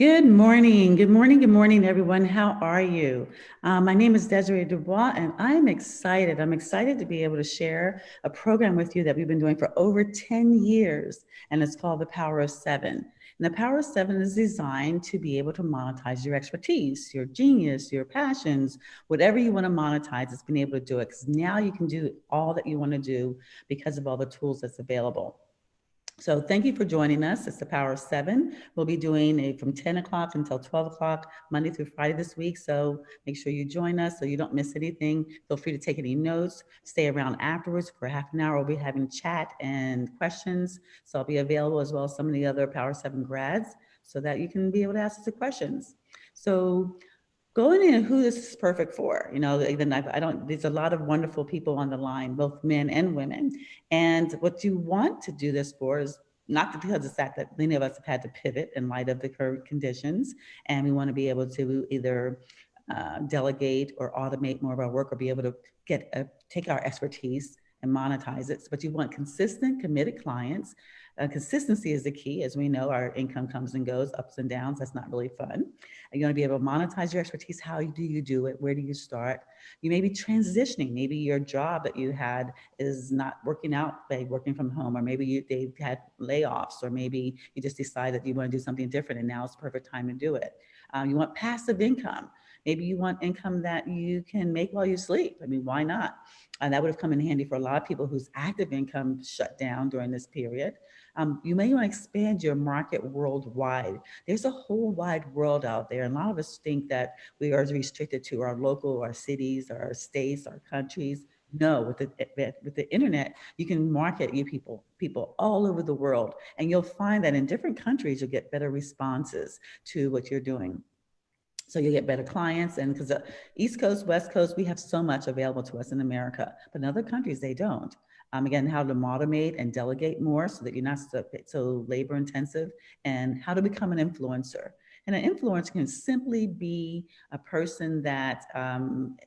Good morning. Good morning. Good morning, everyone. How are you? My name is Desiree Dubois, and I'm excited. I'm excited to be able to share a program with you that we've been doing for over 10 years, and it's called The Power of Seven. And The Power of Seven is designed to be able to monetize your expertise, your genius, your passions, whatever you want to monetize, it's been able to do it because now you can do all that you want to do because of all the tools that's available. So thank you for joining us. It's the Power of Seven. We'll be doing it from 10 o'clock until 12 o'clock, Monday through Friday this week. So make sure you join us so you don't miss anything. Feel free to take any notes. Stay around afterwards for half an hour. We'll be having chat and questions. So I'll be available as well as some of the other Power 7 grads so that you can be able to ask us the questions. So going in who this is perfect for, even I don't, there's a lot of wonderful people on the line, both men and women. And what you want to do this for is not because of the fact that many of us have had to pivot in light of the current conditions. And we want to be able to either delegate or automate more of our work or be able to take our expertise and monetize it. But you want consistent, committed clients. Consistency is the key. As we know, our income comes and goes, ups and downs. That's not really fun. You're going to be able to monetize your expertise. How do you do it? Where do you start? You may be transitioning. Maybe your job that you had is not working out by working from home, or maybe they've had layoffs, or maybe you just decide that you want to do something different and now it's the perfect time to do it. You want passive income. Maybe you want income that you can make while you sleep. I mean, why not? And that would have come in handy for a lot of people whose active income shut down during this period. You may want to expand your market worldwide. There's a whole wide world out there. And a lot of us think that we are restricted to our local, our cities, our states, our countries. No, with the internet, you can market you people all over the world, and you'll find that in different countries you'll get better responses to what you're doing. So you get better clients, and because the East Coast, West Coast, we have so much available to us in America, but in other countries they don't. Again, how to automate and delegate more so that you're not so labor intensive, and how to become an influencer. And an influencer can simply be a person that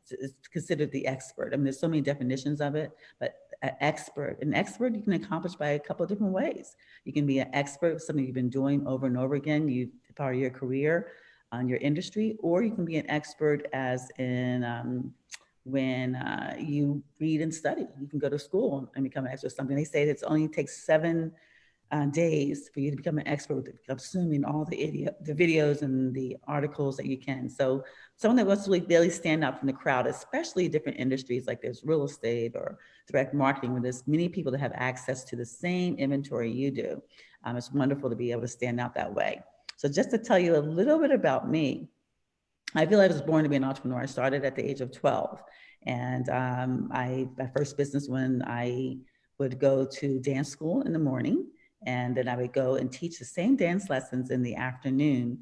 is considered the expert. I mean, there's so many definitions of it, but an expert you can accomplish by a couple of different ways. You can be an expert, something you've been doing over and over again, you part of your career on your industry, or you can be an expert as in when you read and study. You can go to school and become an expert. Something they say that it only takes 7 days for you to become an expert with consuming all the videos and the articles that you can. So someone that wants to really stand out from the crowd, especially different industries like there's real estate or direct marketing, where there's many people that have access to the same inventory you do. It's wonderful to be able to stand out that way. So just to tell you a little bit about me, I feel I was born to be an entrepreneur. I started at the age of 12. And my first business when I would go to dance school in the morning, and then I would go and teach the same dance lessons in the afternoon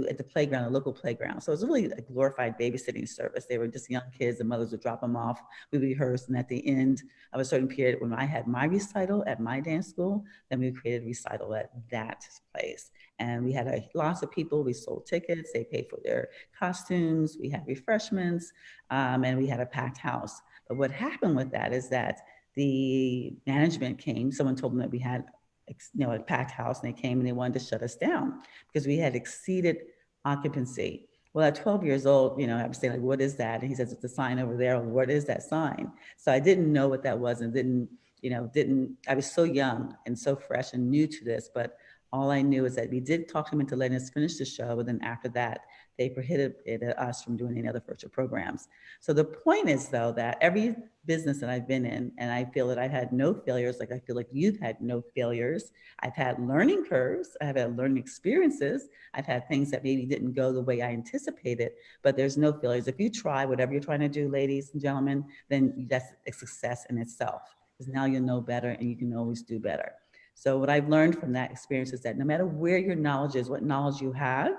at the playground, a local playground. So it was really a glorified babysitting service. They were just young kids, the mothers would drop them off. We would rehearse, and at the end of a certain period, when I had my recital at my dance school, then we created a recital at that place. And we had lots of people. We sold tickets. They paid for their costumes. We had refreshments, and we had a packed house. But what happened with that is that the management came. Someone told them that we had, a packed house, and they came and they wanted to shut us down because we had exceeded occupancy. Well, at 12 years old, I was saying, like, what is that? And he says, it's a sign over there. What is that sign? So I didn't know what that was, and I was so young and so fresh and new to this, but all I knew is that we did talk him into letting us finish the show, and then after that, they prohibited us from doing any other virtual programs. So the point is, though, that every business that I've been in, and I feel that I've had no failures, like I feel like you've had no failures. I've had learning curves, I've had learning experiences, I've had things that maybe didn't go the way I anticipated, but there's no failures. If you try whatever you're trying to do, ladies and gentlemen, then that's a success in itself, because now you'll know better and you can always do better. So what I've learned from that experience is that no matter where your knowledge is, what knowledge you have,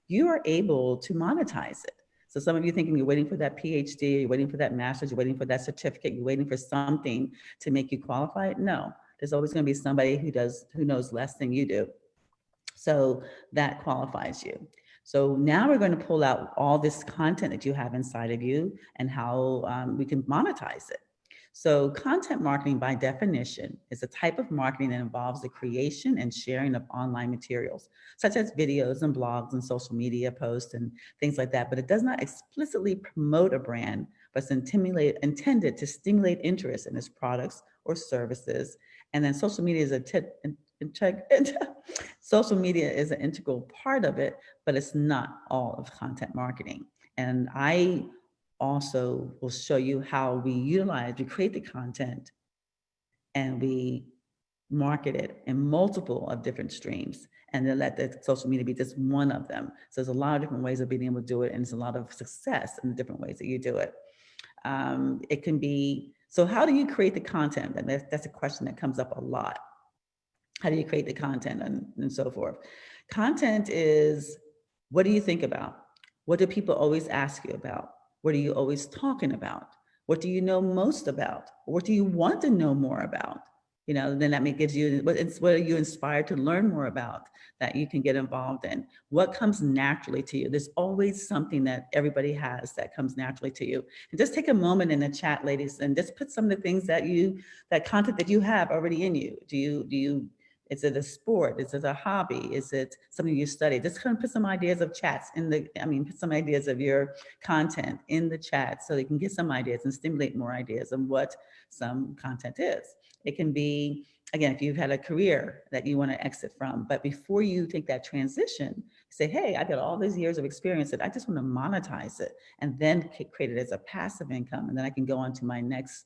you are able to monetize it. So some of you thinking you're waiting for that PhD, you're waiting for that master's, you're waiting for that certificate, you're waiting for something to make you qualify. No, there's always going to be somebody who knows less than you do. So that qualifies you. So now we're going to pull out all this content that you have inside of you and how we can monetize it. So content marketing by definition is a type of marketing that involves the creation and sharing of online materials, such as videos and blogs and social media posts and things like that. But it does not explicitly promote a brand, but it's intended to stimulate interest in its products or services. And then social media is social media is an integral part of it, but it's not all of content marketing. And I also will show you how we create the content and we market it in multiple of different streams, and then let the social media be just one of them. So there's a lot of different ways of being able to do it, and there's a lot of success in the different ways that you do it. It can be, so how do you create the content? And that's a question that comes up a lot. How do you create the content and so forth? Content is, what do you think about? What do people always ask you about? What are you always talking about? What do you know most about? What do you want to know more about? You know, then that gives you, what are you inspired to learn more about that you can get involved in? What comes naturally to you? There's always something that everybody has that comes naturally to you. And just take a moment in the chat, ladies, and just put some of the things that content that you have already in you. Is it a sport? Is it a hobby? Is it something you study? Just kind of put some ideas of chats put some ideas of your content in the chat so you can get some ideas and stimulate more ideas of what some content is. It can be, again, if you've had a career that you want to exit from, but before you take that transition, say, hey, I got all these years of experience that I just want to monetize it and then create it as a passive income. And then I can go on to my next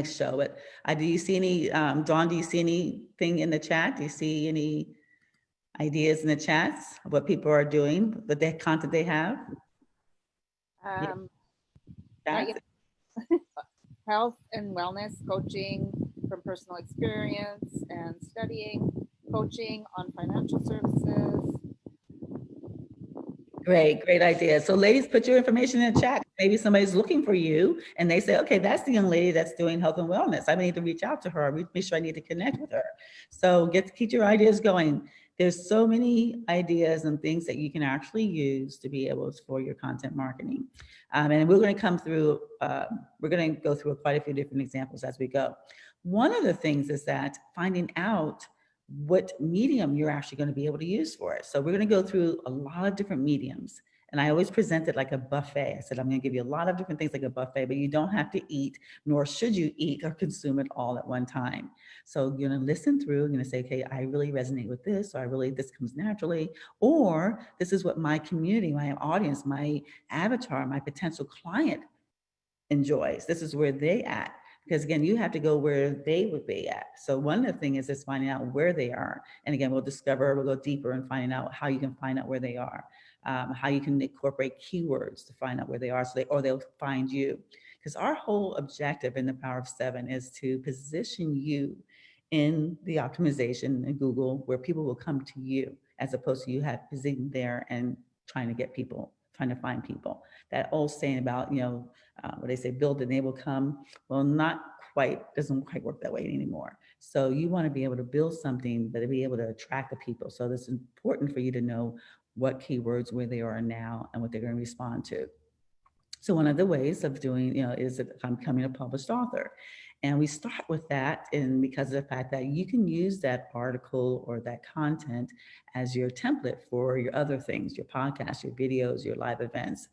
show. But do you see any, Dawn, do you see anything in the chat? Do you see any ideas in the chats of what people are doing, the content they have? Health and wellness coaching from personal experience and studying, coaching on financial services. Great idea. So ladies, put your information in the chat. Maybe somebody's looking for you and they say, okay, that's the young lady that's doing health and wellness. I need to reach out to her. Make sure I need to connect with her. So keep your ideas going. There's so many ideas and things that you can actually use to be able for your content marketing. And we're going to we're going to go through quite a few different examples as we go. One of the things is that finding out what medium you're actually going to be able to use for it. So we're going to go through a lot of different mediums. And I always present it like a buffet. I said, I'm going to give you a lot of different things like a buffet, but you don't have to eat, nor should you eat or consume it all at one time. So you're going to listen through, you're going to say, okay, I really resonate with this, or this comes naturally, or this is what my community, my audience, my avatar, my potential client enjoys. This is where they at. Because again, you have to go where they would be at. So one of the things is finding out where they are. And again, we'll go deeper in finding out how you can find out where they are, how you can incorporate keywords to find out where they are, or they'll find you. Because our whole objective in the Power of Seven is to position you in the optimization in Google where people will come to you, as opposed to you have positioned there and trying to find people. That old saying about, what they say, build and they will come. Well, doesn't quite work that way anymore. So you want to be able to build something, but to be able to attract the people. So it's important for you to know what keywords, where they are now, and what they're going to respond to. So one of the ways of doing, is that I'm becoming a published author. And we start with that, and because of the fact that you can use that article or that content as your template for your other things, your podcasts, your videos, your live events.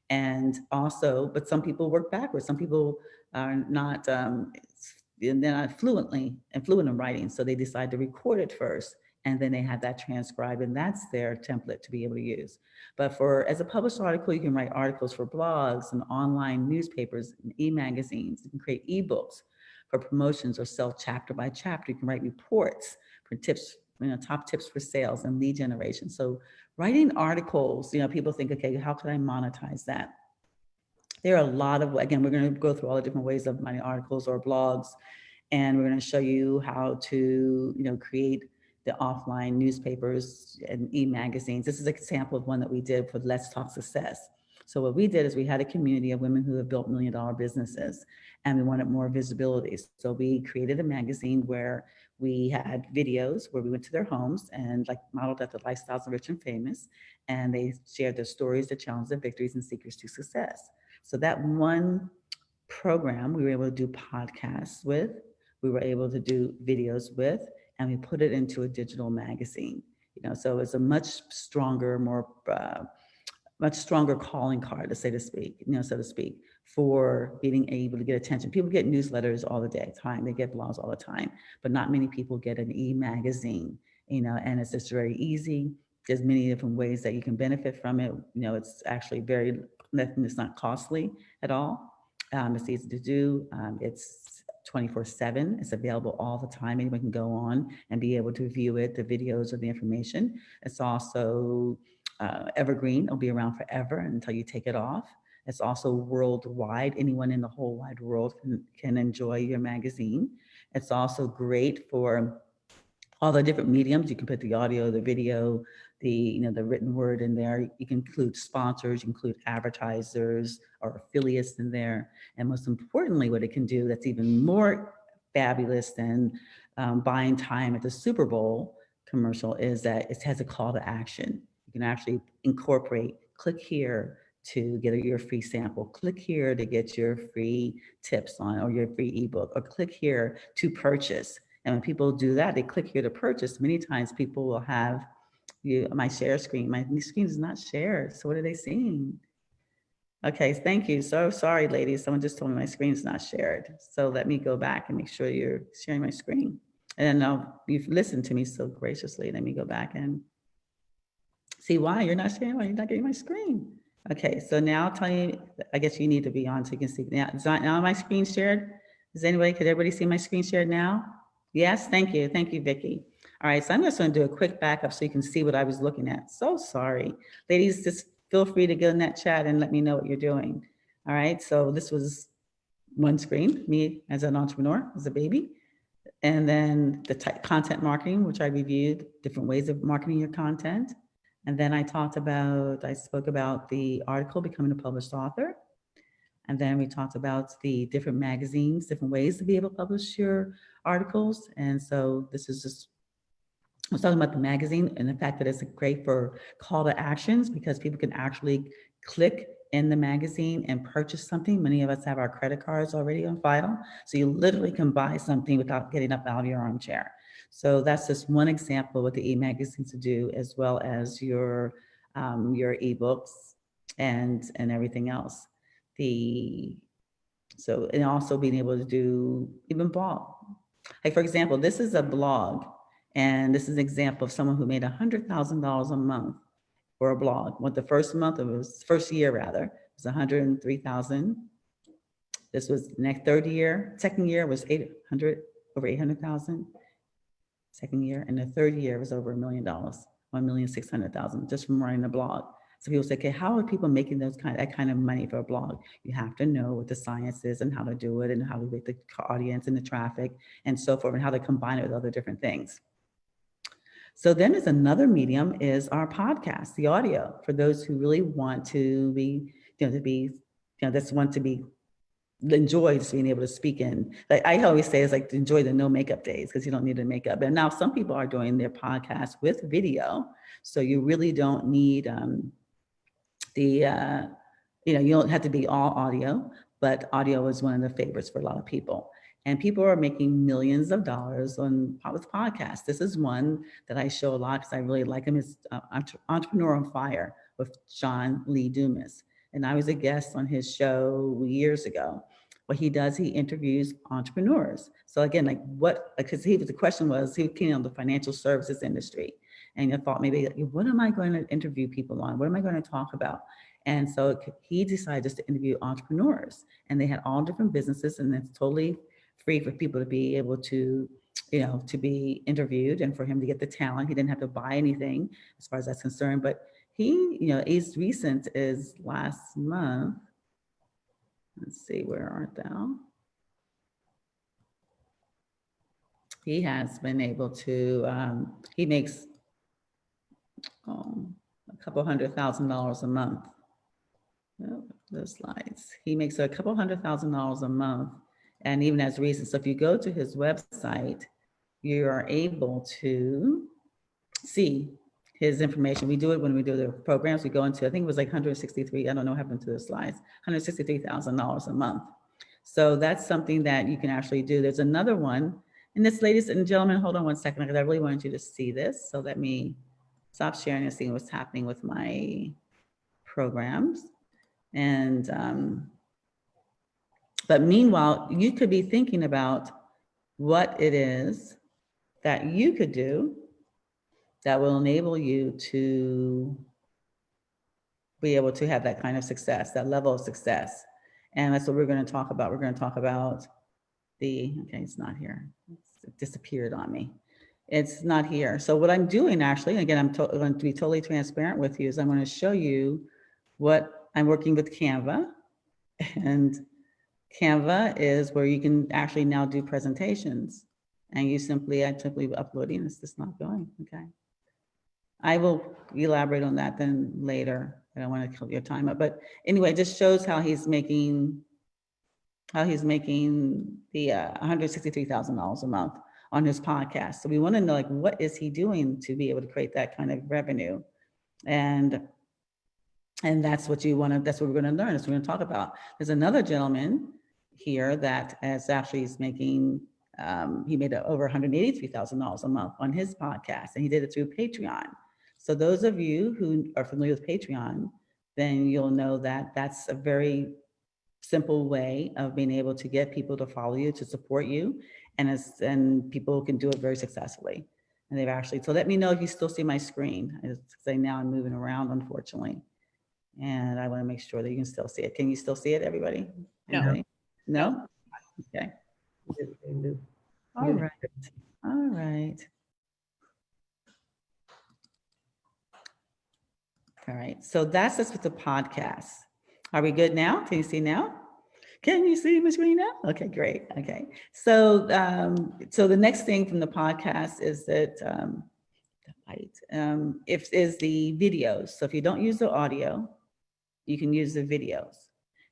And also, but some people work backwards. Some people are not, they're not fluent in writing. So they decide to record it first, and then they have that transcribed, and that's their template to be able to use. But as a published article, you can write articles for blogs and online newspapers and e-magazines. You can create ebooks for promotions or sell chapter by chapter. You can write reports for tips, top tips for sales and lead generation. So writing articles, people think, okay, how can I monetize that? There are a lot of, again, we're going to go through all the different ways of writing articles or blogs, and we're going to show you how to, create the offline newspapers and e-magazines. This is an example of one that we did for Let's Talk Success. So what we did is we had a community of women who have built $1 million businesses, and we wanted more visibility. So we created a magazine where we had videos where we went to their homes and modeled after lifestyles of rich and famous, and they shared their stories, their challenges, their victories, and secrets to success. So that one program we were able to do podcasts with, we were able to do videos with, and we put it into a digital magazine. So it's a much stronger, much stronger calling card, to say to speak, so to speak, for being able to get attention. People get newsletters all the time. They get blogs all the time, but not many people get an e-magazine, and it's just very easy. There's many different ways that you can benefit from it. It's actually it's not costly at all. It's easy to do. It's 24/7. It's available all the time. Anyone can go on and be able to view it, the videos or the information. It's also evergreen. It'll be around forever until you take it off. It's also worldwide. Anyone in the whole wide world can enjoy your magazine. It's also great for all the different mediums. You can put the audio, the video, the written word in there. You can include sponsors, you include advertisers or affiliates in there. And most importantly, what it can do that's even more fabulous than buying time at the Super Bowl commercial is that it has a call to action. You can actually incorporate, click here to get your free sample, click here to get your free tips on, or your free ebook, or click here to purchase. And when people do that, they click here to purchase. Many times people will have my share screen. My screen is not shared. So what are they seeing? Okay, thank you. So sorry, ladies. Someone just told me my screen is not shared. So let me go back and make sure you're sharing my screen. And now you've listened to me so graciously. Let me go back and see why you're not sharing, why you're not getting my screen. Okay, so now I'll tell you, I guess you need to be on so you can see. Now my screen shared? Could everybody see my screen shared now? Yes, thank you. Thank you, Vicki. All right, so I'm just going to do a quick backup so you can see what I was looking at. So sorry. Ladies, just feel free to go in that chat and let me know what you're doing. All right, so this was one screen, me as an entrepreneur, as a baby. And then the content marketing, which I reviewed, different ways of marketing your content. And then I spoke about the article, Becoming a Published Author. And then we talked about the different magazines, different ways to be able to publish your articles. And so this is just, I was talking about the magazine and the fact that it's great for call to actions because people can actually click in the magazine and purchase something. Many of us have our credit cards already on file. So you literally can buy something without getting up out of your armchair. So that's just one example of what the e-magazines do, as well as your ebooks and everything else. And also being able to do even blog. Like for example, this is a blog, and this is an example of someone who made $100,000 a month for a blog. What the first year rather, was 103,000. This was second year was over 800,000. Second year, and the third year was over $1 million, 1,600,000 just from writing a blog. So people say, okay, how are people making that kind of money for a blog? You have to know what the science is and how to do it and how to get the audience and the traffic and so forth and how to combine it with other different things. So then there's another medium is our podcast, the audio, for those who really want to enjoy just being able to speak in. Like I always say, it's like to enjoy the no makeup days because you don't need the makeup. And now some people are doing their podcasts with video, so you really don't need you don't have to be all audio, but audio is one of the favorites for a lot of people. And people are making millions of dollars with podcasts. This is one that I show a lot because I really like him. It's Entrepreneur on Fire with John Lee Dumas. And I was a guest on his show years ago. What he does, he interviews entrepreneurs. So again, because the question was, he came on the financial services industry. And I thought maybe, what am I going to interview people on? What am I going to talk about? And so he decided just to interview entrepreneurs. And they had all different businesses, and it's totally free for people to be able to, to be interviewed and for him to get the talent. He didn't have to buy anything as far as that's concerned. But his recent is last month. Let's see, where art thou? He has been able to, he makes a couple $100,000 a month. Oh, those slides. He makes a couple $100,000 a month. And even as recent, so if you go to his website, you are able to see his information. We do it when we do the programs. We go into, I think it was like 163, I don't know what happened to the slides, $163,000 a month. So that's something that you can actually do. There's another one. And this, ladies and gentlemen, hold on one second, because I really wanted you to see this. So let me stop sharing and see what's happening with my programs. And, but meanwhile, you could be thinking about what it is that you could do that will enable you to be able to have that kind of success, that level of success. And that's what we're going to talk about. We're going to talk about okay, it's not here. It disappeared on me. It's not here. So what I'm doing actually, again, I'm going to be totally transparent with you, is I'm going to show you what I'm working with Canva. And Canva is where you can actually now do presentations. And I'm simply uploading. It's just not going. Okay. I will elaborate on that then later. I don't want to kill your time up, but anyway, it just shows how he's making the $163,000 a month on his podcast. So we want to know, like, what is he doing to be able to create that kind of revenue? And that's what you want to, that's what we're going to learn. That's what we're going to talk about. There's another gentleman here that is actually is making, he made over $183,000 a month on his podcast, and he did it through Patreon. So those of you who are familiar with Patreon, then you'll know that that's a very simple way of being able to get people to follow you, to support you, and people can do it very successfully. And they've actually, so let me know if you still see my screen. I just say now I'm moving around, unfortunately. And I want to make sure that you can still see it. Can you still see it, everybody? No. Anybody? No? Okay. All right. All right. All right. So that's us with the podcast. Are we good now? Can you see now? Can you see my screen now? Okay, great. Okay. So, so the next thing from the podcast is that is the videos. So if you don't use the audio, you can use the videos.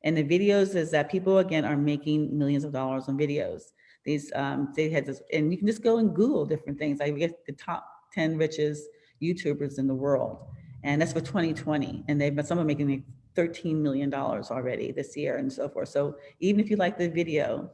And the videos is that people, again, are making millions of dollars on videos. These, they had this, and you can just go and Google different things. I get the top 10 richest YouTubers in the world. And that's for 2020. And they've been, some are making like $13 million already this year and so forth. So even if you like the video,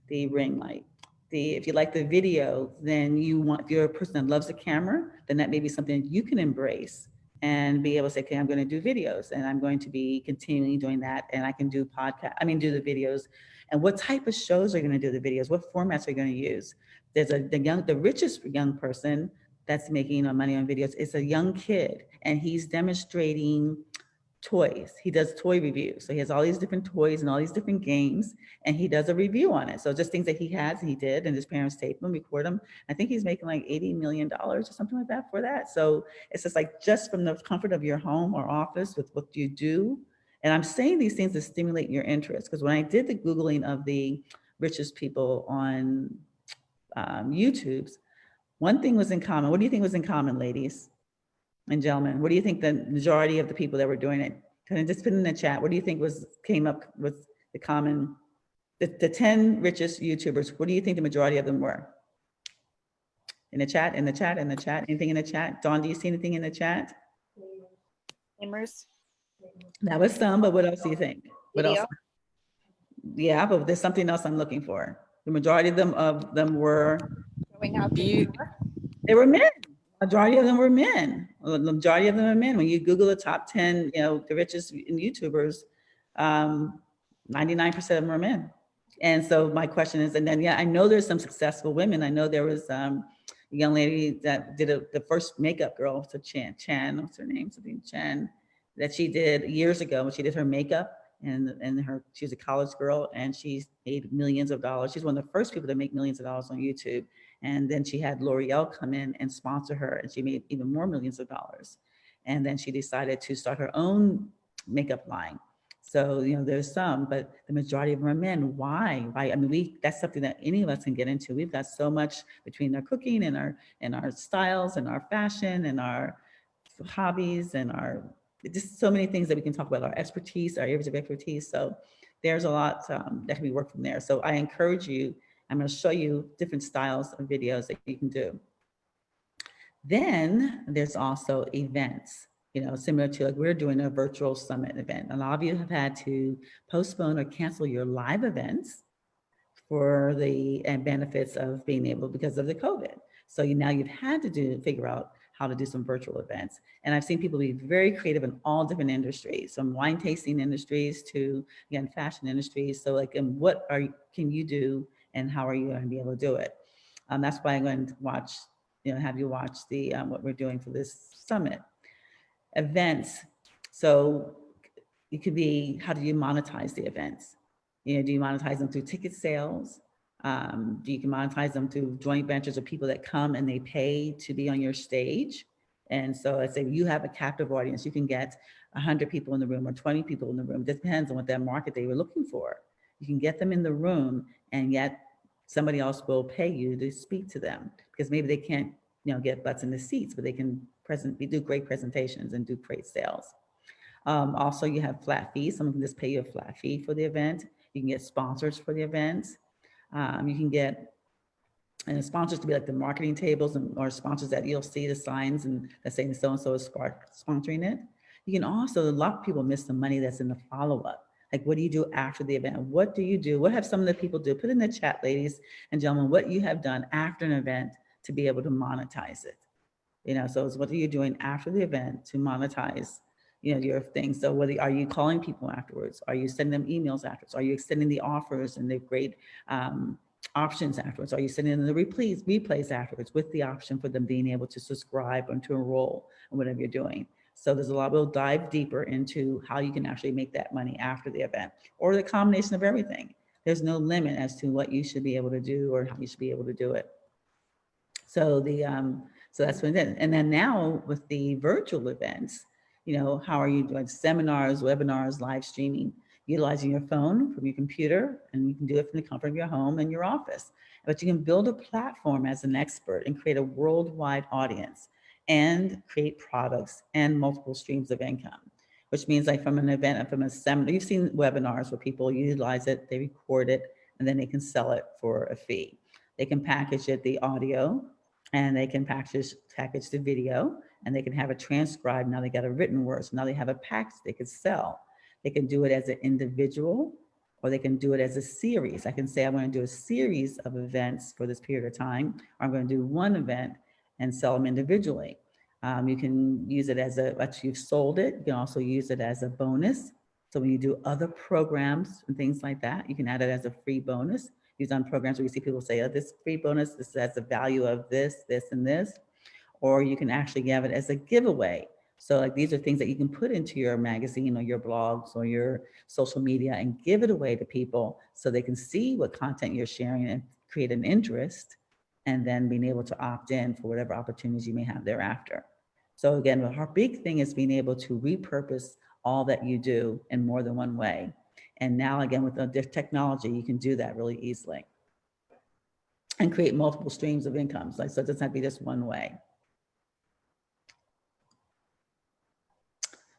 the ring light, if you like the video, then if you're a person that loves the camera, then that may be something you can embrace and be able to say, okay, I'm going to do videos, and I'm going to be continuing doing that. And I can do do the videos. And what type of shows are you going to do the videos? What formats are you going to use? There's the richest young person that's making money on videos. It's a young kid, and he's demonstrating toys. He does toy reviews. So he has all these different toys and all these different games, and he does a review on it. So just things that he did, and his parents tape them, record them. I think he's making like $80 million or something like that for that. So it's just like, just from the comfort of your home or office with what you do. And I'm saying these things to stimulate your interest, because when I did the Googling of the richest people on YouTube's, one thing was in common. What do you think was in common, ladies and gentlemen? What do you think the majority of the people that were doing it? Can I just put in the chat? What do you think came up with the common, the 10 richest YouTubers? What do you think the majority of them were? In the chat, in the chat, in the chat, anything in the chat? Dawn, do you see anything in the chat? Gamers. That was some, but what else do you think? What Video. else? Yeah, but there's something else I'm looking for. The majority of them were Showing how to they were men. Majority of them were men. The majority of them are men. When you Google the top 10, the richest YouTubers, 99% of them are men. And so my question is, and then, I know there's some successful women. I know there was a young lady that did the first makeup girl, so Chan, what's her name? Something Chan, that she did years ago when she did her makeup, and she's a college girl, and she's made millions of dollars. She's one of the first people to make millions of dollars on YouTube. And then she had L'Oreal come in and sponsor her, and she made even more millions of dollars. And then she decided to start her own makeup line. So, there's some, but the majority of them are men. Why? I mean, that's something that any of us can get into. We've got so much between our cooking and our styles and our fashion and our hobbies and just so many things that we can talk about, our expertise, our areas of expertise. So there's a lot that can be worked from there. So I encourage you, I'm going to show you different styles of videos that you can do. Then there's also events. similar to like we're doing a virtual summit event. A lot of you have had to postpone or cancel your live events for the benefits of being able because of the COVID. So now you've had to figure out how to do some virtual events. And I've seen people be very creative in all different industries, from wine tasting industries to, again, fashion industries. So like, and can you do and how are you going to be able to do it? That's why I'm going to have you watch the what we're doing for this summit. Events. So it could be, how do you monetize the events? Do you monetize them through ticket sales? Do you can monetize them through joint ventures of people that come and they pay to be on your stage? And so let's say you have a captive audience, you can get 100 people in the room or 20 people in the room. It depends on what that market they were looking for. You can get them in the room and yet somebody else will pay you to speak to them because maybe they can't, get butts in the seats, but they can do great presentations and do great sales. Also, you have flat fees. Someone can just pay you a flat fee for the event. You can get sponsors for the event. You can get sponsors to be like the marketing tables or sponsors that you'll see the signs and that's saying so-and-so is sponsoring it. You can also, a lot of people miss the money that's in the follow-up. Like, what do you do after the event? What do you do? What have some of the people do? Put in the chat, ladies and gentlemen, what you have done after an event to be able to monetize it. So it's what are you doing after the event to monetize, your thing. So are you calling people afterwards? Are you sending them emails afterwards? Are you extending the offers and the great options afterwards? Are you sending them the replays afterwards with the option for them being able to subscribe and to enroll in whatever you're doing? So there's a lot, we'll dive deeper into how you can actually make that money after the event or the combination of everything. There's no limit as to what you should be able to do or how you should be able to do it. So so that's what it is. And then now with the virtual events, how are you doing seminars, webinars, live streaming, utilizing your phone from your computer, and you can do it from the comfort of your home and your office. But you can build a platform as an expert and create a worldwide audience and create products and multiple streams of income, which means like from an event, from a seminar, you've seen webinars where people utilize it, they record it, and then they can sell it for a fee. They can package it, the audio, and they can package the video, and they can have it transcribed. Now they got a written word. So now they have a package they could sell. They can do it as an individual, or they can do it as a series. I can say I'm going to do a series of events for this period of time, or I'm going to do one event and sell them individually. You can use it after you've sold it. You can also use it as a bonus. So when you do other programs and things like that, you can add it as a free bonus. Use on programs where you see people say, oh, this free bonus, this has the value of this, and this. Or you can actually have it as a giveaway. So like these are things that you can put into your magazine or your blogs or your social media and give it away to people so they can see what content you're sharing and create an interest, and then being able to opt in for whatever opportunities you may have thereafter. So again, our big thing is being able to repurpose all that you do in more than one way. And now again, with the technology, you can do that really easily and create multiple streams of income. So it doesn't have to be just one way.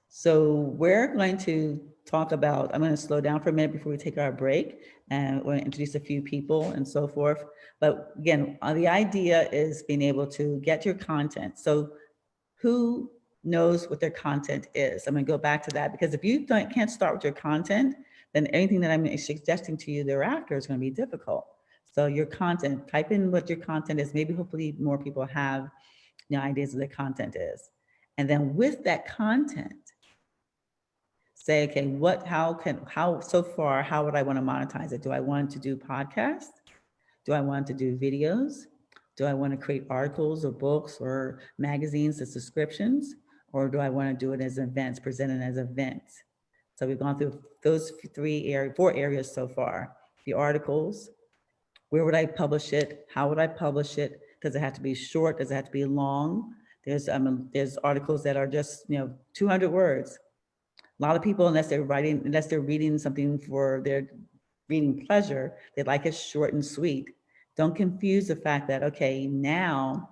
So we're going to talk about, I'm going to slow down for a minute before we take our break, and we're going to introduce a few people and so forth. But again, the idea is being able to get your content. So who knows what their content is? I'm going to go back to that, because if you can't start with your content, then anything that I'm suggesting to you thereafter is going to be difficult. So your content, type in what your content is. Maybe hopefully more people have ideas of what their content is. And then with that content, say, okay, so far, how would I want to monetize it? Do I want to do podcasts? Do I want to do videos? Do I want to create articles or books or magazines or subscriptions? Or do I want to do it as events, presented as events? So we've gone through those 4 areas so far. The articles, where would I publish it? How would I publish it? Does it have to be short? Does it have to be long? There's articles that are just 200 words. A lot of people, unless they're reading something for their reading pleasure, they like it short and sweet. Don't confuse the fact that, okay, now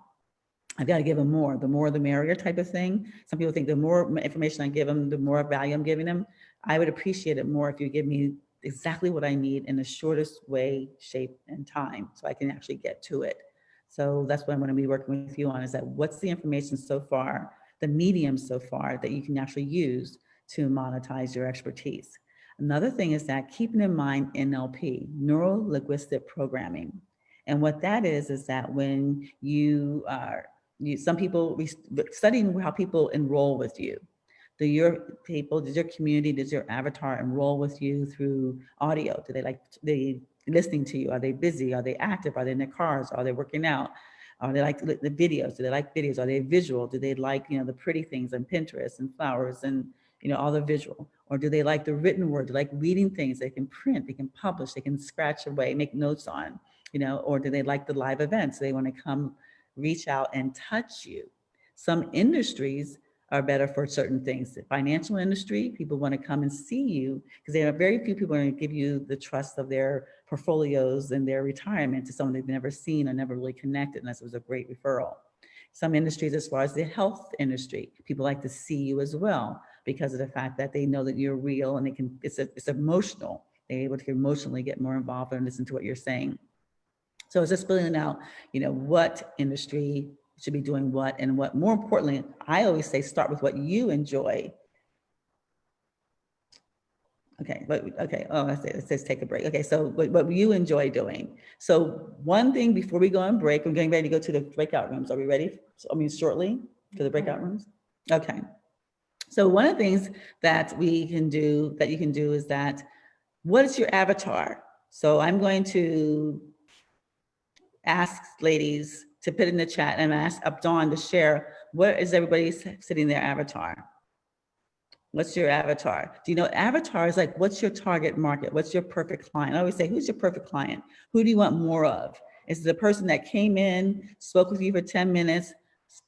I've got to give them more. The more the merrier type of thing. Some people think the more information I give them, the more value I'm giving them. I would appreciate it more if you give me exactly what I need in the shortest way, shape, and time, so I can actually get to it. So that's what I'm going to be working with you on, is that what's the information so far the mediums so far that you can actually use to monetize your expertise. Another thing is that keeping in mind NLP, neuro linguistic programming. And what that is that when you are, some people studying how people enroll with you. Do your people, does your community, does your avatar enroll with you through audio? Do they like they listening to you? Are they busy? Are they active? Are they in their cars? Are they working out? Are they like the videos? Do they like videos? Are they visual? Do they like, the pretty things on Pinterest and flowers and, all the visual? Or do they like the written word? Do they like reading things they can print, they can publish, they can scratch away, make notes on, or do they like the live events? They want to come reach out and touch you. Some industries are better for certain things. The financial industry, people want to come and see you because there are very few people going to give you the trust of their portfolios and their retirement to someone they've never seen or never really connected unless it was a great referral. Some industries, as far as the health industry, people like to see you as well because of the fact that they know that you're real and it's emotional. They're able to emotionally get more involved and listen to what you're saying. So it's just filling out, what industry should be doing what and what. More importantly, I always say start with what you enjoy. Okay, oh, it says take a break. Okay, so what you enjoy doing. So one thing before we go on break, we're getting ready to go to the breakout rooms. Are we ready? Shortly to the breakout rooms? Okay. So one of the things that you can do is that, what is your avatar? So I'm going to ask ladies to put in the chat and ask Dawn to share, what is everybody sitting their avatar? What's your avatar? Do you know avatar is like, what's your target market? What's your perfect client? I always say, who's your perfect client? Who do you want more of? Is it the person that came in, spoke with you for 10 minutes,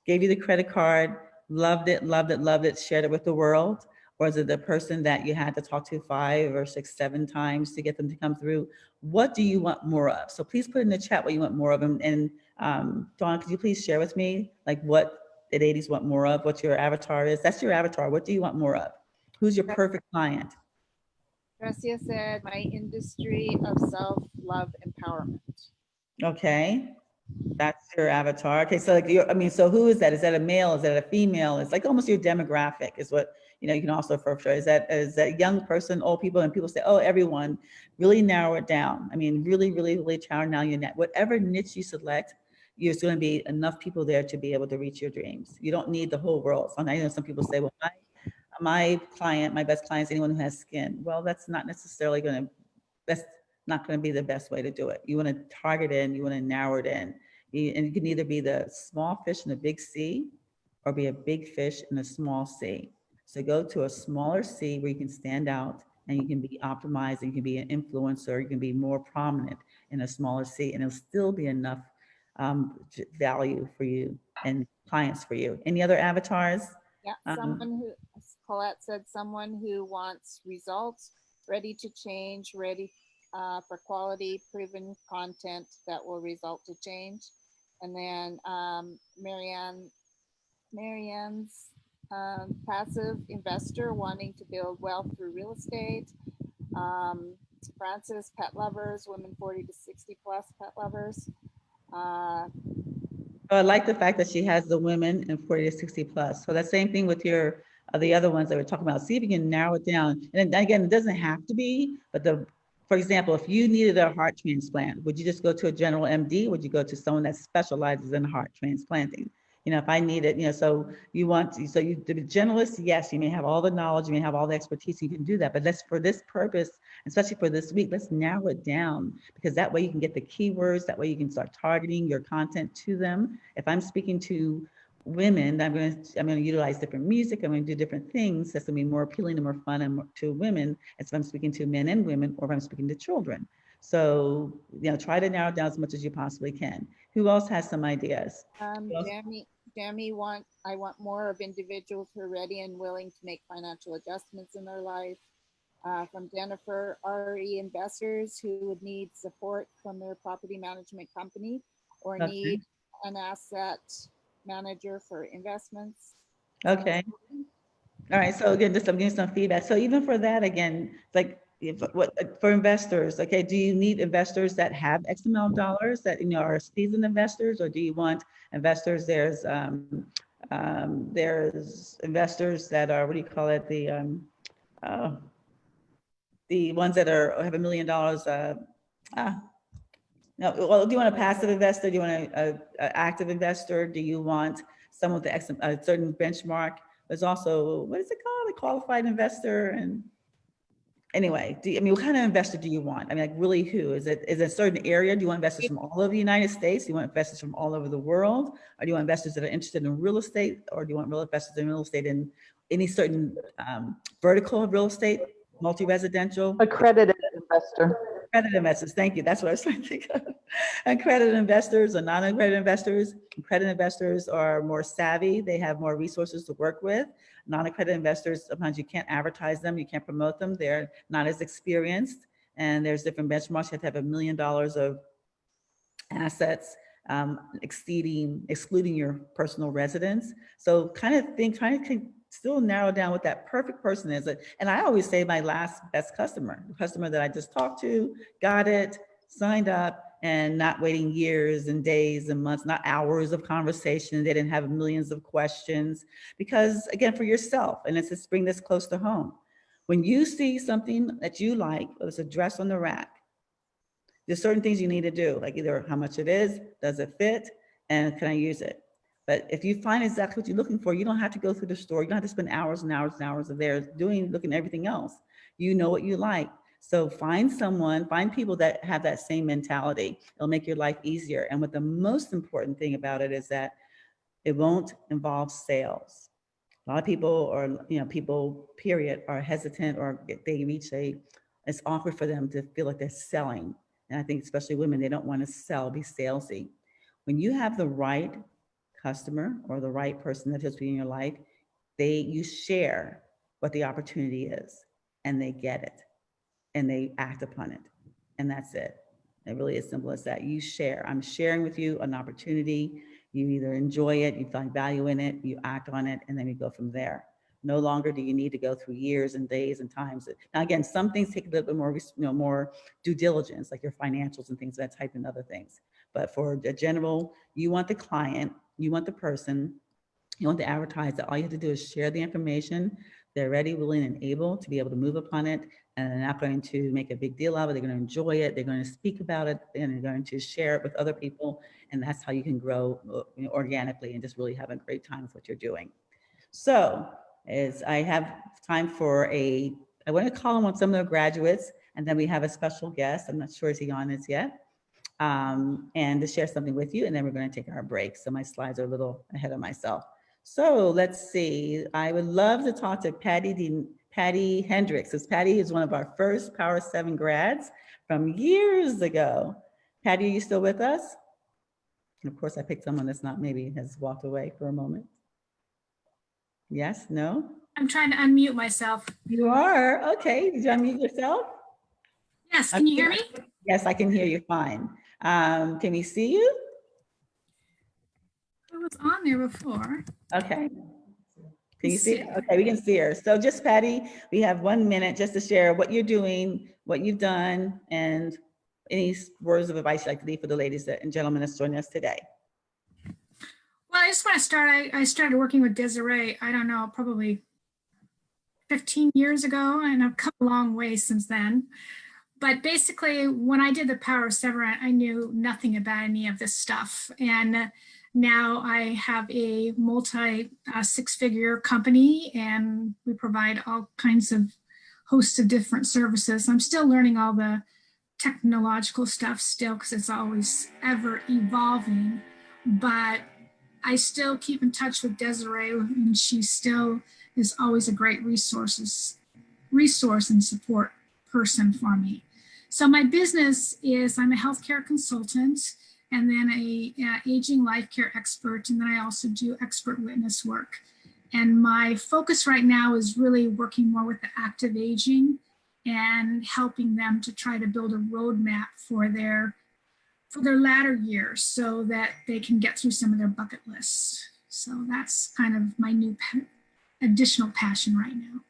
gave you the credit card, loved it, shared it with the world? Or is it the person that you had to talk to 5 or 6, 7 times to get them to come through? What do you want more of? So please put in the chat what you want more of. And Dawn, could you please share with me like what the ladies want more of, what your avatar is? That's your avatar. What do you want more of? Who's your perfect client? Gracia said, my industry of self-love empowerment. Okay. That's your avatar. Okay, so so who is that? Is that a male? Is that a female? It's like almost your demographic is what, you can also refer to. Is that young person, old people? And people say, oh, everyone. Really narrow it down. I mean, really, really, really narrow down your net. Whatever niche you select, there's going to be enough people there to be able to reach your dreams. You don't need the whole world. So I know some people say, well, my best client is anyone who has skin. Well, that's not necessarily that's not going to be the best way to do it. You want to target in, you want to narrow it in. And you can either be the small fish in a big sea or be a big fish in a small sea. So go to a smaller sea where you can stand out and you can be optimized and you can be an influencer, you can be more prominent in a smaller sea, and it'll still be enough value for you and clients for you. Any other avatars? Yeah, Colette said, someone who wants results, ready to change, ready for quality, proven content that will result to change. And then Marianne's passive investor wanting to build wealth through real estate. Francis, pet lovers, women 40 to 60 plus pet lovers. I like the fact that she has the women and 40 to 60 plus. So that same thing with your the other ones that we're talking about. See if you can narrow it down. And again, it doesn't have to be, but for example, if you needed a heart transplant, would you just go to a general MD? Would you go to someone that specializes in heart transplanting? If I needed, so you the generalist, yes, you may have all the knowledge, you may have all the expertise, you can do that. But for this purpose, especially for this week, let's narrow it down, because that way you can get the keywords, that way you can start targeting your content to them. If I'm speaking to women, I'm going to utilize different music. I'm going to do different things that's going to be more appealing and more fun and to women as if I'm speaking to men and women, or if I'm speaking to children. So, try to narrow it down as much as you possibly can. Who else has some ideas? Jamie I want more of individuals who are ready and willing to make financial adjustments in their life. From Jennifer, RE investors who would need support from their property management company or need an asset manager for investments. Okay. All right. So again, I'm getting some feedback. So even for that, again, like for investors, okay, do you need investors that have XML dollars that are seasoned investors, or do you want investors? There's There's investors that are, what do you call it? The ones that have $1 million. No, well, do you want a passive investor? Do you want a active investor? Do you want someone with a certain benchmark? There's also, what is it called? A qualified investor. And anyway, what kind of investor do you want? I mean, like really who? Is it a certain area? Do you want investors from all over the United States? Do you want investors from all over the world? Or do you want investors that are interested in real estate? Or do you want real investors in real estate in any certain vertical of real estate, multi-residential? Accredited investor. Accredited investors, thank you. That's what I was trying to think of. Accredited investors or non-accredited investors. Accredited investors are more savvy. They have more resources to work with. Non-accredited investors, sometimes you can't advertise them, you can't promote them. They're not as experienced. And there's different benchmarks. You have to have $1 million of assets, excluding your personal residence. So trying to still narrow down what that perfect person is. And I always say my last best customer, the customer that I just talked to, got it, signed up, and not waiting years and days and months, not hours of conversation. They didn't have millions of questions. Because again, for yourself, and let's just bring this close to home. When you see something that you like, whether it's a dress on the rack, there's certain things you need to do, like either how much it is, does it fit, and can I use it? But if you find exactly what you're looking for, you don't have to go through the store. You don't have to spend hours and hours and hours of there looking at everything else. You know what you like. So find people that have that same mentality. It'll make your life easier. And what the most important thing about it is that it won't involve sales. A lot of people, or people period, are hesitant, or they it's awkward for them to feel like they're selling. And I think especially women, they don't want to be salesy. When you have the right customer or the right person that is in your life, you share what the opportunity is, and they get it, and they act upon it, and that's it. It really is simple as that. You share. I'm sharing with you an opportunity. You either enjoy it, you find value in it, you act on it, and then you go from there. No longer do you need to go through years and days and times. Now, again, some things take a little bit more, more due diligence, like your financials and things of that type and other things. But for the general, you want the client, you want the person, you want the advertiser. All you have to do is share the information. They're ready, willing, and able to be able to move upon it. And they're not going to make a big deal of it. They're going to enjoy it. They're going to speak about it, and they're going to share it with other people. And that's how you can grow organically and just really have a great time with what you're doing. So as I have time for I want to call on some of the graduates, and then we have a special guest. I'm not sure is he on this yet. And to share something with you, and then we're going to take our break. So my slides are a little ahead of myself. So let's see. I would love to talk to Patty Hendricks, because Patty is one of our first Power 7 grads from years ago. Patty, are you still with us? And of course, I picked someone that's not, maybe has walked away for a moment. Yes, no? I'm trying to unmute myself. You are? Okay, did you unmute yourself? Yes, can you hear me? Yes, I can hear you fine. Can we see you? I was on there before. Okay. Can you see? Okay, we can see her. So just Patty, we have 1 minute just to share what you're doing, what you've done, and any words of advice you'd like to leave for the ladies and gentlemen that's joining us today. Well, I just want to start. I started working with Desiree, I don't know, probably 15 years ago, and I've come a long way since then. But basically, when I did the Power of 7, I knew nothing about any of this stuff. And now I have a multi-six-figure company, and we provide all kinds of hosts of different services. I'm still learning all the technological stuff still, because it's always ever evolving. But I still keep in touch with Desiree, and she still is always a great resource and support person for me. So my business is, I'm a healthcare consultant, and then a aging life care expert, and then I also do expert witness work. And my focus right now is really working more with the active aging and helping them to try to build a roadmap for their latter years so that they can get through some of their bucket lists. So that's kind of my new additional passion right now.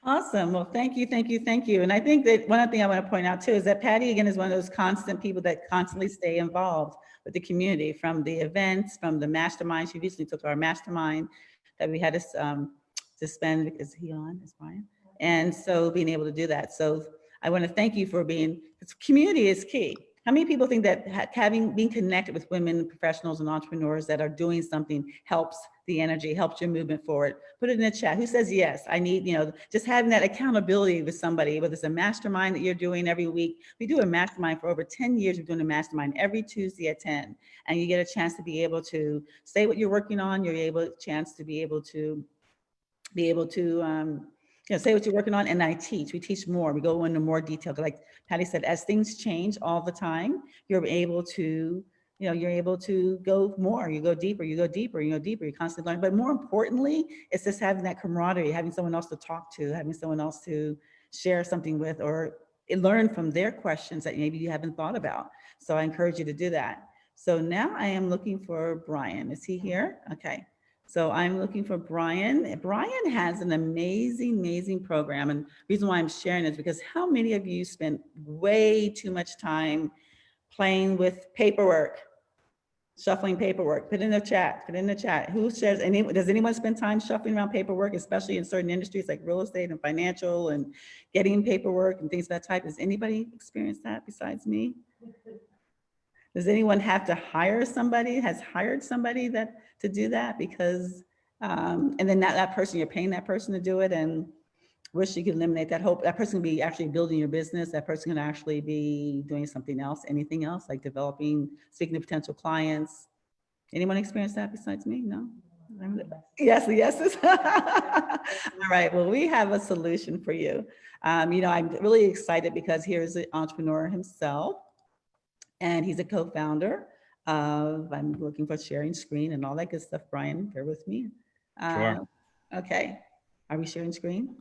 Awesome. Well, thank you, thank you, thank you. And I think that one other thing I want to point out too is that Patty, again, is one of those constant people that constantly stay involved with the community, from the events, from the mastermind. She recently took our mastermind that we had to spend. Is he on? Is Brian? And so being able to do that. So I want to thank you for being, because community is key. How many people think that being connected with women professionals and entrepreneurs that are doing something helps the energy, helps your movement forward? Put it in the chat. Who says yes? I need, just having that accountability with somebody, whether it's a mastermind that you're doing every week. We do a mastermind for over 10 years. We're doing a mastermind every Tuesday at 10. And you get a chance to be able to say what you're working on. You're able a chance to be able to say what you're working on. And I teach. We teach more. We go into more detail. Like Patty said, as things change all the time, you're able to go more, you go deeper, you constantly learn. But more importantly, it's just having that camaraderie, having someone else to talk to, having someone else to share something with, or learn from their questions that maybe you haven't thought about. So I encourage you to do that. So now I am looking for Brian. Is he here? Okay. So I'm looking for Brian. Brian has an amazing, amazing program. And the reason why I'm sharing is because how many of you spent way too much time playing with paperwork, shuffling paperwork? Put in the chat, Who shares, does anyone spend time shuffling around paperwork, especially in certain industries like real estate and financial and getting paperwork and things of that type? Does anybody experience that besides me? Does anyone have to hire somebody, has hired somebody to do that? Because, and then that person, you're paying that person to do it, and wish you could eliminate that. Hope that person can be actually building your business. That person can actually be doing something else, anything else, like developing, speaking to potential clients. Anyone experience that besides me? No? Yes, the yeses. All right, well, we have a solution for you. I'm really excited because here's the entrepreneur himself, and he's a co-founder of, I'm looking for sharing screen and all that good stuff. Brian, bear with me. Sure. Okay, are we sharing screen?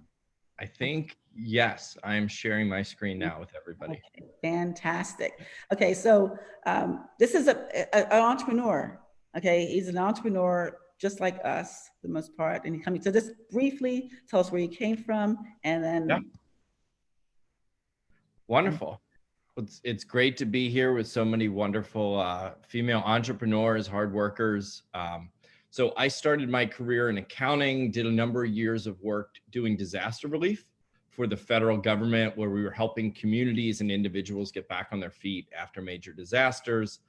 I think, yes, I'm sharing my screen now with everybody. Okay, fantastic. Okay, so this is an entrepreneur. Okay, he's an entrepreneur just like us, for the most part. And so just briefly tell us where you came from, and then. Yeah. Wonderful. It's great to be here with so many wonderful female entrepreneurs, hard workers. So I started my career in accounting, did a number of years of work doing disaster relief for the federal government, where we were helping communities and individuals get back on their feet after major disasters.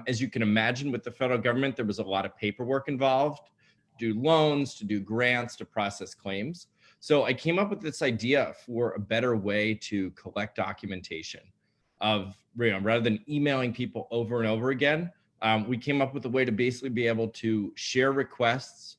As you can imagine, with the federal government, there was a lot of paperwork involved, to do loans, to do grants, to process claims. So I came up with this idea for a better way to collect documentation of, rather than emailing people over and over again. We came up with a way to basically be able to share requests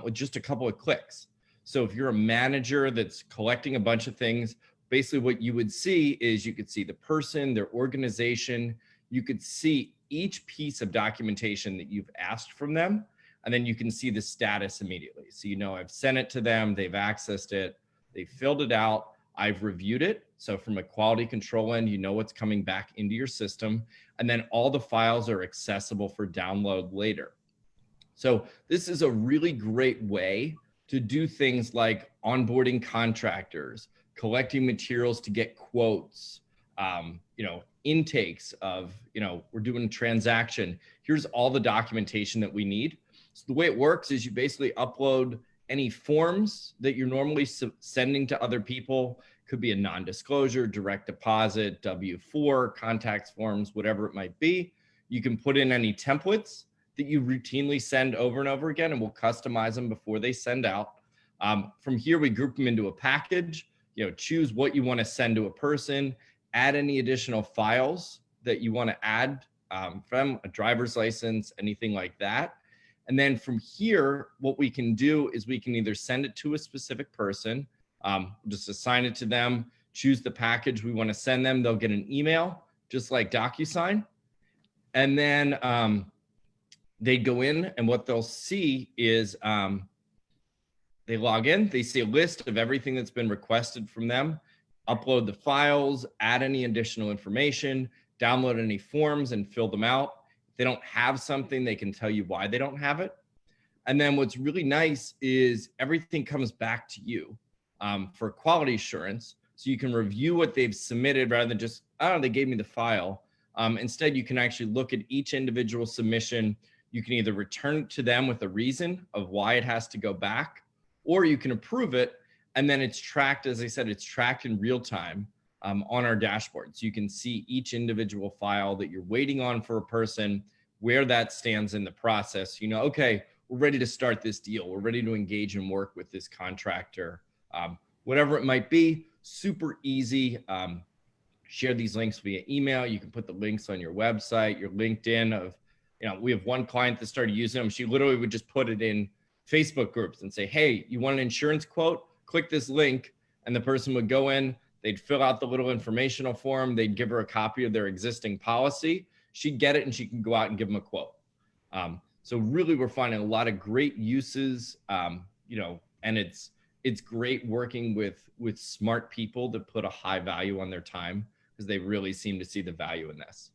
with just a couple of clicks. So if you're a manager that's collecting a bunch of things, basically what you would see is you could see the person, their organization, you could see each piece of documentation that you've asked from them, and then you can see the status immediately. So, I've sent it to them, they've accessed it, they filled it out, I've reviewed it. So from a quality control end, you know what's coming back into your system, and then all the files are accessible for download later. So this is a really great way to do things like onboarding contractors, collecting materials to get quotes, intakes of, we're doing a transaction. Here's all the documentation that we need. So the way it works is you basically upload any forms that you're normally sending to other people. Could be a non-disclosure, direct deposit, W-4, contacts forms, whatever it might be. You can put in any templates that you routinely send over and over again, and we'll customize them before they send out. From here, we group them into a package, choose what you want to send to a person, add any additional files that you want to add from a driver's license, anything like that. And then from here, what we can do is we can either send it to a specific person, just assign it to them, choose the package we want to send them. They'll get an email, just like DocuSign. And then they go in, and what they'll see is they log in, they see a list of everything that's been requested from them, upload the files, add any additional information, download any forms and fill them out. If they don't have something, they can tell you why they don't have it. And then what's really nice is everything comes back to you. for quality assurance. So you can review what they've submitted rather than just, oh, they gave me the file. Instead, you can actually look at each individual submission. You can either return it to them with a reason of why it has to go back, or you can approve it. And then it's tracked, as I said, it's tracked in real time on our dashboard. So you can see each individual file that you're waiting on for a person, where that stands in the process. You know, okay, we're ready to start this deal. We're ready to engage and work with this contractor. Whatever it might be, super easy. Share these links via email. You can put the links on your website, your LinkedIn. Of, you know, we have one client that started using them. She literally would just put it in Facebook groups and say, hey, you want an insurance quote? Click this link. And the person would go in, they'd fill out the little informational form. They'd give her a copy of their existing policy. She'd get it and she can go out and give them a quote. So really, we're finding a lot of great uses, you know, and it's great working with smart people that put a high value on their time, because they really seem to see the value in this.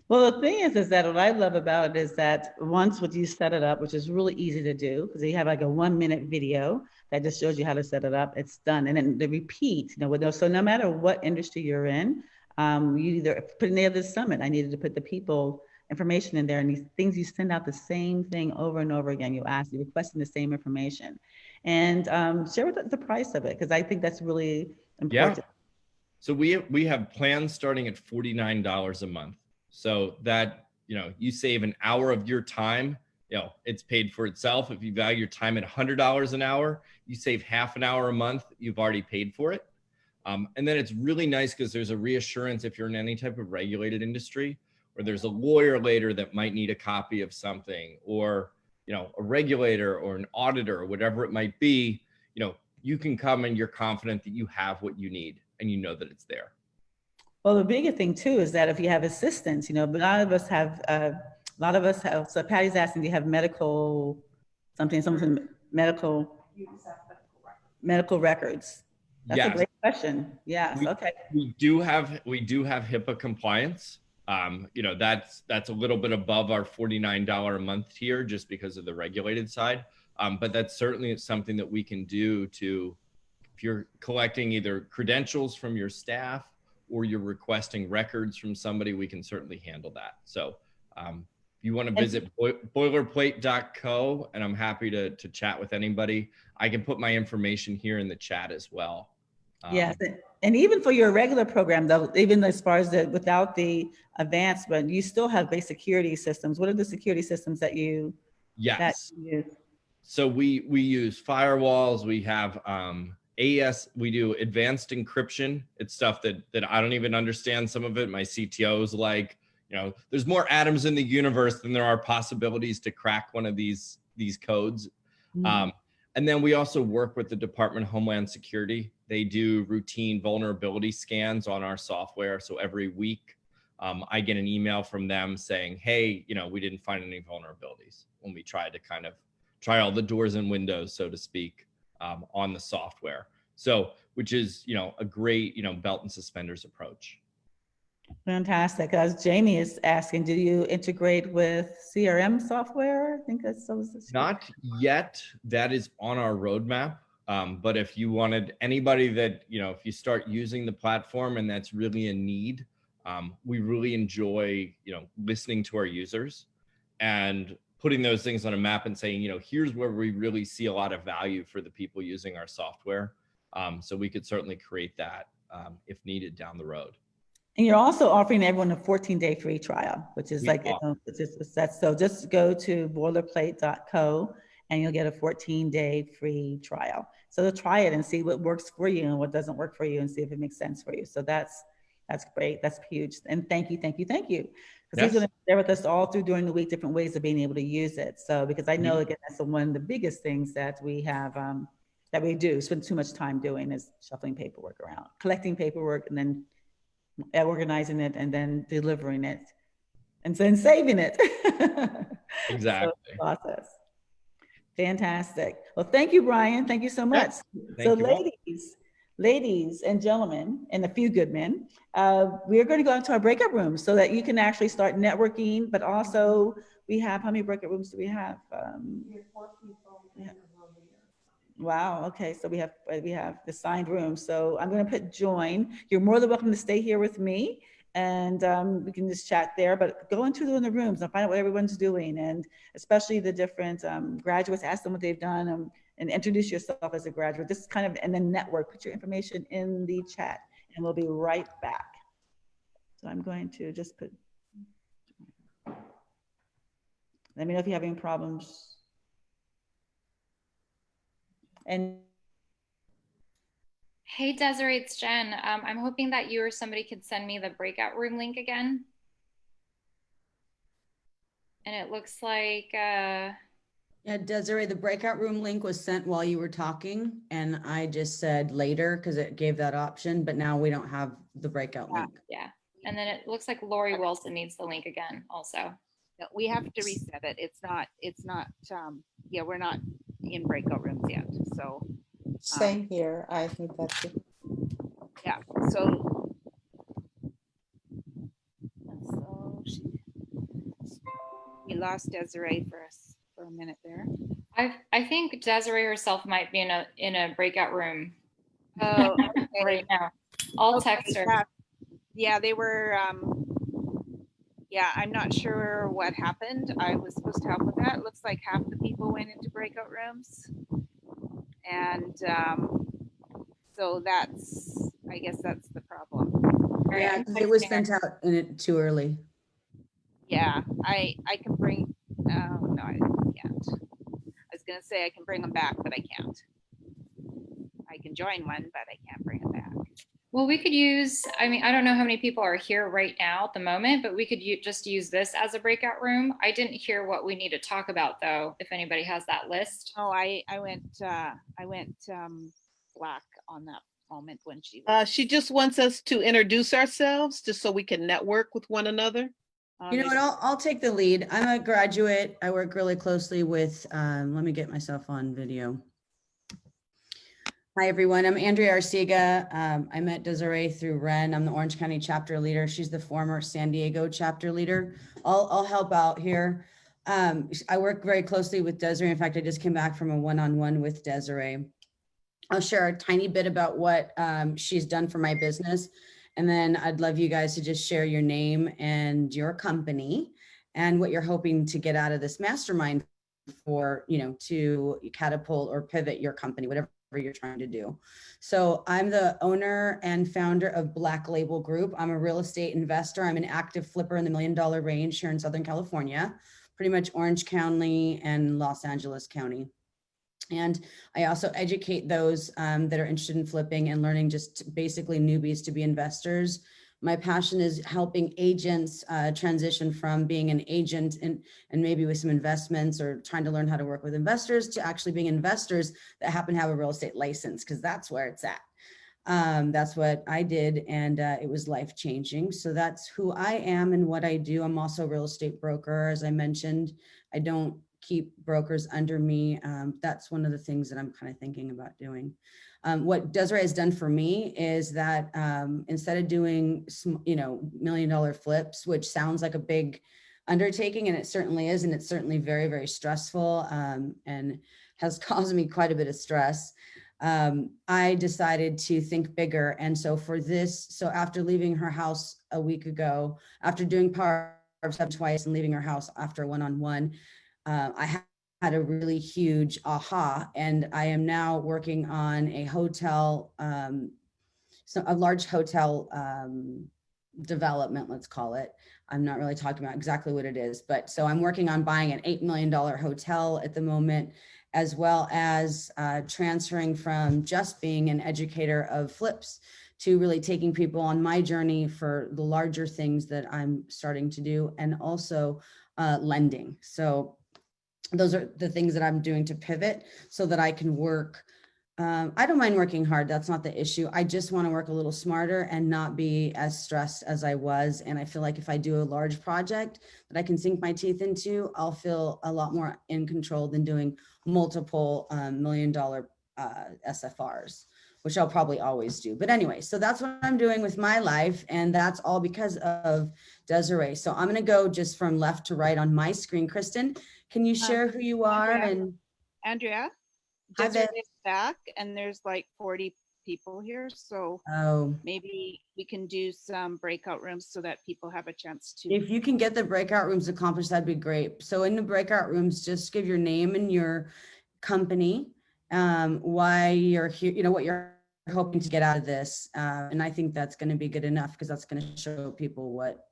Well, the thing is that what I love about it is that once you set it up, which is really easy to do, because you have like a 1-minute video that just shows you how to set it up, it's done. And then the repeat, you know, so no matter what industry you're in, you either put in there this summit, I needed to put the people information in there, and these things, you send out the same thing over and over again. You're requesting the same information, and share with the price of it, because I think that's really important. Yeah. So we have plans starting at $49 a month. So that, you know, you save an hour of your time, you know, it's paid for itself. If you value your time at $100 an hour, you save half an hour a month, you've already paid for it. And then it's really nice because there's a reassurance if you're in any type of regulated industry, or there's a lawyer later that might need a copy of something, or, you know, a regulator or an auditor or whatever it might be, you know, you can come and you're confident that you have what you need and you know that it's there. Well, the bigger thing too is that if you have assistants, you know, but a lot of us have, so Patty's asking, do you have medical medical records? That's Yes. a great question. Yes. Okay. We do have HIPAA compliance. You know, that's a little bit above our $49 a month tier just because of the regulated side. But that's certainly something that we can do to, if you're collecting either credentials from your staff or you're requesting records from somebody, we can certainly handle that. So if you want to visit boilerplate.co, and I'm happy to chat with anybody. I can put my information here in the chat as well. Yes, and even for your regular program, though, even as far as without the advancement, you still have basic security systems. What are the security systems that you? Yes. That you use? So we use firewalls. We have AES. We do advanced encryption. It's stuff that I don't even understand some of it. My CTO's like, you know, there's more atoms in the universe than there are possibilities to crack one of these codes. Mm-hmm. And then we also work with the Department of Homeland Security. They do routine vulnerability scans on our software. So every week I get an email from them saying, hey, you know, we didn't find any vulnerabilities when we tried to kind of try all the doors and windows, so to speak, on the software. So, which is, you know, a great, you know, belt and suspenders approach. Fantastic. As Jamie is asking, do you integrate with CRM software? I think that's so. Not yet. That is on our roadmap. But if you wanted anybody that, you know, if you start using the platform and that's really a need, we really enjoy, you know, listening to our users and putting those things on a map and saying, you know, here's where we really see a lot of value for the people using our software. So we could certainly create that if needed down the road. And you're also offering everyone a 14-day free trial, which is so just go to boilerplate.co and you'll get a 14-day free trial. So to try it and see what works for you and what doesn't work for you and see if it makes sense for you. So that's great. That's huge. And thank you. Because he's going to share with us all through during the week different ways of being able to use it. So because I know, again, that's one of the biggest things that we have, that we do spend too much time doing is shuffling paperwork around, collecting paperwork, and then organizing it and then delivering it and then saving it. Exactly. So process. Fantastic. Well, thank you, Brian. Thank you so much. So ladies and gentlemen, and a few good men, we're going to go into our breakout rooms so that you can actually start networking, but also we have, how many breakout rooms do we have? We have 4 people. Wow. Okay. So we have the signed room. So I'm going to put join. You're more than welcome to stay here with me, and we can just chat there. But go into the rooms and find out what everyone's doing, and especially the different graduates. Ask them what they've done, and introduce yourself as a graduate. This is kind of, and then network. Put your information in the chat, and we'll be right back. So I'm going to just put. Let me know if you have any problems. And Hey, Desiree, it's Jen. I'm hoping that you or somebody could send me the breakout room link again. And it looks like, Yeah, Desiree, the breakout room link was sent while you were talking, and I just said later because it gave that option, but now we don't have the breakout link. yeah. And then it looks like Lori Wilson needs the link again also. No, we have to reset it. It's not, yeah, we're not in breakout rooms yet. So, Same here. I think that's it. yeah, so we lost Desiree for a minute there. I think Desiree herself might be in a breakout room Oh, okay. right now. I'll Okay, text her. yeah, they were, yeah, I'm not sure what happened. I was supposed to help with that. It looks like half the people went into breakout rooms. And so I guess that's the problem. All right, Yeah, I'm 'cause it was texting her. sent out in it too early. Yeah, I can bring, no, I can't. I was gonna say I can bring them back, but I can't. I can join one, but I can't bring it back. Well, we could use, I mean, I don't know how many people are here right now at the moment, but we could just use this as a breakout room. I didn't hear what we need to talk about though, if anybody has that list. Oh, I went black on that moment when she. She just wants us to introduce ourselves just so we can network with one another. You know what, I'll take the lead. I'm a graduate. I work really closely with, let me get myself on video. Hi, everyone. I'm Andrea Arcega. I met Desiree through Ren. I'm the Orange County chapter leader. She's the former San Diego chapter leader. I'll help out here. I work very closely with Desiree. In fact, I just came back from a one-on-one with Desiree. I'll share a tiny bit about what she's done for my business. And then I'd love you guys to just share your name and your company and what you're hoping to get out of this mastermind for, to catapult or pivot your company, whatever you're trying to do. So I'm the owner and founder of Black Label Group. I'm a real estate investor. I'm an active flipper in the $1 million range here in Southern California, pretty much Orange County and Los Angeles County. And I also educate those that are interested in flipping and learning, just basically newbies to be investors. My passion is helping agents transition from being an agent and maybe with some investments or trying to learn how to work with investors to actually being investors that happen to have a real estate license, because that's where it's at. That's what I did, and it was life-changing. So that's who I am and what I do. I'm also a real estate broker. As I mentioned, I don't keep brokers under me. That's one of the things that I'm kind of thinking about doing. What Desiree has done for me is that instead of doing, $1 million flips, which sounds like a big undertaking, and it certainly is, and it's certainly very, very stressful and has caused me quite a bit of stress. I decided to think bigger. And so after leaving her house a week ago, after doing Power of 7 twice and leaving her house after one-on-one, I had a really huge aha, and I am now working on a hotel, a large hotel development, let's call it. I'm not really talking about exactly what it is, but so I'm working on buying an $8 million hotel at the moment, as well as transferring from just being an educator of flips to really taking people on my journey for the larger things that I'm starting to do, and also lending. So those are the things that I'm doing to pivot so that I can work. I don't mind working hard. That's not the issue. I just want to work a little smarter and not be as stressed as I was. And I feel like if I do a large project that I can sink my teeth into, I'll feel a lot more in control than doing multiple $1 million SFRs, which I'll probably always do. But anyway, so that's what I'm doing with my life. And that's all because of Desiree. So I'm going to go just from left to right on my screen. Kristen, can you share who you are? Andrea, Hi, Bev. Desiree's back and there's like 40 people here. So Oh, maybe we can do some breakout rooms so that people have a chance to. if you can get the breakout rooms accomplished, that'd be great. So in the breakout rooms, just give your name and your company, why you're here, you know, what you're hoping to get out of this. And I think that's going to be good enough because that's going to show people what,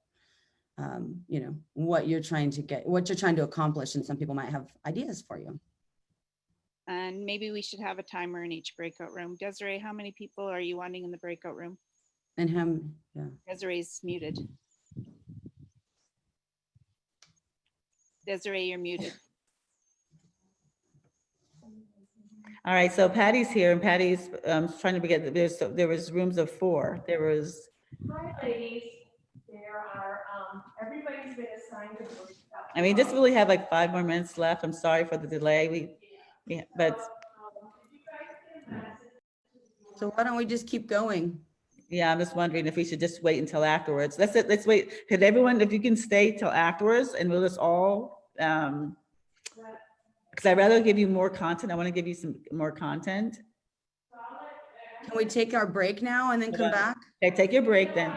you know, what you're trying to get, what you're trying to accomplish. And some people might have ideas for you. And maybe we should have a timer in each breakout room. Desiree, how many people are you wanting in the breakout room? And him, yeah. Desiree's muted. Desiree, you're muted. All right, so Patty's here, and Patty's trying to get, there was rooms of 4. There was, Hi, ladies. There are, everybody's been assigned a group. I mean, just really have like 5 more minutes left. I'm sorry for the delay. Yeah, but So why don't we just keep going? yeah, I'm just wondering if we should just wait until afterwards. Let's wait. Could everyone, if you can stay till afterwards and we'll just all, because I'd rather give you more content. I want to give you some more content. Can we take our break now and then come back? Okay, take your break then.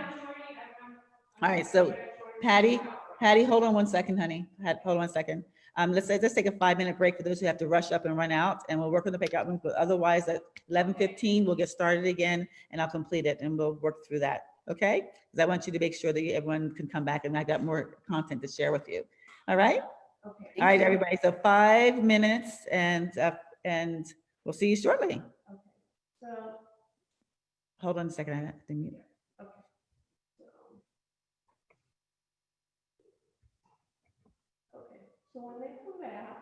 All right, so Patty, hold on one second, honey. Hold on one second. Let's take a 5-minute break for those who have to rush up and run out, and we'll work on the breakout room. But otherwise, at 11:15, we'll get started again, and I'll complete it, and we'll work through that. Okay? Because I want you to make sure that everyone can come back, and I got more content to share with you. All right? Okay. All right, everybody. So 5 minutes, and we'll see you shortly. So, Hold on a second. I have to mute. okay. Okay, so when they come back,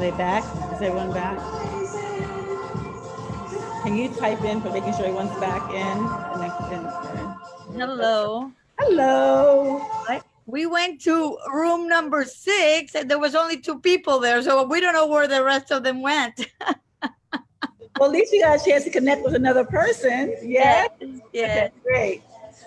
Are they back? Is everyone back? Can you type in for making sure everyone's back in? Hello. Hello. We went to room number 6 and there was only 2 people there, so we don't know where the rest of them went. Well, at least you got a chance to connect with another person. Yeah. Yeah. Okay, great.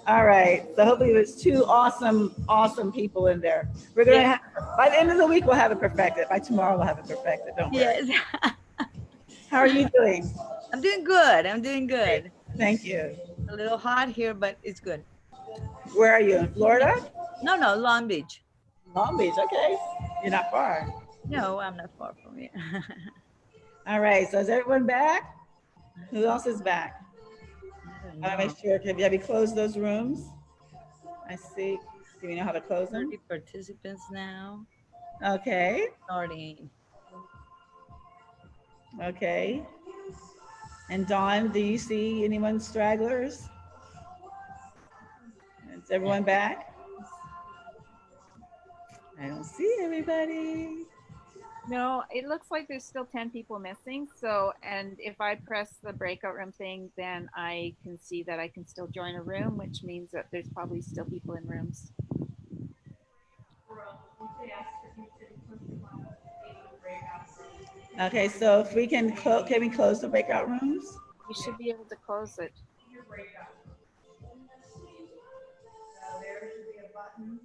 All right. So hopefully there's 2 awesome people in there. We're gonna have, by the end of the week we'll have it perfected. By tomorrow we'll have it perfected. Don't worry. Yes. How are you doing? I'm doing good. I'm doing good. Thank you. A little hot here, but it's good. Where are you? In Florida? No, Long Beach. Long Beach. Okay. You're not far. No, I'm not far from here. All right. So is everyone back? Who else is back? I want to make sure. Have you closed those rooms? I see. Do you know how to close them? 30 participants now. Okay. Starting. Okay. And Dawn, do you see anyone stragglers? Is everyone back? I don't see everybody. No, it looks like there's still 10 people missing. So, and if I press the breakout room thing, then I can see that I can still join a room, which means that there's probably still people in rooms. Okay, so if we can we close the breakout rooms? You should be able to close it. So there should be a button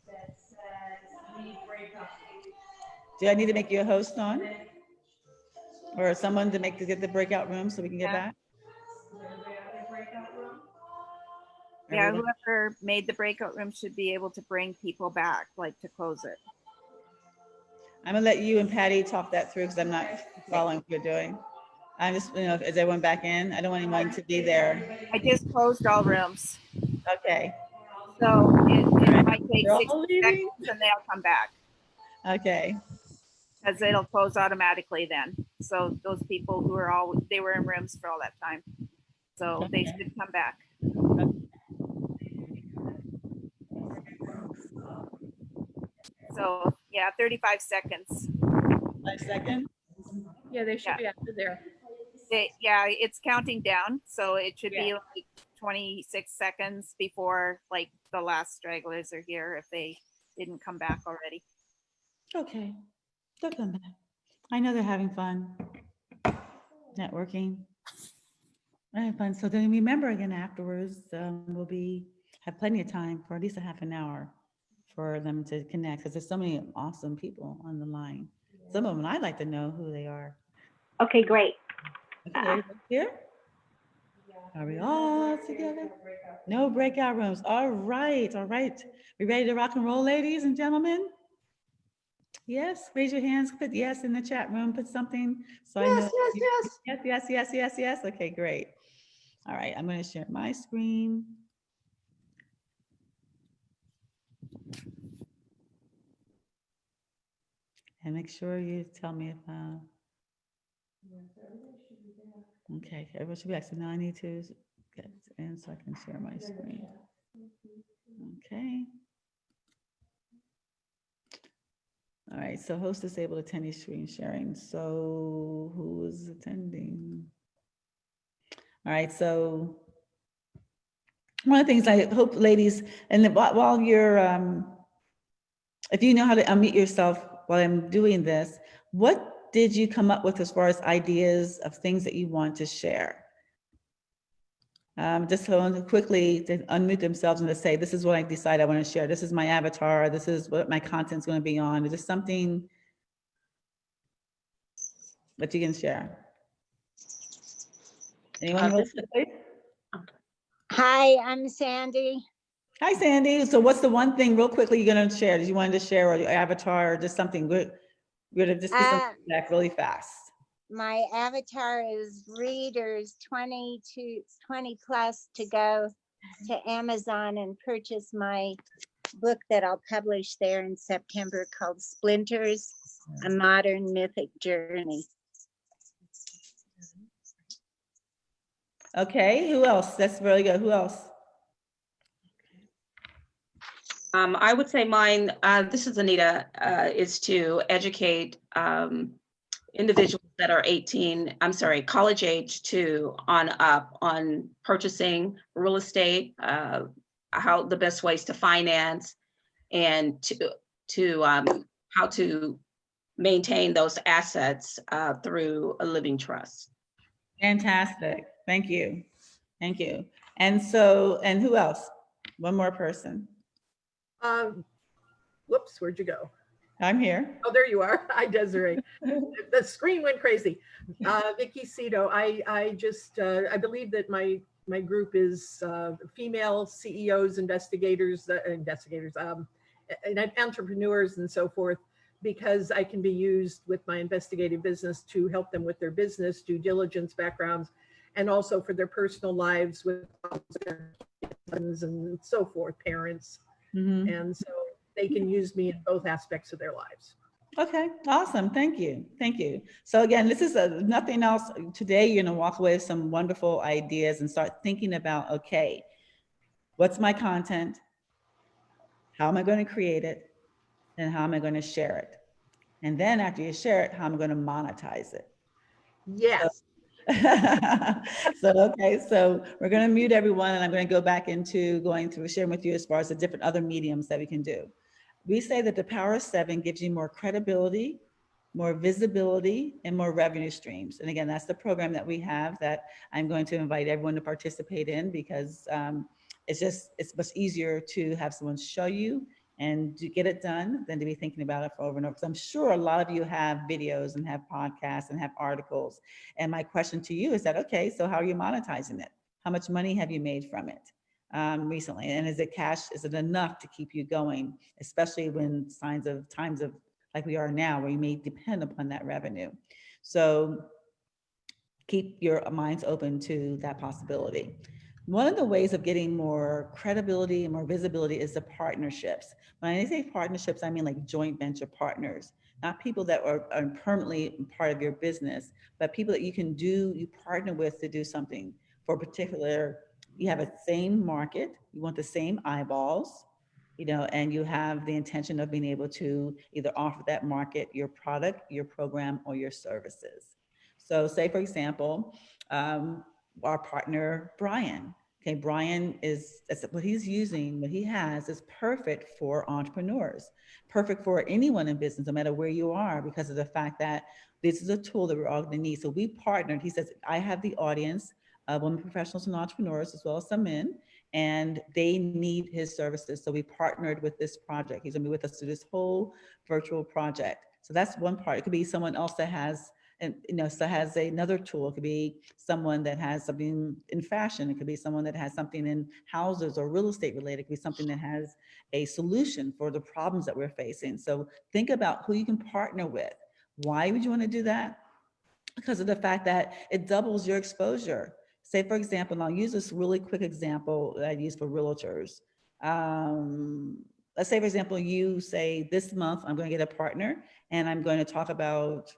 that says leave breakout. Do I need to make you a host on? Or someone to get the breakout room so we can get back? Yeah, Everyone? whoever made the breakout room should be able to bring people back, like to close it. I'm gonna let you and Patty talk that through because I'm not following what you're doing. I'm just, is everyone back in? I don't want anyone to be there. I just closed all rooms. Okay, So it might take They're all 60 leaving? seconds and they'll come back okay, because it'll close automatically then. So those people who are they were in rooms for all that time. So they should come back. So yeah, 35 seconds. 5 seconds. Yeah, they should be after there. Yeah, it's counting down. So it should be like 26 seconds before like the last stragglers are here if they didn't come back already. Okay, they'll come back. I know they're having fun. Networking. They're having fun. So then remember again afterwards, we'll have plenty of time for at least a half an hour for them to connect because there's so many awesome people on the line. Some of them I'd like to know who they are. Okay, great. Okay, everybody here? Are we all together? No breakout rooms. All right, all right. We ready to rock and roll, ladies and gentlemen? Yes, raise your hands, put yes in the chat room, put something. So I know. Yes. Okay, great. All right, I'm going to share my screen. And make sure you tell me if okay, everyone should be back. So now I need to get in so I can share my screen. Okay. All right, so host disabled attendee screen sharing. So who is attending? All right, so one of the things I hope, ladies, and while you're, if you know how to unmute yourself while I'm doing this, what did you come up with as far as ideas of things that you want to share? Just to quickly to unmute themselves and to say, this is what I decide I want to share. This is my avatar. This is what my content's going to be on. Is there something that you can share? Anyone else? Hi, I'm Sandy. Hi, Sandy. So what's the one thing real quickly you're going to share? Did you want to share or your avatar or just something good? We're going to just get something back really fast. My avatar is readers 20 plus to go to Amazon and purchase my book that I'll publish there in September called Splinters, A Modern Mythic Journey. Okay, who else? That's really good. Who else? I would say mine, this is Anita, is to educate individuals that are college age to on up on purchasing real estate, how the best ways to finance, and to how to maintain those assets through a living trust. Fantastic. Thank you. Thank you. And so, and who else? One more person. Whoops, where'd you go? I'm here. Oh, there you are. Hi, Desiree. The screen went crazy. Vicky Cito, I believe that my group is female CEOs, investigators, and entrepreneurs and so forth, because I can be used with my investigative business to help them with their business, due diligence backgrounds, and also for their personal lives with their kids and so forth, parents. Mm-hmm. And so they can use me in both aspects of their lives. Okay, awesome. Thank you. Thank you. So again, this is nothing else. Today, you're going to walk away with some wonderful ideas and start thinking about, okay, what's my content? How am I going to create it? And how am I going to share it? And then after you share it, how am I going to monetize it? Yes. So we're going to mute everyone, and I'm going to go back into going through sharing with you as far as the different other mediums that we can do. We say that the Power of 7 gives you more credibility, more visibility, and more revenue streams. And again, that's the program that we have that I'm going to invite everyone to participate in, because it's much easier to have someone show you and to get it done than to be thinking about it for over and over. Because I'm sure a lot of you have videos and have podcasts and have articles. And my question to you is that, okay, so how are you monetizing it? How much money have you made from it recently? And is it cash? Is it enough to keep you going, especially when times of like we are now, where you may depend upon that revenue? So keep your minds open to that possibility. One of the ways of getting more credibility and more visibility is the partnerships. When I say partnerships, I mean like joint venture partners, not people that are permanently part of your business, but people that you partner with to do something for a particular, you have a same market, you want the same eyeballs, and you have the intention of being able to either offer that market your product, your program, or your services. So say, for example, our partner, Brian. Okay, Brian what he has is perfect for entrepreneurs, perfect for anyone in business, no matter where you are, because of the fact that this is a tool that we're all going to need. So we partnered. He says, I have the audience of women professionals and entrepreneurs, as well as some men, and they need his services. So we partnered with this project. He's going to be with us through this whole virtual project. So that's one part. It could be someone else that has has another tool. It could be someone that has something in fashion. It could be someone that has something in houses or real estate related. It could be something that has a solution for the problems that we're facing. So think about who you can partner with. Why would you want to do that? Because of the fact that it doubles your exposure. Say, for example, and I'll use this really quick example that I use for realtors. Let's say, for example, you say, this month I'm going to get a partner and I'm going to talk about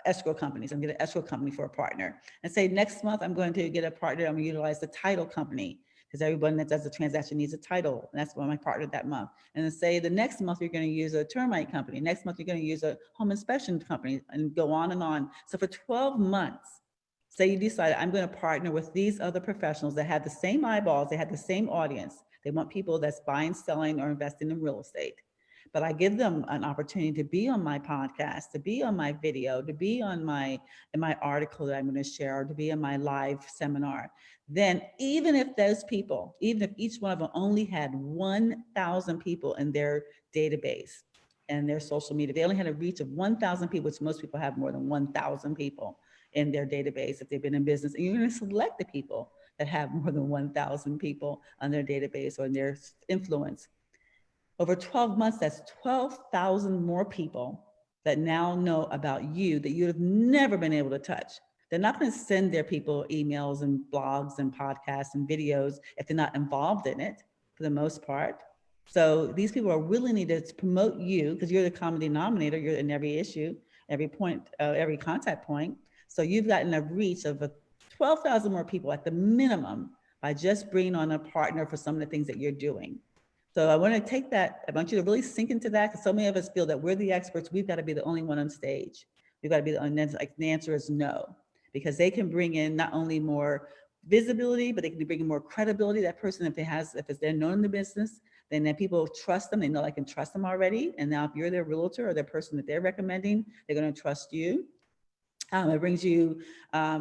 escrow companies. I'm going to get an escrow company for a partner. And say next month I'm going to get a partner. I'm going to utilize the title company, because everyone that does the transaction needs a title. And that's one of my partners that month. And then say the next month you're going to use a termite company. Next month you're going to use a home inspection company, and go on and on. So for 12 months, say you decide I'm going to partner with these other professionals that have the same eyeballs, they have the same audience. They want people that's buying, selling, or investing in real estate. But I give them an opportunity to be on my podcast, to be on my video, to be on in my article that I'm going to share, or to be in my live seminar. Then even if those people, even if each one of them only had 1,000 people in their database and their social media, they only had a reach of 1,000 people, which most people have more than 1,000 people in their database if they've been in business. And you're going to select the people that have more than 1,000 people on their database or in their influence. Over 12 months, that's 12,000 more people that now know about you that you'd have never been able to touch. They're not going to send their people emails and blogs and podcasts and videos if they're not involved in it, for the most part. So these people are willing to promote you, because you're the common denominator. You're in every issue, every point, every contact point. So you've gotten a reach of 12,000 more people at the minimum by just bringing on a partner for some of the things that you're doing. So I want to take that, I want you to really sink into that, because so many of us feel that we're the experts. We've got to be the only one on stage. We've got to be the only, like the answer is no, because they can bring in not only more visibility, but they can bring in more credibility. That person, if it's they're known in the business, then people trust them. They know I can trust them already. And now if you're their realtor or their person that they're recommending, they're going to trust you. It brings you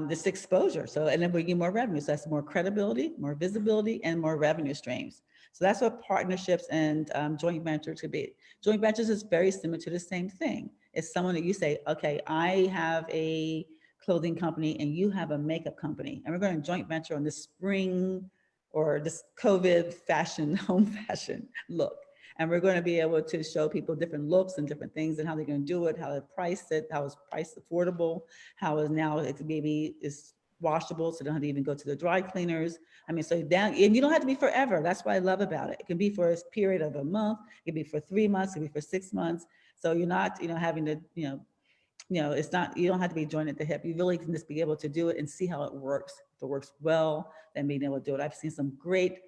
this exposure. So, and then bring you more revenue. So that's more credibility, more visibility, and more revenue streams. So that's what partnerships and joint ventures could be. Joint ventures is very similar to the same thing. It's someone that you say, okay, I have a clothing company and you have a makeup company, and we're going to joint venture on this spring or this COVID fashion, home fashion look. And we're going to be able to show people different looks and different things and how they're going to do it, how to price it, how it's priced affordable, how is now it maybe is washable, so they don't have to even go to the dry cleaners. I mean, so down, and you don't have to be forever. That's what I love about it. It can be for a period of a month, it can be for 3 months, it can be for 6 months. So you're not, having to, it's not, you don't have to be joined at the hip. You really can just be able to do it and see how it works. If it works well, then being able to do it. I've seen some great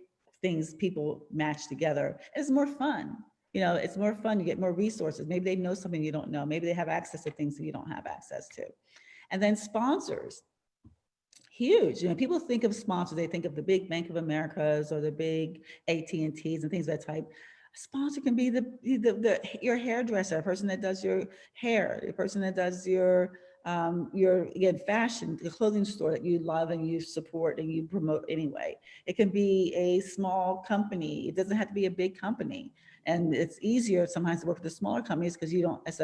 things people match together. It's more fun. It's more fun. You get more resources. Maybe they know something you don't know. Maybe they have access to things that you don't have access to. And then sponsors, huge. People think of sponsors, they think of the big Bank of Americas or the big AT&Ts and things of that type. A sponsor can be your hairdresser, a person that does your hair, the person that does your again, fashion, the clothing store that you love and you support and you promote anyway. It can be a small company. It doesn't have to be a big company. And it's easier sometimes to work with the smaller companies because it's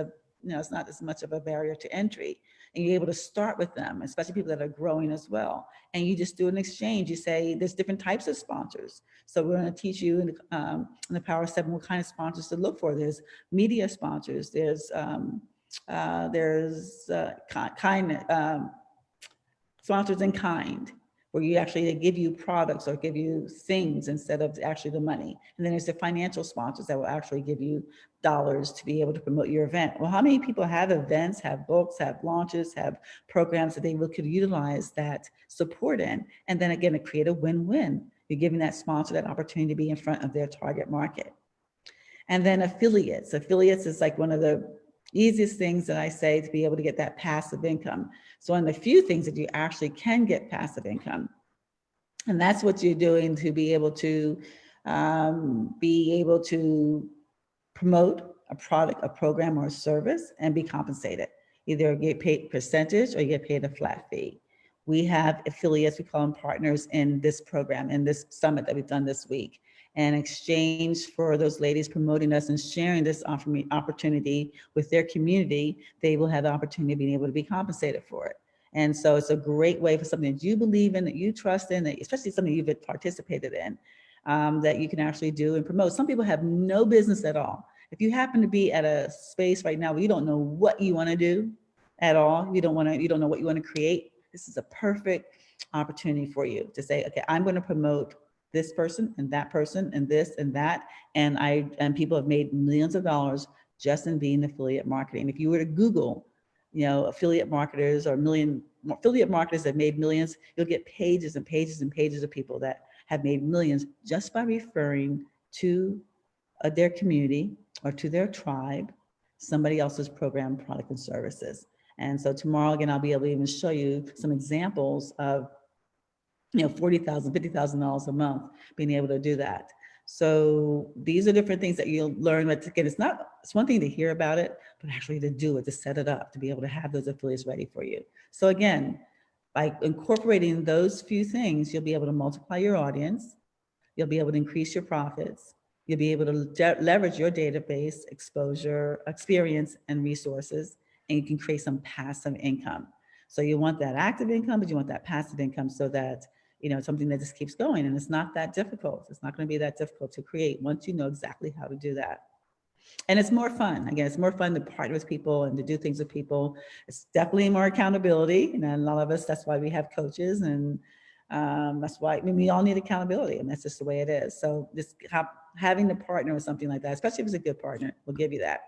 not as much of a barrier to entry. And you're able to start with them, especially people that are growing as well. And you just do an exchange. You say, there's different types of sponsors. So we're going to teach you in the Power 7 what kind of sponsors to look for. There's media sponsors. There's sponsors in kind, where you actually give you products or give you things instead of actually the money. And then there's the financial sponsors that will actually give you dollars to be able to promote your event. Well, how many people have events, have books, have launches, have programs that they could utilize that support in? And then again, to create a win-win. You're giving that sponsor that opportunity to be in front of their target market. And then affiliates. Affiliates is like one of the easiest things that I say to be able to get that passive income. So one of the few things that you actually can get passive income. And that's what you're doing to be able to promote a product, a program, or a service and be compensated. Either get paid percentage or you get paid a flat fee. We have affiliates, we call them partners in this program, in this summit that we've done this week. And in exchange for those ladies promoting us and sharing this opportunity with their community, they will have the opportunity of being able to be compensated for it. And so it's a great way for something that you believe in, that you trust in, that especially something you've participated in, that you can actually do and promote. Some people have no business at all. If you happen to be at a space right now where you don't know what you want to do at all, you don't know what you want to create, this is a perfect opportunity for you to say, okay, I'm going to promote this person and this and that. And people have made millions of dollars just in being affiliate marketing. If you were to Google, affiliate marketers or affiliate marketers that made millions, you'll get pages and pages and pages of people that have made millions just by referring to their community or to their tribe, somebody else's program, product, and services. And so tomorrow, again, I'll be able to even show you some examples of $40,000, $50,000 a month, being able to do that. So these are different things that you'll learn. But again, it's one thing to hear about it, but actually to do it, to set it up, to be able to have those affiliates ready for you. So again, by incorporating those few things, you'll be able to multiply your audience. You'll be able to increase your profits. You'll be able to leverage your database, exposure, experience, and resources, and you can create some passive income. So you want that active income, but you want that passive income so that something that just keeps going. And it's not that difficult. It's not going to be that difficult to create once you know exactly how to do that. And it's more fun. Again, it's more fun to partner with people and to do things with people. It's definitely more accountability. And a lot of us, that's why we have coaches. And that's why we all need accountability. And that's just the way it is. So just having to partner with something like that, especially if it's a good partner, will give you that.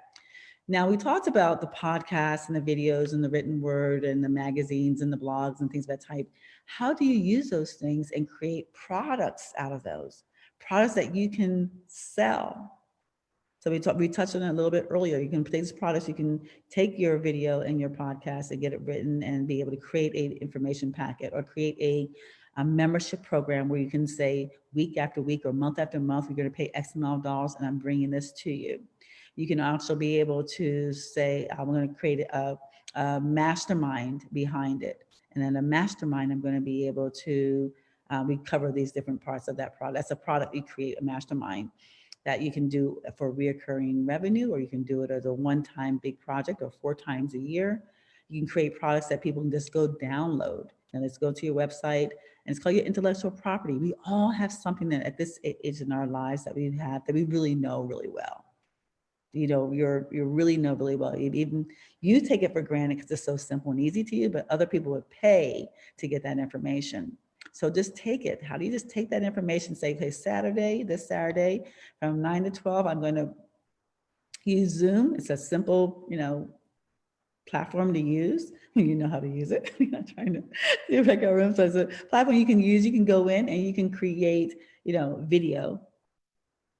Now, we talked about the podcasts and the videos and the written word and the magazines and the blogs and things of that type. How do you use those things and create products out of those? products that you can sell. So we touched on it a little bit earlier. You can take these products, you can take your video and your podcast and get it written and be able to create an information packet or create a membership program where you can say week after week or month after month, you're going to pay X amount of dollars and I'm bringing this to you. You can also be able to say, I'm going to create a mastermind behind it. And then a mastermind, I'm going to be able to, we cover these different parts of that product. That's a product you create, a mastermind that you can do for reoccurring revenue, or you can do it as a one-time big project or 4 times a year. You can create products that people can just go download. And let's go to your website, and it's called your intellectual property. We all have something that at this age in our lives that we have that we really know really well. You know, you really know really well. Even you take it for granted because it's so simple and easy to you, but other people would pay to get that information. So just take it. How do you just take that information, say, okay, this Saturday from 9 to 12, I'm going to use Zoom. It's a simple, you know, platform to use when you know how to use it. We're not trying to do breakout rooms. So it's a platform you can use. You can go in and you can create, you know, video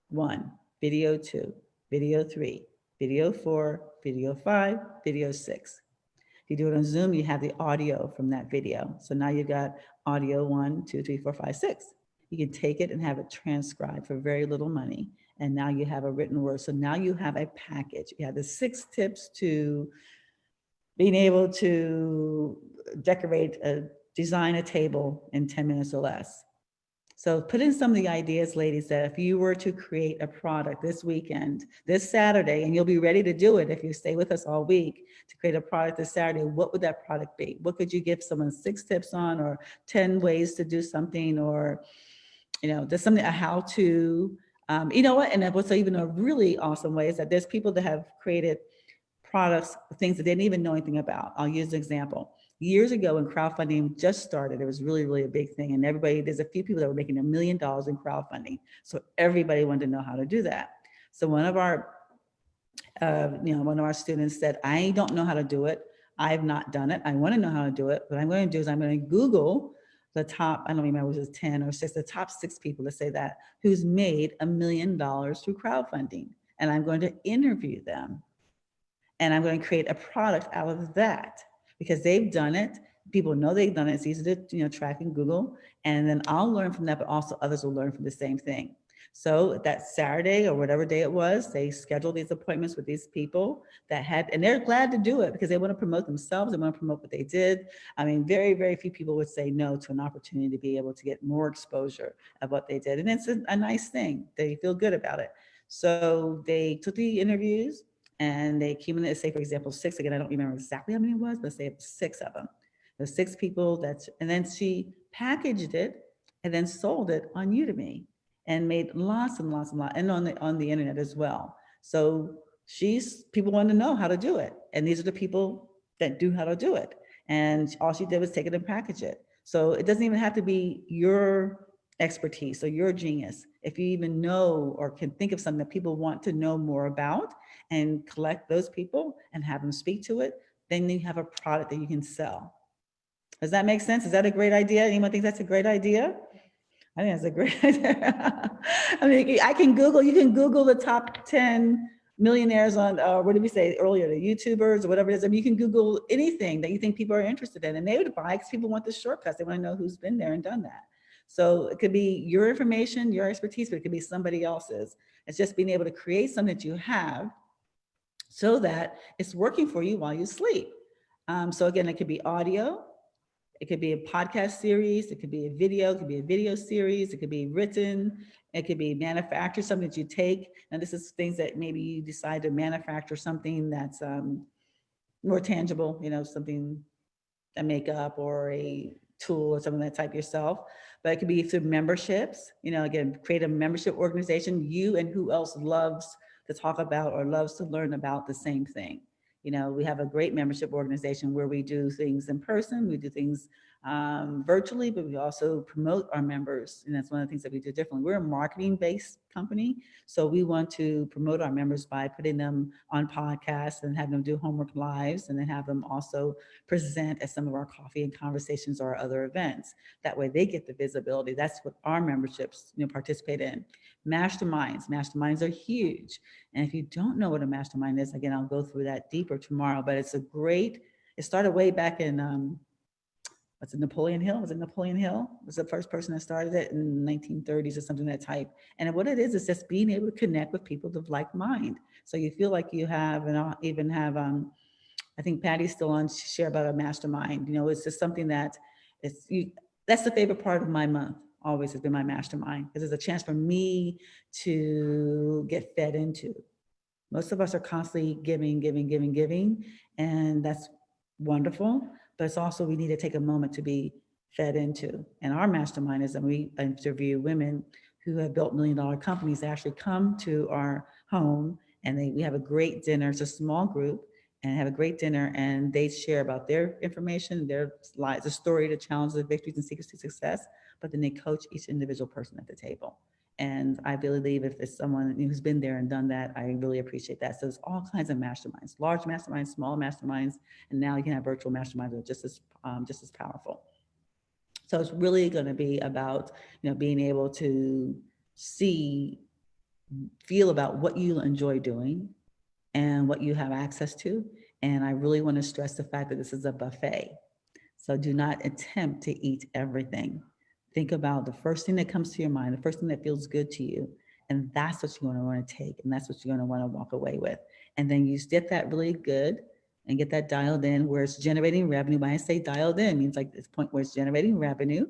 1, video 2, video 3, video 4, video 5, video 6. If you do it on Zoom, you have the audio from that video. So now you've got audio 1, 2, 3, 4, 5, 6. You can take it and have it transcribed for very little money. And now you have a written word. So now you have a package. You have the 6 tips to being able to design a table in 10 minutes or less. So put in some of the ideas, ladies, that if you were to create a product this weekend, this Saturday, and you'll be ready to do it if you stay with us all week to create a product this Saturday, what would that product be? What could you give someone 6 tips on, or 10 ways to do something, or, you know, there's something, a how to, you know what? And what's even a really awesome way is that there's people that have created products, things that they didn't even know anything about. I'll use an example. Years ago when crowdfunding just started, it was really, really a big thing. And there's a few people that were making $1 million in crowdfunding. So everybody wanted to know how to do that. So one of our students said, I don't know how to do it. I've not done it. I want to know how to do it. What I'm going to do is I'm going to Google the top, I don't remember, it was 10 or 6, the top 6 people, let's say that, who's made $1 million through crowdfunding. And I'm going to interview them. And I'm going to create a product out of that because they've done it. People know they've done it. It's easy to, you know, track in Google. And then I'll learn from that, but also others will learn from the same thing. So that Saturday or whatever day it was, they scheduled these appointments with these people that had, and they're glad to do it because they want to promote themselves. They want to promote what they did. I mean, very, very few people would say no to an opportunity to be able to get more exposure of what they did. And it's a nice thing. They feel good about it. So they took the interviews and they accumulated, say, for example, 6, again, I don't remember exactly how many it was, but say 6 of them. There's 6 people and then she packaged it and then sold it on Udemy and made lots and lots and lots, and on the internet as well. So people want to know how to do it. And these are the people that do how to do it. And all she did was take it and package it. So it doesn't even have to be your expertise or your genius. If you even know or can think of something that people want to know more about and collect those people and have them speak to it, then you have a product that you can sell. Does that make sense? Is that a great idea? Anyone think that's a great idea? I think that's a great idea. I mean, you can Google the top 10 millionaires on, what did we say earlier, the YouTubers or whatever it is. I mean, you can Google anything that you think people are interested in, and they would buy because people want the shortcuts. They want to know who's been there and done that. So it could be your information, your expertise, but it could be somebody else's. It's just being able to create something that you have so that it's working for you while you sleep. So again, it could be audio. It could be a podcast series. It could be a video. It could be a video series. It could be written. It could be manufactured, something that you take. And this is things that maybe you decide to manufacture something that's more tangible, you know, something, a makeup or a tool or something that type yourself. But it could be through memberships, you know, again, create a membership organization, you and who else loves to talk about or loves to learn about the same thing. You know, we have a great membership organization where we do things in person, we do things virtually, but we also promote our members. And that's one of the things that we do differently. We're a marketing-based company. So we want to promote our members by putting them on podcasts and have them do homework lives, and then have them also present at some of our coffee and conversations or other events. That way they get the visibility. That's what our memberships, participate in. Masterminds are huge. And if you don't know what a mastermind is, again, I'll go through that deeper tomorrow, but it started way back in, what's it, Napoleon Hill? Was it Napoleon Hill? Was the first person that started it in the 1930s or something of that type. And what it is just being able to connect with people of like mind. So you feel like you have, and I'll even have, I think Patty's still on to share about a mastermind. It's just something that that's the favorite part of my month. Always has been my mastermind, because it's a chance for me to get fed into. Most of us are constantly giving, and that's wonderful. But it's also, we need to take a moment to be fed into. And our mastermind is that we interview women who have built $1 million companies that actually come to our home, and we have a great dinner. It's a small group, and have a great dinner, and they share about their information, their lives, the story, the challenges, the victories, and secrets to success. But then they coach each individual person at the table. And I believe if it's someone who's been there and done that, I really appreciate that. So there's all kinds of masterminds, large masterminds, small masterminds, and now you can have virtual masterminds that are just as powerful. So it's really going to be about, being able to feel about what you enjoy doing and what you have access to. And I really want to stress the fact that this is a buffet. So do not attempt to eat everything. Think about the first thing that comes to your mind, the first thing that feels good to you. And that's what you're going to want to take. And that's what you're going to want to walk away with. And then you get that really good and get that dialed in where it's generating revenue. When I say dialed in, it means like this point where it's generating revenue.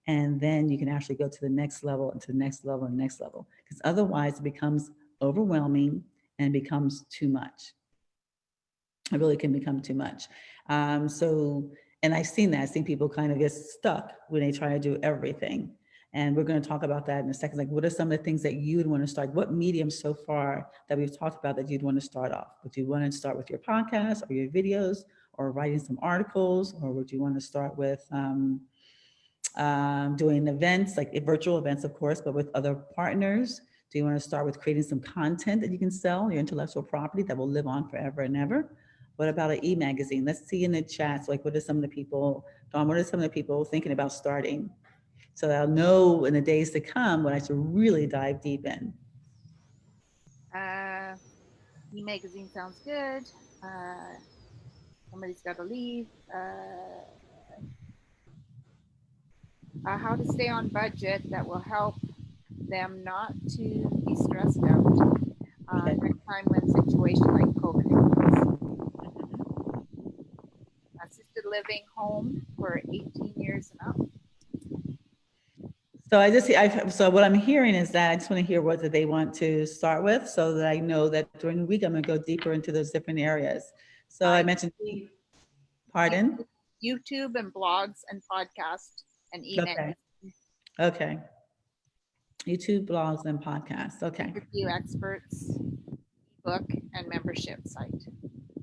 And then you can actually go to the next level and to the next level and next level. Because otherwise it becomes overwhelming and becomes too much. It really can become too much. And I've seen that. I've seen people kind of get stuck when they try to do everything. And we're going to talk about that in a second. Like, what are some of the things that you would want to start? What mediums so far that we've talked about that you'd want to start off? Would you want to start with your podcast or your videos or writing some articles? Or would you want to start with doing events, like virtual events, of course, but with other partners? Do you want to start with creating some content that you can sell, your intellectual property that will live on forever and ever? What about an e-magazine? Let's see in the chats, like what are some of the people, Dawn, what are some of the people thinking about starting? So I'll know in the days to come what I should really dive deep in. E-magazine sounds good. Somebody's got to leave. How to stay on budget that will help them not to be stressed out during a time when situation like COVID happens. Assisted living home for 18 years and up. So what I'm hearing is that I just want to hear what they want to start with, so that I know that during the week I'm going to go deeper into those different areas. So I mentioned, pardon? YouTube and blogs and podcasts and email. Okay. YouTube, blogs, and podcasts. Okay. Interview experts, book, and membership site.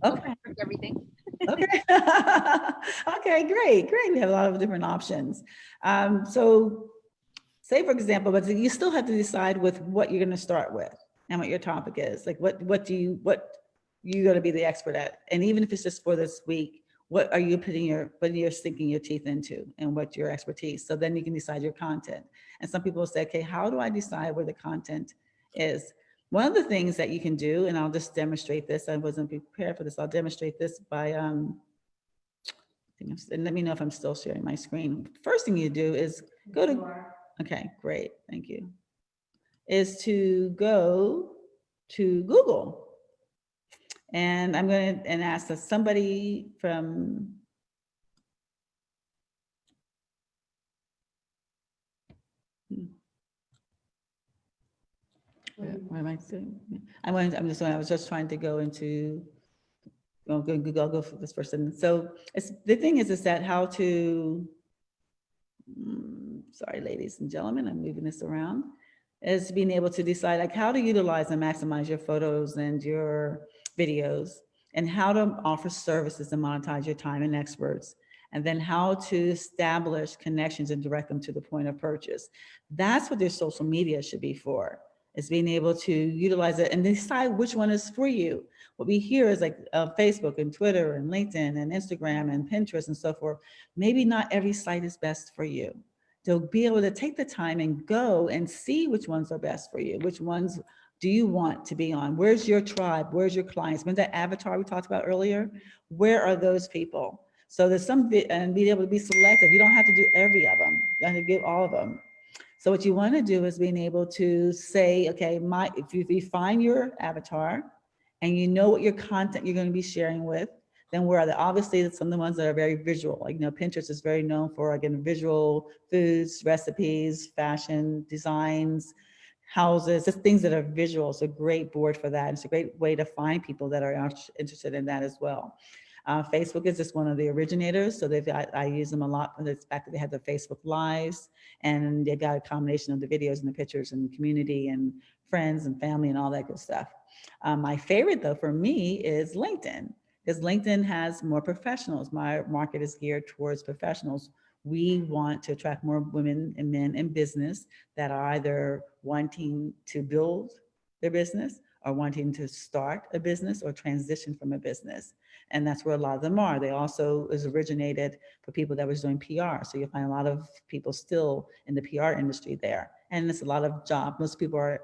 Okay. Everything. Okay. Okay, great. We have a lot of different options. So say, for example, but you still have to decide with what you're going to start with and what your topic is. Like what you're going to be the expert at. And even if it's just for this week, what are you sinking your teeth into and what's your expertise? So then you can decide your content. And some people say, okay, how do I decide where the content is? One of the things that you can do, and I'll just demonstrate this. I wasn't prepared for this. I'll demonstrate this by, and let me know if I'm still sharing my screen. First thing you do is go to, okay, great, thank you, is to go to Google. And I'm going to ask that somebody from, what am I doing? I was just trying to go into, I'll go for this person. So the thing is that how to, sorry, ladies and gentlemen, I'm moving this around, is being able to decide like how to utilize and maximize your photos and your videos, and how to offer services and monetize your time and experts, and then how to establish connections and direct them to the point of purchase. That's what their social media should be for, is being able to utilize it and decide which one is for you. What we hear is like Facebook and Twitter and LinkedIn and Instagram and Pinterest and so forth. Maybe not every site is best for you. So be able to take the time and go and see which ones are best for you. Which ones do you want to be on? Where's your tribe? Where's your clients? Remember that avatar we talked about earlier? Where are those people? So there's some, and be able to be selective. You don't have to do every of them. You have to give all of them. So what you want to do is being able to say, okay, if you define your avatar and you know what your content you're going to be sharing with, then where are they? Obviously, some of the ones that are very visual, like, Pinterest is very known for, again, visual foods, recipes, fashion, designs, houses, just things that are visual. It's a great board for that. It's a great way to find people that are interested in that as well. Facebook is just one of the originators. So I use them a lot for the fact that they have the Facebook Lives, and they've got a combination of the videos and the pictures and community and friends and family and all that good stuff. My favorite though, for me, is LinkedIn, because LinkedIn has more professionals. My market is geared towards professionals. We want to attract more women and men in business that are either wanting to build their business or wanting to start a business or transition from a business. And that's where a lot of them are. They also is originated for people that was doing PR. So you'll find a lot of people still in the PR industry there. And it's a lot of jobs. Most people are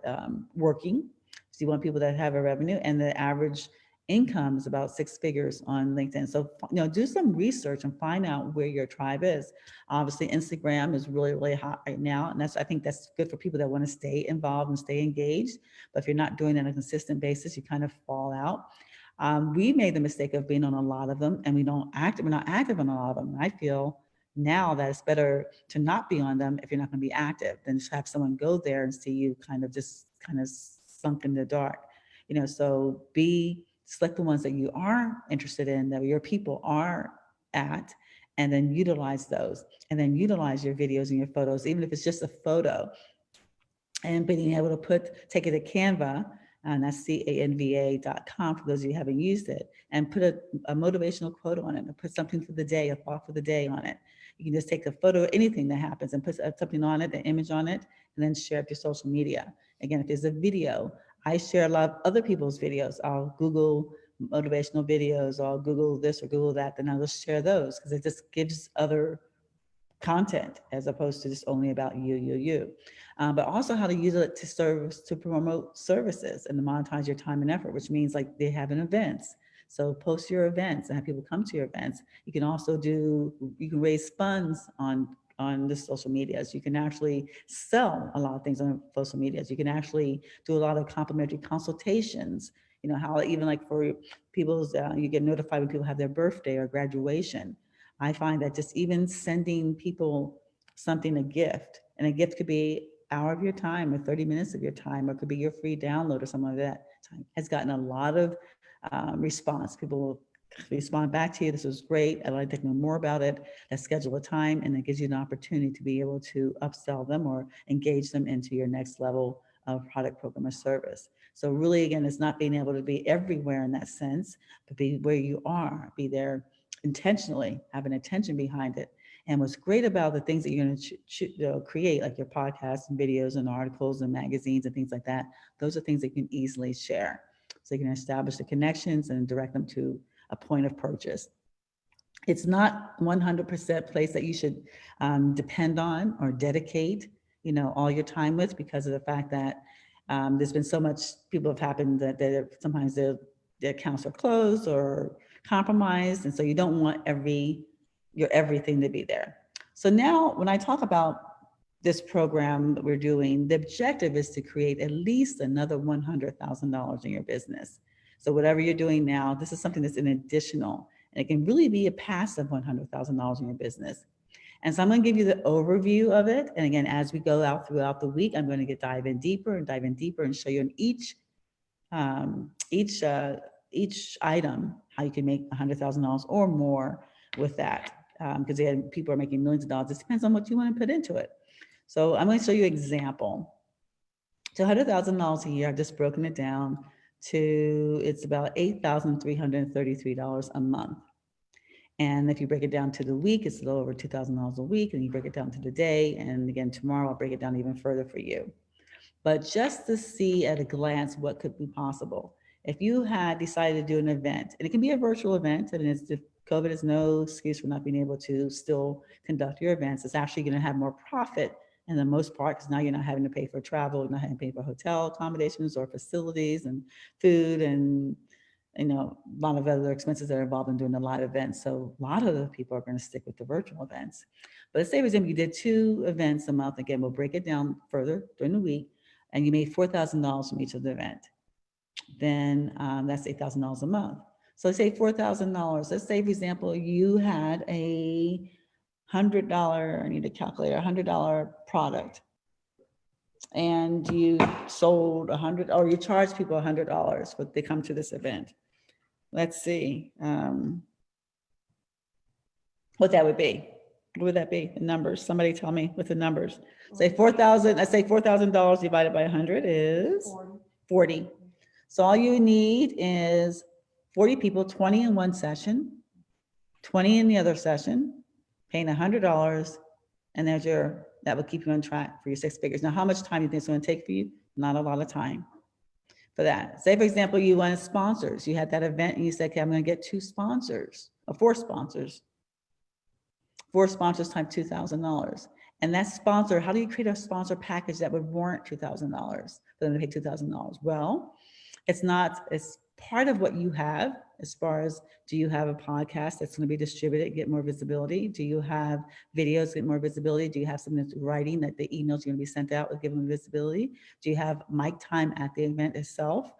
working. So you want people that have a revenue, and the average income is about 6 figures on LinkedIn. So, do some research and find out where your tribe is. Obviously, Instagram is really, really hot right now. And I think that's good for people that want to stay involved and stay engaged. But if you're not doing it on a consistent basis, you kind of fall out. We made the mistake of being on a lot of them, and we're not active on a lot of them. And I feel now that it's better to not be on them if you're not going to be active than just have someone go there and see you kind of sunk in the dark. So select the ones that you are interested in, that your people are at, and then utilize those, and then utilize your videos and your photos, even if it's just a photo, and being able to take it to Canva, and that's canva.com for those of you who haven't used it, and put a motivational quote on it, or put something for the day, a thought for the day on it. You can just take a photo of anything that happens and put something on it, an image on it, and then share it to social media. Again, if there's a video, I share a lot of other people's videos. I'll Google motivational videos, or I'll Google this or Google that, then I'll just share those, because it just gives other content as opposed to just only about you. But also how to use it to promote services and to monetize your time and effort, which means like they have events. So post your events and have people come to your events. You can also you can raise funds on the social medias. You can actually sell a lot of things on social medias. You can actually do a lot of complimentary consultations. How even like for people's, you get notified when people have their birthday or graduation. I find that just even sending people a gift, and a gift could be an hour of your time or 30 minutes of your time, or it could be your free download or something like that, has gotten a lot of response. People will respond back to you. This was great. I'd like to know more about it. Let's schedule a time, and it gives you an opportunity to be able to upsell them or engage them into your next level of product, program, or service. So really, again, it's not being able to be everywhere in that sense, but be where you are, be there intentionally, have an intention behind it. And what's great about the things that you're going to create, like your podcasts and videos and articles and magazines and things like that, those are things that you can easily share. So you can establish the connections and direct them to a point of purchase. It's not 100% place that you should depend on or dedicate, all your time with, because of the fact that there's been so much people have happened that sometimes their accounts are closed or compromised. And so you don't want your everything to be there. So now when I talk about this program that we're doing, the objective is to create at least another $100,000 in your business. So whatever you're doing now, this is something that's an additional, and it can really be a passive $100,000 in your business. And so I'm going to give you the overview of it. And again, as we go out throughout the week, I'm going to dive in deeper and show you in each item how you can make $100,000 or more with that. Because people are making millions of dollars. It depends on what you want to put into it. So I'm going to show you an example. So $100,000 a year, I've just broken it down to, it's about $8,333 a month. And if you break it down to the week, it's a little over $2,000 a week. And you break it down to the day. And again, tomorrow I'll break it down even further for you. But just to see at a glance what could be possible. If you had decided to do an event, and it can be a virtual event, and COVID is no excuse for not being able to still conduct your events, it's actually going to have more profit in the most part, because now you're not having to pay for travel, you're not having to pay for hotel accommodations or facilities and food and a lot of other expenses that are involved in doing a live event. So a lot of the people are going to stick with the virtual events. But let's say, for example, you did 2 events a month. Again, we'll break it down further during the week, and you made $4,000 from each of the event. Then that's $8,000 a month. So let's say $4,000. Let's say, for example, you had a $100, I need a calculator, $100 product. And you sold 100, or you charge people $100 when they come to this event. Let's see what that would be. What would that be? The numbers. Somebody tell me with the numbers. Say 4,000. Let's say $4,000 divided by 100 is 40. So all you need is 40 people, 20 in one session, 20 in the other session, paying $100, and that will keep you on track for your 6 figures. Now, how much time do you think it's going to take for you? Not a lot of time for that. Say, for example, you wanted sponsors. You had that event and you said, okay, I'm going to get 2 sponsors, or 4 sponsors. 4 sponsors times $2,000. And that sponsor, how do you create a sponsor package that would warrant $2,000 for them to pay $2,000? Well, it's part of what you have, as far as, do you have a podcast that's going to be distributed, get more visibility? Do you have videos, get more visibility? Do you have something that's writing that the emails are going to be sent out will give them visibility? Do you have mic time at the event itself?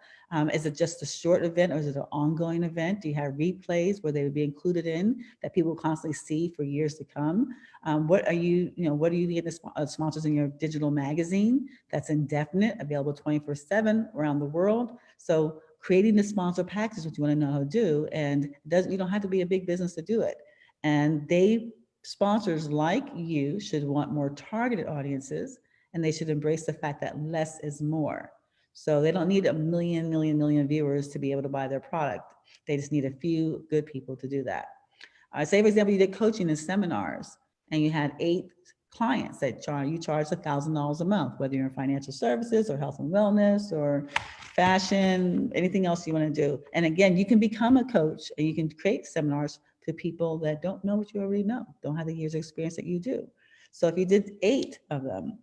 Is it just a short event, or is it an ongoing event? Do you have replays where they would be included in that people will constantly see for years to come? What are you getting sponsors in your digital magazine that's indefinite, available 24/7 around the world? So creating the sponsor package is what you want to know how to do. And you don't have to be a big business to do it. And sponsors like you should want more targeted audiences, and they should embrace the fact that less is more. So they don't need a million viewers to be able to buy their product. They just need a few good people to do that. Say, for example, you did coaching and seminars, and you had 8 clients that you charge $1,000 a month, whether you're in financial services or health and wellness or fashion, anything else you want to do. And again, you can become a coach, and you can create seminars to people that don't know what you already know, don't have the years of experience that you do. So if you did 8 of them,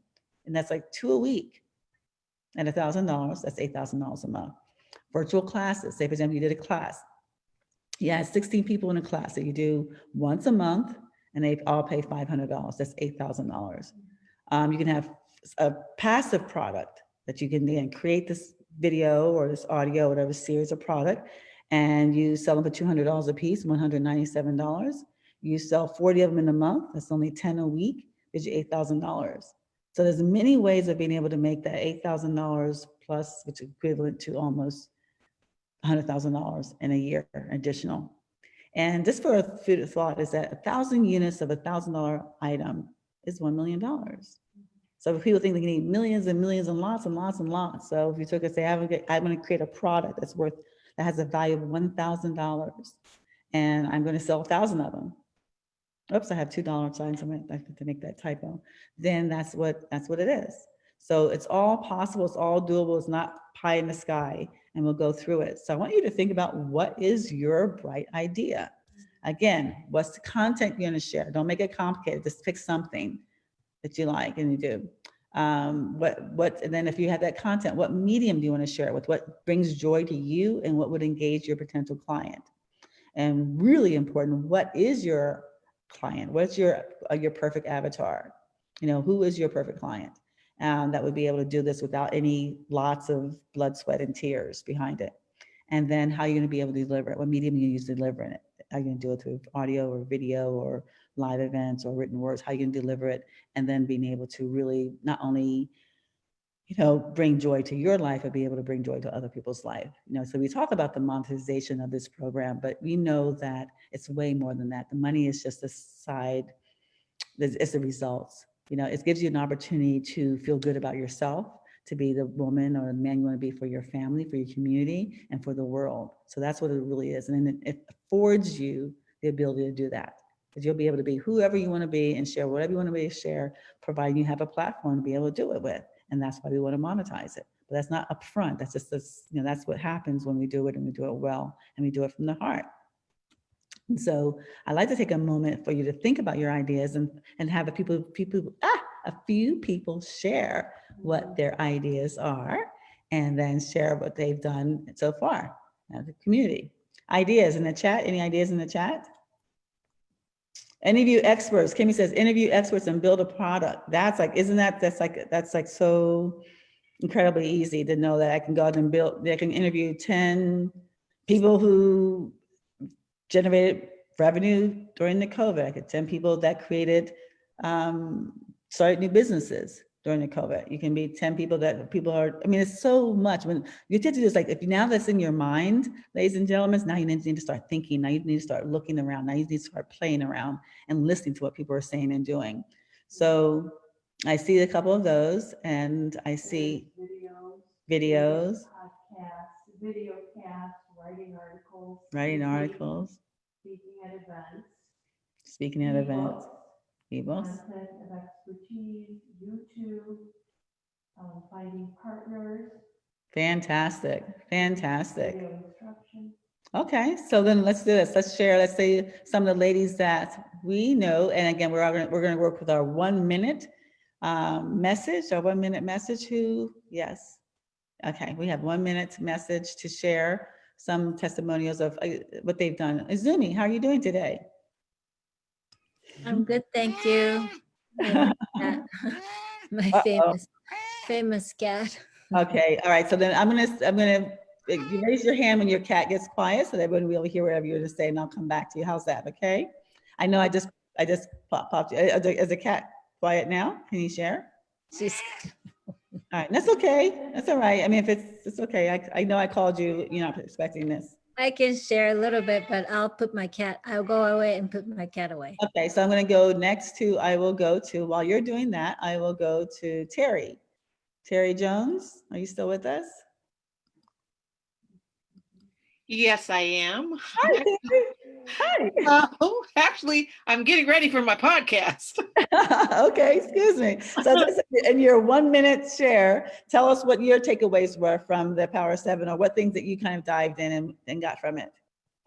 and that's like 2 a week, at $1,000, that's $8,000 a month. Virtual classes, say, for example, you did a class. You had 16 people in a class that you do once a month, and they all pay $500. That's $8,000. You can have a passive product that you can then create this video or this audio, whatever series of product, and you sell them for $200 a piece, $197. You sell 40 of them in a month, that's only 10 a week, gives you $8,000. So there's many ways of being able to make that $8,000 plus, which is equivalent to almost $100,000 in a year additional. And just for a food of thought is that 1,000 units of $1,000 item is $1 million. So if people think they need millions and millions and lots and lots and lots. So if you took and say, I'm going to create a product that has a value of $1,000, and I'm going to sell 1,000 of them. Oops, I have $2 signs. I have to make that typo. Then that's what it is. So it's all possible. It's all doable. It's not pie in the sky, and we'll go through it. So I want you to think about, what is your bright idea? Again, what's the content you're going to share? Don't make it complicated. Just pick something that you like and you do. And then if you have that content, what medium do you want to share it with? What brings joy to you, and what would engage your potential client? And really important, what is your client? What's your perfect avatar? Who is your perfect client? That would be able to do this without lots of blood, sweat, and tears behind it. And then how you're going to be able to deliver it. What medium you use to deliver it? Are you going to do it through audio or video or live events or written words? How you can deliver it, and then being able to really not only bring joy to your life, but be able to bring joy to other people's life. So we talk about the monetization of this program, but we know that it's way more than that. The money is just a side, it's the results. It gives you an opportunity to feel good about yourself, to be the woman or the man you want to be for your family, for your community, and for the world. So that's what it really is. And then it affords you the ability to do that. Because you'll be able to be whoever you want to be and share whatever you want to be share, providing you have a platform to be able to do it with. And that's why we want to monetize it. But that's not upfront. That's just this, that's what happens when we do it, and we do it well, and we do it from the heart. And so I'd like to take a moment for you to think about your ideas and have a few people share what their ideas are, and then share what they've done so far as a community. Ideas in the chat. Any ideas in the chat? Interview experts. Kimmy says, interview experts and build a product. That's like so incredibly easy to know that I can go out and I can interview 10 people who generated revenue during the COVID. I could 10 people that created, started new businesses during the COVID. You can be 10 people it's so much. When you tend to do is like, if you now that's in your mind, ladies and gentlemen, now you need to start thinking, now you need to start looking around, now you need to start playing around and listening to what people are saying and doing. So I see a couple of those, and I see videos, podcasts, video casts, writing articles, speaking at events, ebooks, content of expertise, YouTube, finding partners, fantastic. video instruction. Okay, so then let's do this. Let's share. Let's say some of the ladies that we know, and again, we're going to work with our 1 minute message. Our 1 minute message. Who? Yes. Okay, we have 1 minute message to share some testimonials of what they've done. Izumi, how are you doing today? I'm good, thank you. My famous cat. Okay, all right. So then I'm gonna you raise your hand when your cat gets quiet, so that everyone will be able to hear whatever you're to say, and I'll come back to you. How's that? Okay. I know I just popped you. Is the cat quiet now? Can you share? She's. All right, that's okay. That's all right. I mean, if it's okay. I know I called you. You're not expecting this. I can share a little bit, but I'll go away and put my cat away. Okay, so I'm going to go next to, while you're doing that, I will go to Terry. Terry Jones, are you still with us? Yes, I am. Hi, Terry. Hi. Actually, I'm getting ready for my podcast. Okay, excuse me. So just in your 1 minute share, tell us what your takeaways were from the Power 7, or what things that you kind of dived in and got from it.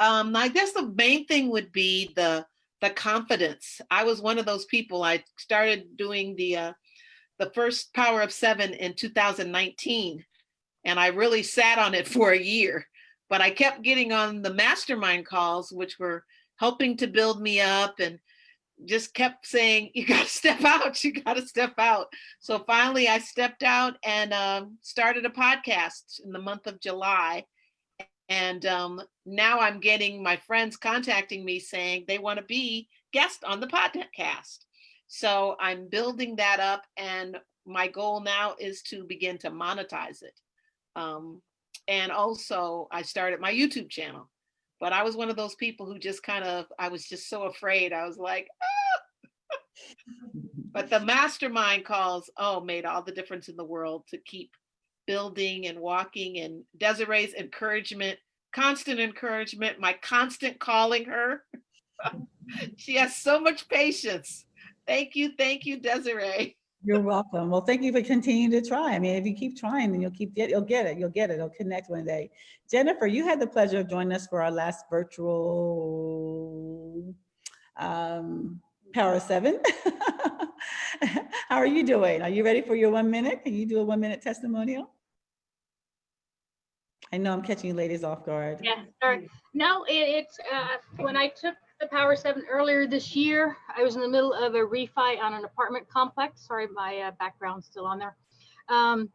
I guess the main thing would be the confidence. I was one of those people. I started doing the first Power of 7 in 2019, and I really sat on it for a year. But I kept getting on the mastermind calls, which were helping to build me up, and just kept saying, you got to step out, you got to step out. So finally I stepped out and started a podcast in the month of July. And now I'm getting my friends contacting me saying they want to be guests on the podcast. So I'm building that up, and my goal now is to begin to monetize it. And also I started my YouTube channel, but I was one of those people who just I was just so afraid. I was like, ah! But the mastermind calls, made all the difference in the world to keep building and walking. And Desiree's encouragement, constant encouragement, my constant calling her. She has so much patience. Thank you, Desiree. You're welcome. Well, thank you for continuing to try. I mean, if you keep trying, then you'll get it. You'll connect one day. Jennifer, you had the pleasure of joining us for our last virtual Power 7. How are you doing? Are you ready for your 1 minute? Can you do a 1 minute testimonial? I know I'm catching you ladies off guard. Yeah, sorry. No, it's when I took the Power 7 earlier this year, I was in the middle of a refi on an apartment complex. Sorry, my background's still on there. I'm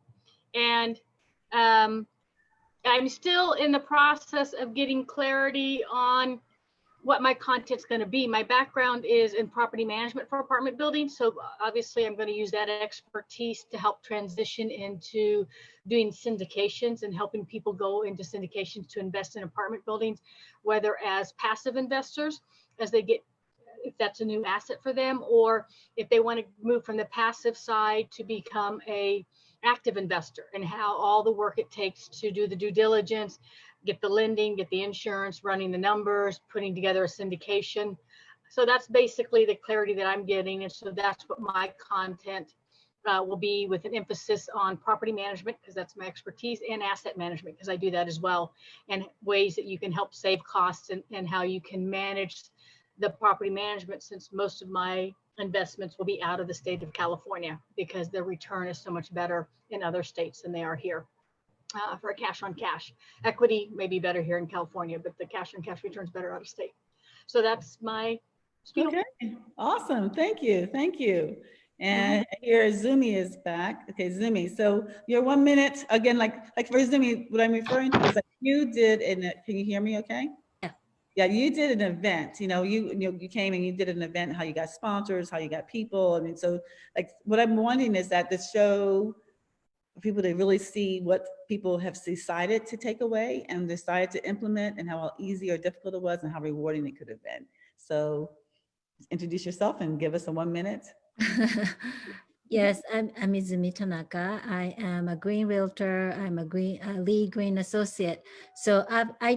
still in the process of getting clarity on what my content's going to be. My background is in property management for apartment buildings. So obviously I'm going to use that expertise to help transition into doing syndications and helping people go into syndications to invest in apartment buildings, whether as passive investors, as they get, if that's a new asset for them, or if they want to move from the passive side to become a active investor, and how all the work it takes to do the due diligence, get the lending, get the insurance, running the numbers, putting together a syndication. So that's basically the clarity that I'm getting. And so that's what my content will be, with an emphasis on property management, because that's my expertise, and asset management, because I do that as well, and ways that you can help save costs, and how you can manage the property management, since most of my investments will be out of the state of California, because the return is so much better in other states than they are here. For a cash on cash. Equity may be better here in California, but the cash on cash returns better out of state. So that's my spiel. Okay, awesome. Thank you. Thank you. And here Zumi is back. Okay, Zumi. So your 1 minute again, like for Zumi, what I'm referring to is like you did can you hear me okay? Yeah. Yeah, you did an event, you came and you did an event, how you got sponsors, how you got people. I mean, so like what I'm wanting is that the show, for people to really see what people have decided to take away and decided to implement, and how easy or difficult it was and how rewarding it could have been. So introduce yourself and give us a 1 minute. Yes, I'm Izumi Tanaka. I am a green realtor. I'm a lead green associate. So I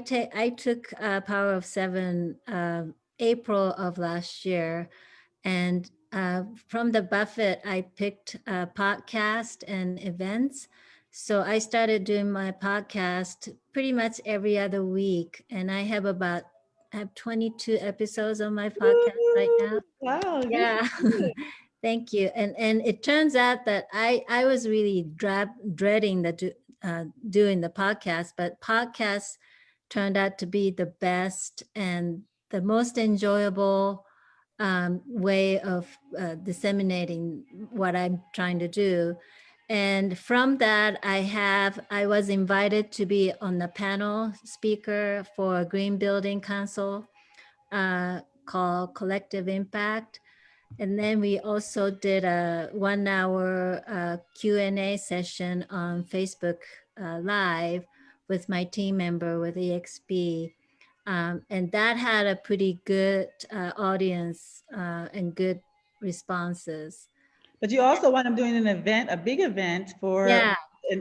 took Power of Seven April of last year, and from the Buffett, I picked a podcast and events. So I started doing my podcast pretty much every other week, and I have 22 episodes on my podcast right now. Wow. Yeah. Thank you. And it turns out that I was really dreading doing the podcast, but podcasts turned out to be the best and the most enjoyable way of disseminating what I'm trying to do. And from that, I was invited to be on the panel speaker for a Green Building Council called Collective Impact. And then we also did a 1 hour Q&A session on Facebook Live with my team member with EXP. And that had a pretty good audience and good responses. But you also wound up doing an event, a big event for. Yeah.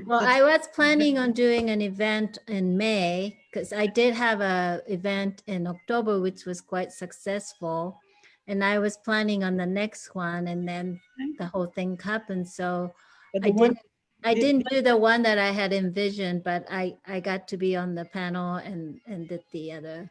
Well, I was planning on doing an event in May, because I did have an event in October, which was quite successful. And I was planning on the next one, and then the whole thing happened. So I didn't do the one that I had envisioned, but I got to be on the panel and did the other.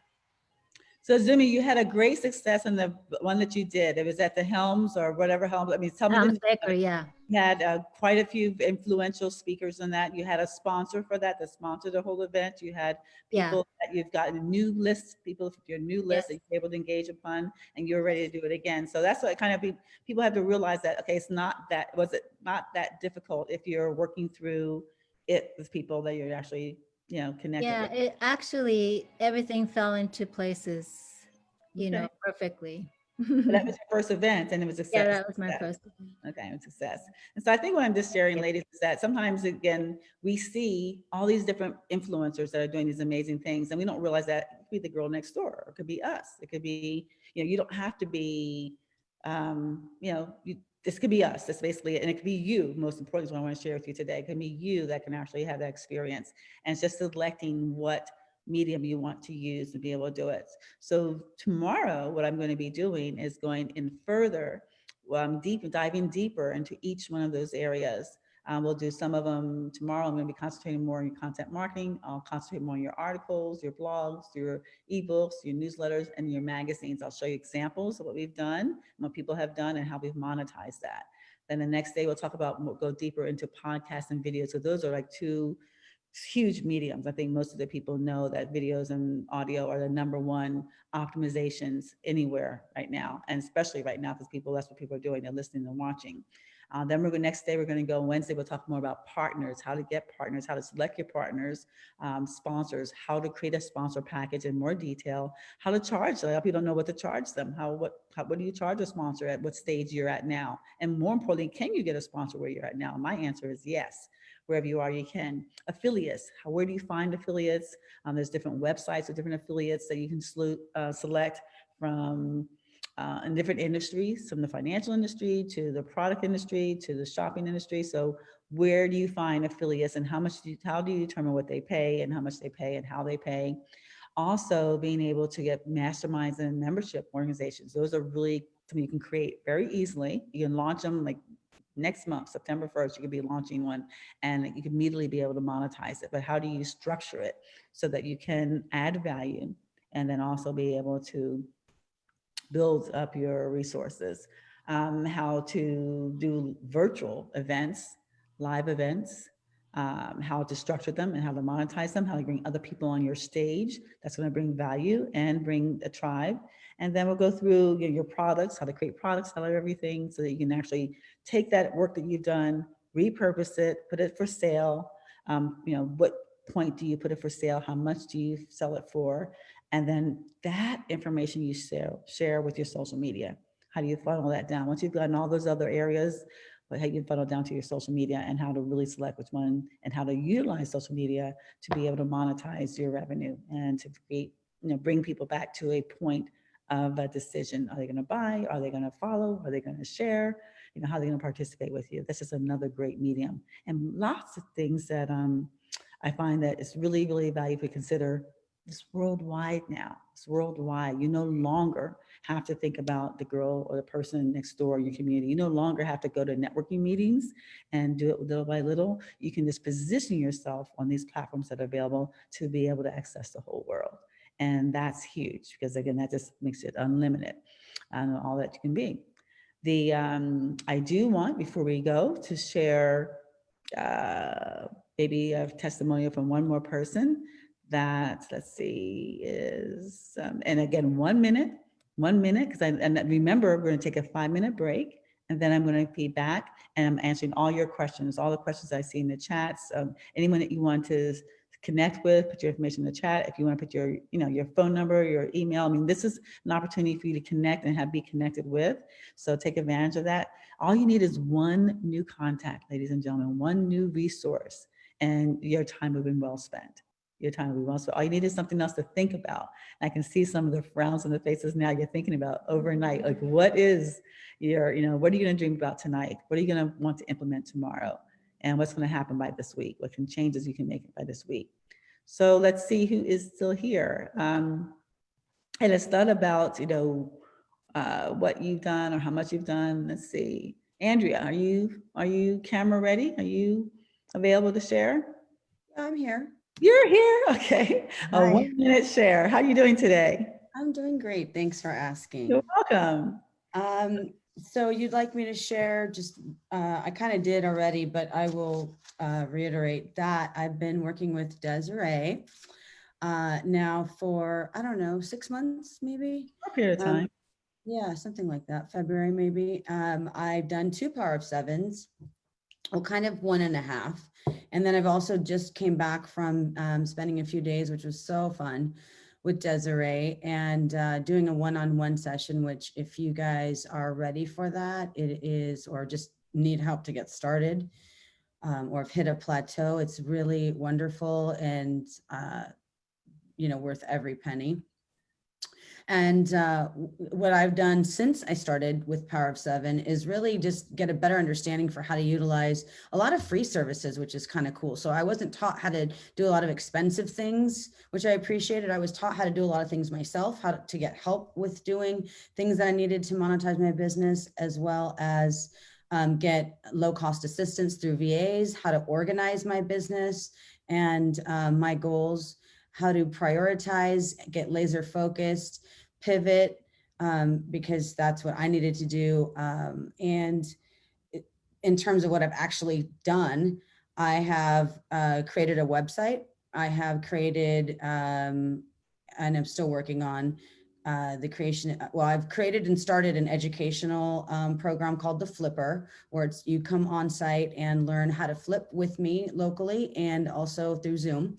So Zumi, you had a great success in the one that you did. It was at the Helms or whatever Helms. I mean, tell me. Helms Bakery, yeah. You had quite a few influential speakers in that. You had a sponsor for that sponsored the whole event. You had people that you've got a new list, people with your new list that you're able to engage upon, and you're ready to do it again. So that's what kind of people have to realize that, okay, it's not that difficult if you're working through it with people that you're actually connected Yeah, with. it actually, everything fell into places, perfectly. That was your first event, and it was a success. Yeah, that was my first. Okay, it was a success. And so I think what I'm just sharing, ladies, is that sometimes, again, we see all these different influencers that are doing these amazing things, and we don't realize that it could be the girl next door, or it could be us. It could be, you don't have to be, this could be us. That's basically it. And it could be you. Most important is what I want to share with you today. It can be you that can actually have that experience. And it's just selecting what medium you want to use to be able to do it. So tomorrow, what I'm going to be doing is going in further, diving deeper into each one of those areas. We'll do some of them tomorrow. I'm going to be concentrating more on your content marketing. I'll concentrate more on your articles, your blogs, your ebooks, your newsletters, and your magazines. I'll show you examples of what we've done, and what people have done, and how we've monetized that. Then the next day, we'll go deeper into podcasts and videos. So those are like two huge mediums. I think most of the people know that videos and audio are the #1 optimizations anywhere right now, and especially right now, because that's what people are doing. They're listening and watching. Then next day, we're going to go Wednesday. We'll talk more about partners, how to get partners, how to select your partners, sponsors, how to create a sponsor package in more detail, how to charge them. A lot of people don't know what to charge them. What do you charge a sponsor at what stage you're at now? And more importantly, can you get a sponsor where you're at now? My answer is yes. Wherever you are, you can. Affiliates, where do you find affiliates? There's different websites with different affiliates that you can select from in different industries, from the financial industry to the product industry to the shopping industry. So where do you find affiliates and how do you determine what they pay and how much they pay and how they pay? Also being able to get masterminds and membership organizations. Those are really something you can create very easily. You can launch them like next month, September 1st, you could be launching one and you can immediately be able to monetize it. But how do you structure it so that you can add value and then also be able to build up your resources? How to do virtual events, live events, how to structure them and how to monetize them, how to bring other people on your stage. That's going to bring value and bring a tribe. And then we'll go through your products, how to create products, how to everything, so that you can actually take that work that you've done, repurpose it, put it for sale. What point do you put it for sale? How much do you sell it for? And then that information you share with your social media. How do you funnel that down? Once you've gotten all those other areas, but how you funnel down to your social media and how to really select which one and how to utilize social media to be able to monetize your revenue and to create, bring people back to a point of a decision. Are they going to buy? Are they going to follow? Are they going to share? How are they going to participate with you? This is another great medium. And lots of things that I find that it's really, really valuable to consider. It's worldwide now. It's worldwide. You no longer have to think about the girl or the person next door in your community. You no longer have to go to networking meetings and do it little by little. You can just position yourself on these platforms that are available to be able to access the whole world. And that's huge because, again, that just makes it unlimited and all that you can be. I do want, before we go, to share maybe a testimonial from one more person that, let's see, is, and again, 1 minute, because and remember, we're going to take a 5-minute break, and then I'm going to be back and I'm answering all your questions, all the questions I see in the chats. Anyone that you want to connect with, put your information in the chat. If you want to put your, your phone number, your email. I mean, this is an opportunity for you to connect and be connected with. So take advantage of that. All you need is one new contact, ladies and gentlemen, one new resource, and your time will be well spent. Your time will be well spent. All you need is something else to think about. And I can see some of the frowns on the faces now. You're thinking about overnight, like what is your, what are you going to dream about tonight? What are you going to want to implement tomorrow? And what's going to happen by this week? What changes you can make by this week? So let's see who is still here. And it's not about, what you've done or how much you've done. Let's see. Andrea, are you camera ready? Are you available to share? I'm here. You're here? Okay. A Hi. 1 minute share. How are you doing today? I'm doing great. Thanks for asking. You're welcome. So you'd like me to share just, I kind of did already, but I will reiterate that I've been working with Desiree now for, I don't know, 6 months, maybe. A period of time. Yeah, something like that, February maybe. I've done 2 Power of 7s, well, kind of 1.5. And then I've also just came back from spending a few days, which was so fun, with Desiree and doing a one-on-one session, which if you guys are ready for that, it is, or just need help to get started or have hit a plateau, it's really wonderful and, worth every penny. And what I've done since I started with Power of 7 is really just get a better understanding for how to utilize a lot of free services, which is kind of cool. So I wasn't taught how to do a lot of expensive things, which I appreciated. I was taught how to do a lot of things myself, how to get help with doing things that I needed to monetize my business, as well as get low-cost assistance through VAs, how to organize my business and my goals, how to prioritize, get laser focused, pivot, because that's what I needed to do. And in terms of what I've actually done, I have created a website. I have created, and I'm still working on the creation. Well, I've created and started an educational program called The Flipper, where you come on site and learn how to flip with me locally and also through Zoom.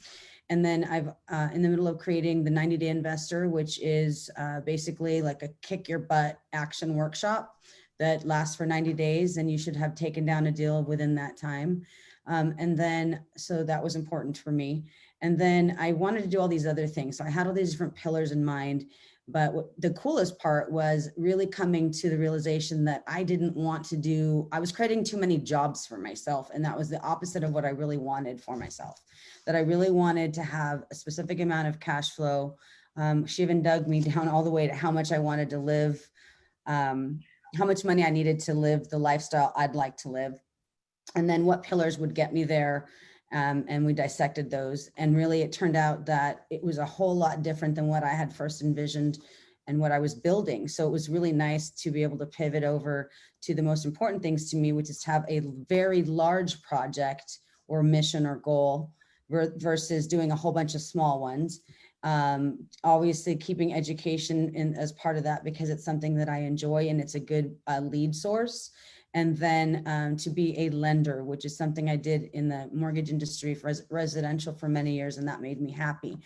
And then I've in the middle of creating the 90-day investor, which is basically like a kick your butt action workshop that lasts for 90 days. And you should have taken down a deal within that time. And then, so that was important for me. And then I wanted to do all these other things. So I had all these different pillars in mind. But the coolest part was really coming to the realization that I didn't want to do, I was creating too many jobs for myself. And that was the opposite of what I really wanted for myself, that I really wanted to have a specific amount of cash flow. She even dug me down all the way to how much I wanted to live, how much money I needed to live the lifestyle I'd like to live, and then what pillars would get me there. And we dissected those. And really, it turned out that it was a whole lot different than what I had first envisioned and what I was building. So it was really nice to be able to pivot over to the most important things to me, which is to have a very large project or mission or goal versus doing a whole bunch of small ones. Obviously keeping education in as part of that, because it's something that I enjoy and it's a good lead source. And then to be a lender, which is something I did in the mortgage industry for residential for many years, and that made me happy.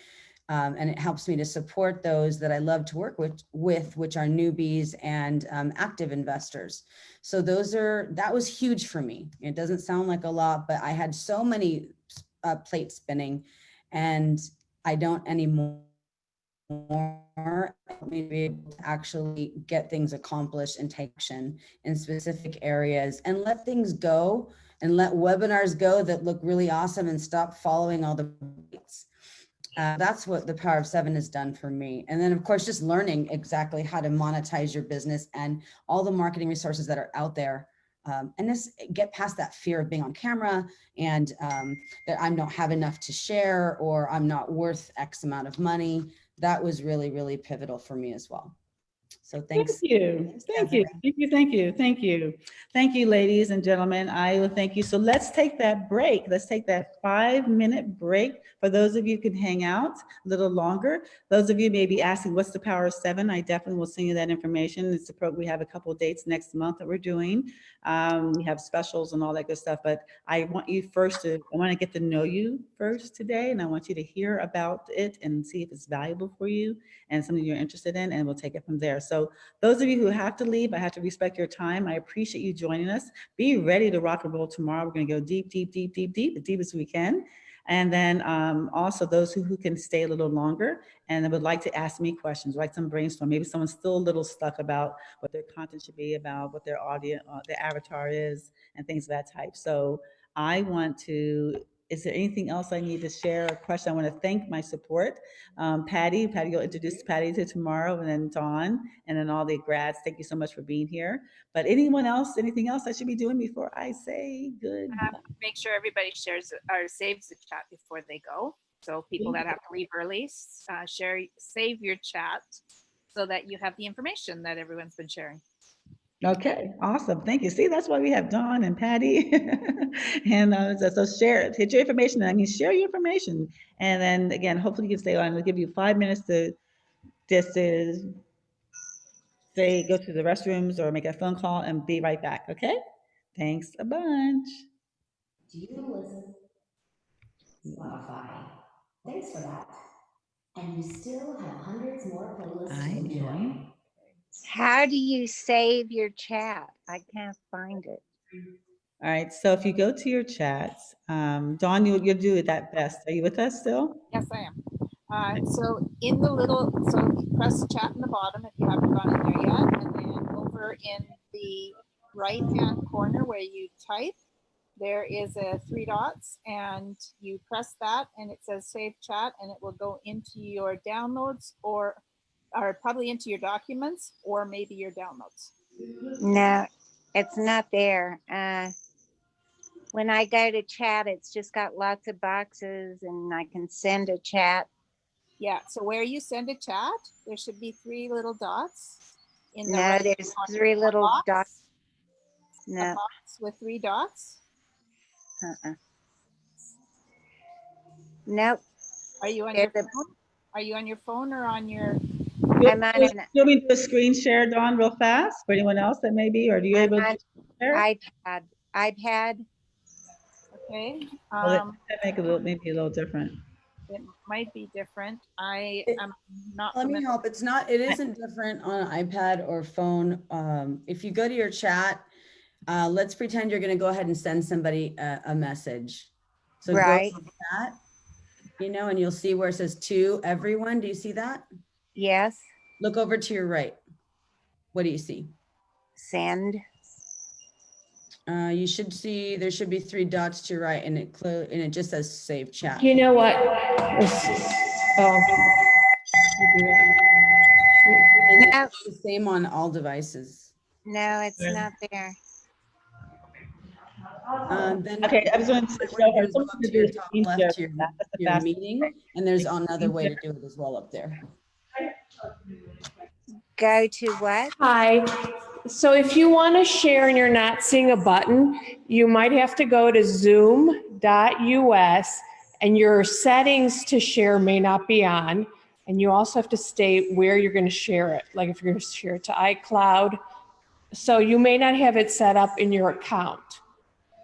And it helps me to support those that I love to work with which are newbies and active investors. So that was huge for me. It doesn't sound like a lot, but I had so many plates spinning, and I don't anymore. Help me be able to actually get things accomplished and take action in specific areas and let things go and let webinars go that look really awesome and stop following all the beats. That's what the Power of 7 has done for me. And then of course, just learning exactly how to monetize your business and all the marketing resources that are out there. And just get past that fear of being on camera and that I don't have enough to share or I'm not worth X amount of money. That was really, really pivotal for me as well. So thanks. Thank you. Thank you. Thank you. Thank you. Thank you. Thank you, ladies and gentlemen. I will thank you. So let's take that break. Let's take that 5-minute break. For those of you who can hang out a little longer, those of you may be asking, what's the Power of 7? I definitely will send you that information. It's we have a couple of dates next month that we're doing. We have specials and all that good stuff, but I want you I want to get to know you first today. And I want you to hear about it and see if it's valuable for you and something you're interested in, and we'll take it from there. So those of you who have to leave, I have to respect your time. I appreciate you joining us. Be ready to rock and roll tomorrow. We're going to go deep, deep, deep, deep, deep, the deepest we can. And then also those who can stay a little longer and would like to ask me questions, like some brainstorm. Maybe someone's still a little stuck about what their content should be about, what their audience, their avatar is, and things of that type. So I want to, is there anything else I need to share or question? I want to thank my support. Patty, you'll introduce Patty to tomorrow, and then Dawn, and then all the grads. Thank you so much for being here. But anyone else, anything else I should be doing before I say good? Make sure everybody shares or saves the chat before they go. So people that have to leave early, save your chat so that you have the information that everyone's been sharing. Okay, awesome. Thank you. See, that's why we have Dawn and Patty. And so share it. Hit your information. I mean, share your information. And then again, hopefully you can stay on. We'll give you 5 minutes to just say, go to the restrooms or make a phone call and be right back. Okay? Thanks a bunch. Do you listen? Spotify. Thanks for that. And you still have hundreds more playlists to enjoy. How do you save your chat? I can't find it. All right, so if you go to your chats, Dawn, you'll do it that best. Are you with us still? Yes, I am. So in the so you press chat in the bottom if you haven't gone in there yet, and then over in the right-hand corner where you type, there is a 3 dots, and you press that, and it says Save Chat, and it will go into your downloads or probably into your documents or maybe your downloads. No, it's not there. When I go to chat, it's just got lots of boxes, and I can send a chat. Yeah, so where you send a chat, there should be 3 little dots. No, there's 3 little dots. No. A box with 3 dots. Nope. Are you on your phone? Are you on your phone or on your? I'm on an Do we do a screen share, Dawn, real fast for anyone else that may be, or do you able to share? iPad. Okay. That make it maybe a little different. It might be different. I am not. Let me help. It isn't different on an iPad or phone. If you go to your chat, let's pretend you're going to go ahead and send somebody a message. So right. Go to chat, and you'll see where it says to everyone. Do you see that? Yes. Look over to your right. What do you see? Send. You should see, there should be 3 dots to your right, and it just says save chat. You know what? Oh. And No. it's the same on all devices. No, it's not there. Then Okay, I was going to what show we're her. gonna do is go up to your top left to your meeting, and there's another way to do it as well up there. Go to what? Hi. So if you want to share and you're not seeing a button, you might have to go to zoom.us, and your settings to share may not be on. And you also have to state where you're going to share it. Like if you're going to share it to iCloud. So you may not have it set up in your account.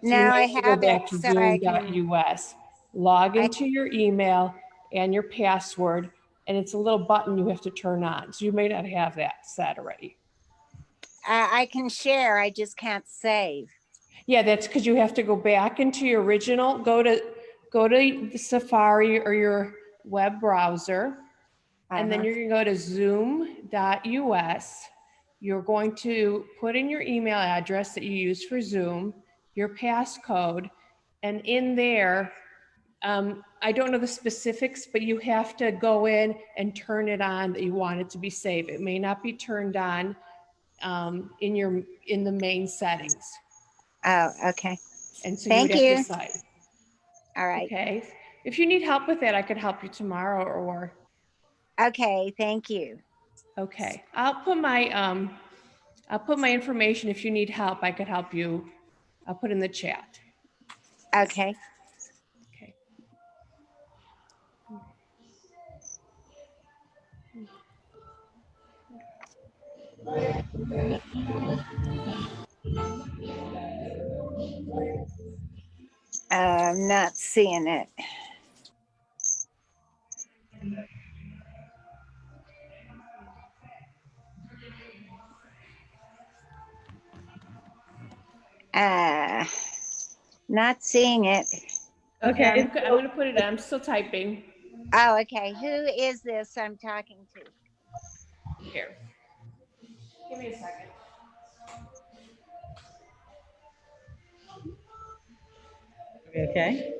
So No, I go have back it, to so I can. zoom.us, log into your email and your password, and it's a little button you have to turn on. So you may not have that set already. I can share, I just can't save. Yeah, that's because you have to go back into your original, go to the Safari or your web browser, and then you're gonna go to zoom.us. You're going to put in your email address that you use for Zoom, your passcode, and in there, I don't know the specifics, but you have to go in and turn it on that you want it to be saved. It may not be turned on in the main settings. Oh, okay. And so Thank you would have you. to decide. All right. Okay. If you need help with that, I could help you tomorrow or. Okay, thank you. Okay. I'll put my information. If you need help, I could help you. I'll put in the chat. Okay. Okay. I'm not seeing it. Not seeing it. Okay. I'm going to put it. I'm still typing. Oh, okay. Who is this I'm talking to? Here. Give me a second. Okay.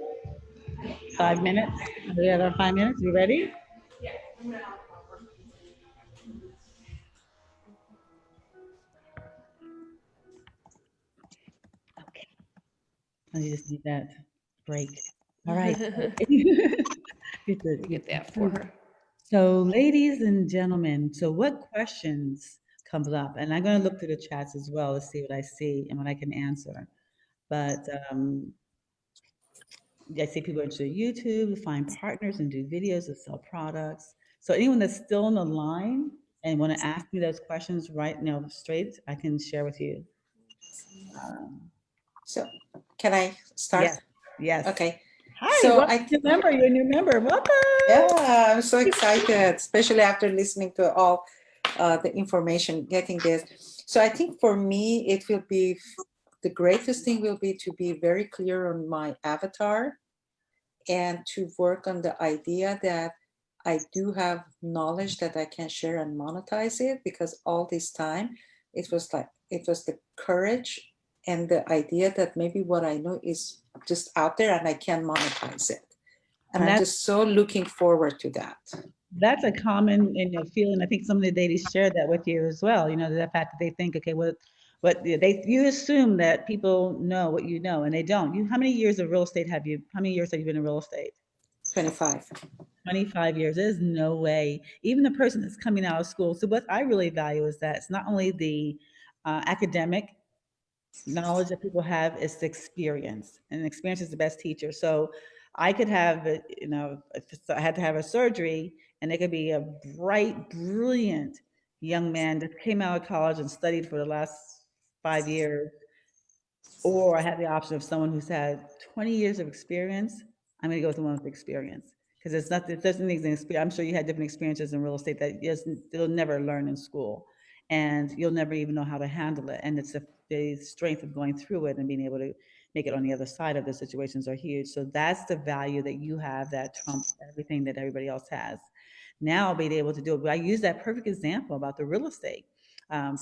5 minutes. We have our 5 minutes. You ready? Yeah. Okay. I just need that break. All right. Get that for her. So, ladies and gentlemen, so what questions comes up? And I'm going to look through the chats as well to see what I see and what I can answer. But I see people interested in YouTube, find partners and do videos to sell products. So anyone that's still on the line and want to ask me those questions right now straight, I can share with you. So can I start? Yes. Yes. Okay. Hi, So welcome to member. You're a new member. Welcome. Yeah, I'm so excited, especially after listening to all the information, getting this. So I think for me, it will be, the greatest thing will be to be very clear on my avatar and to work on the idea that I do have knowledge that I can share and monetize it, because all this time it was the courage and the idea that maybe what I know is just out there and I can monetize it. And I'm just so looking forward to that. That's a common feeling. I think some of the ladies shared that with you as well. You know, the fact that they think, okay, you assume that people know what you know, and they don't. How many years of real estate how many years have you been in real estate? 25. 25 years. There's no way. Even the person that's coming out of school. So what I really value is that it's not only the academic knowledge that people have, it's the experience, and experience is the best teacher. So I could have, if I had to have a surgery, and it could be a bright, brilliant young man that came out of college and studied for the last 5 years, or I had the option of someone who's had 20 years of experience. I'm going to go with the one with experience, because it doesn't need an experience. I'm sure you had different experiences in real estate that you'll never learn in school, and you'll never even know how to handle it. And it's the strength of going through it and being able to make it on the other side of the situations are huge. So that's the value that you have that trumps everything that everybody else has. Now being able to do it. But I use that perfect example about the real estate.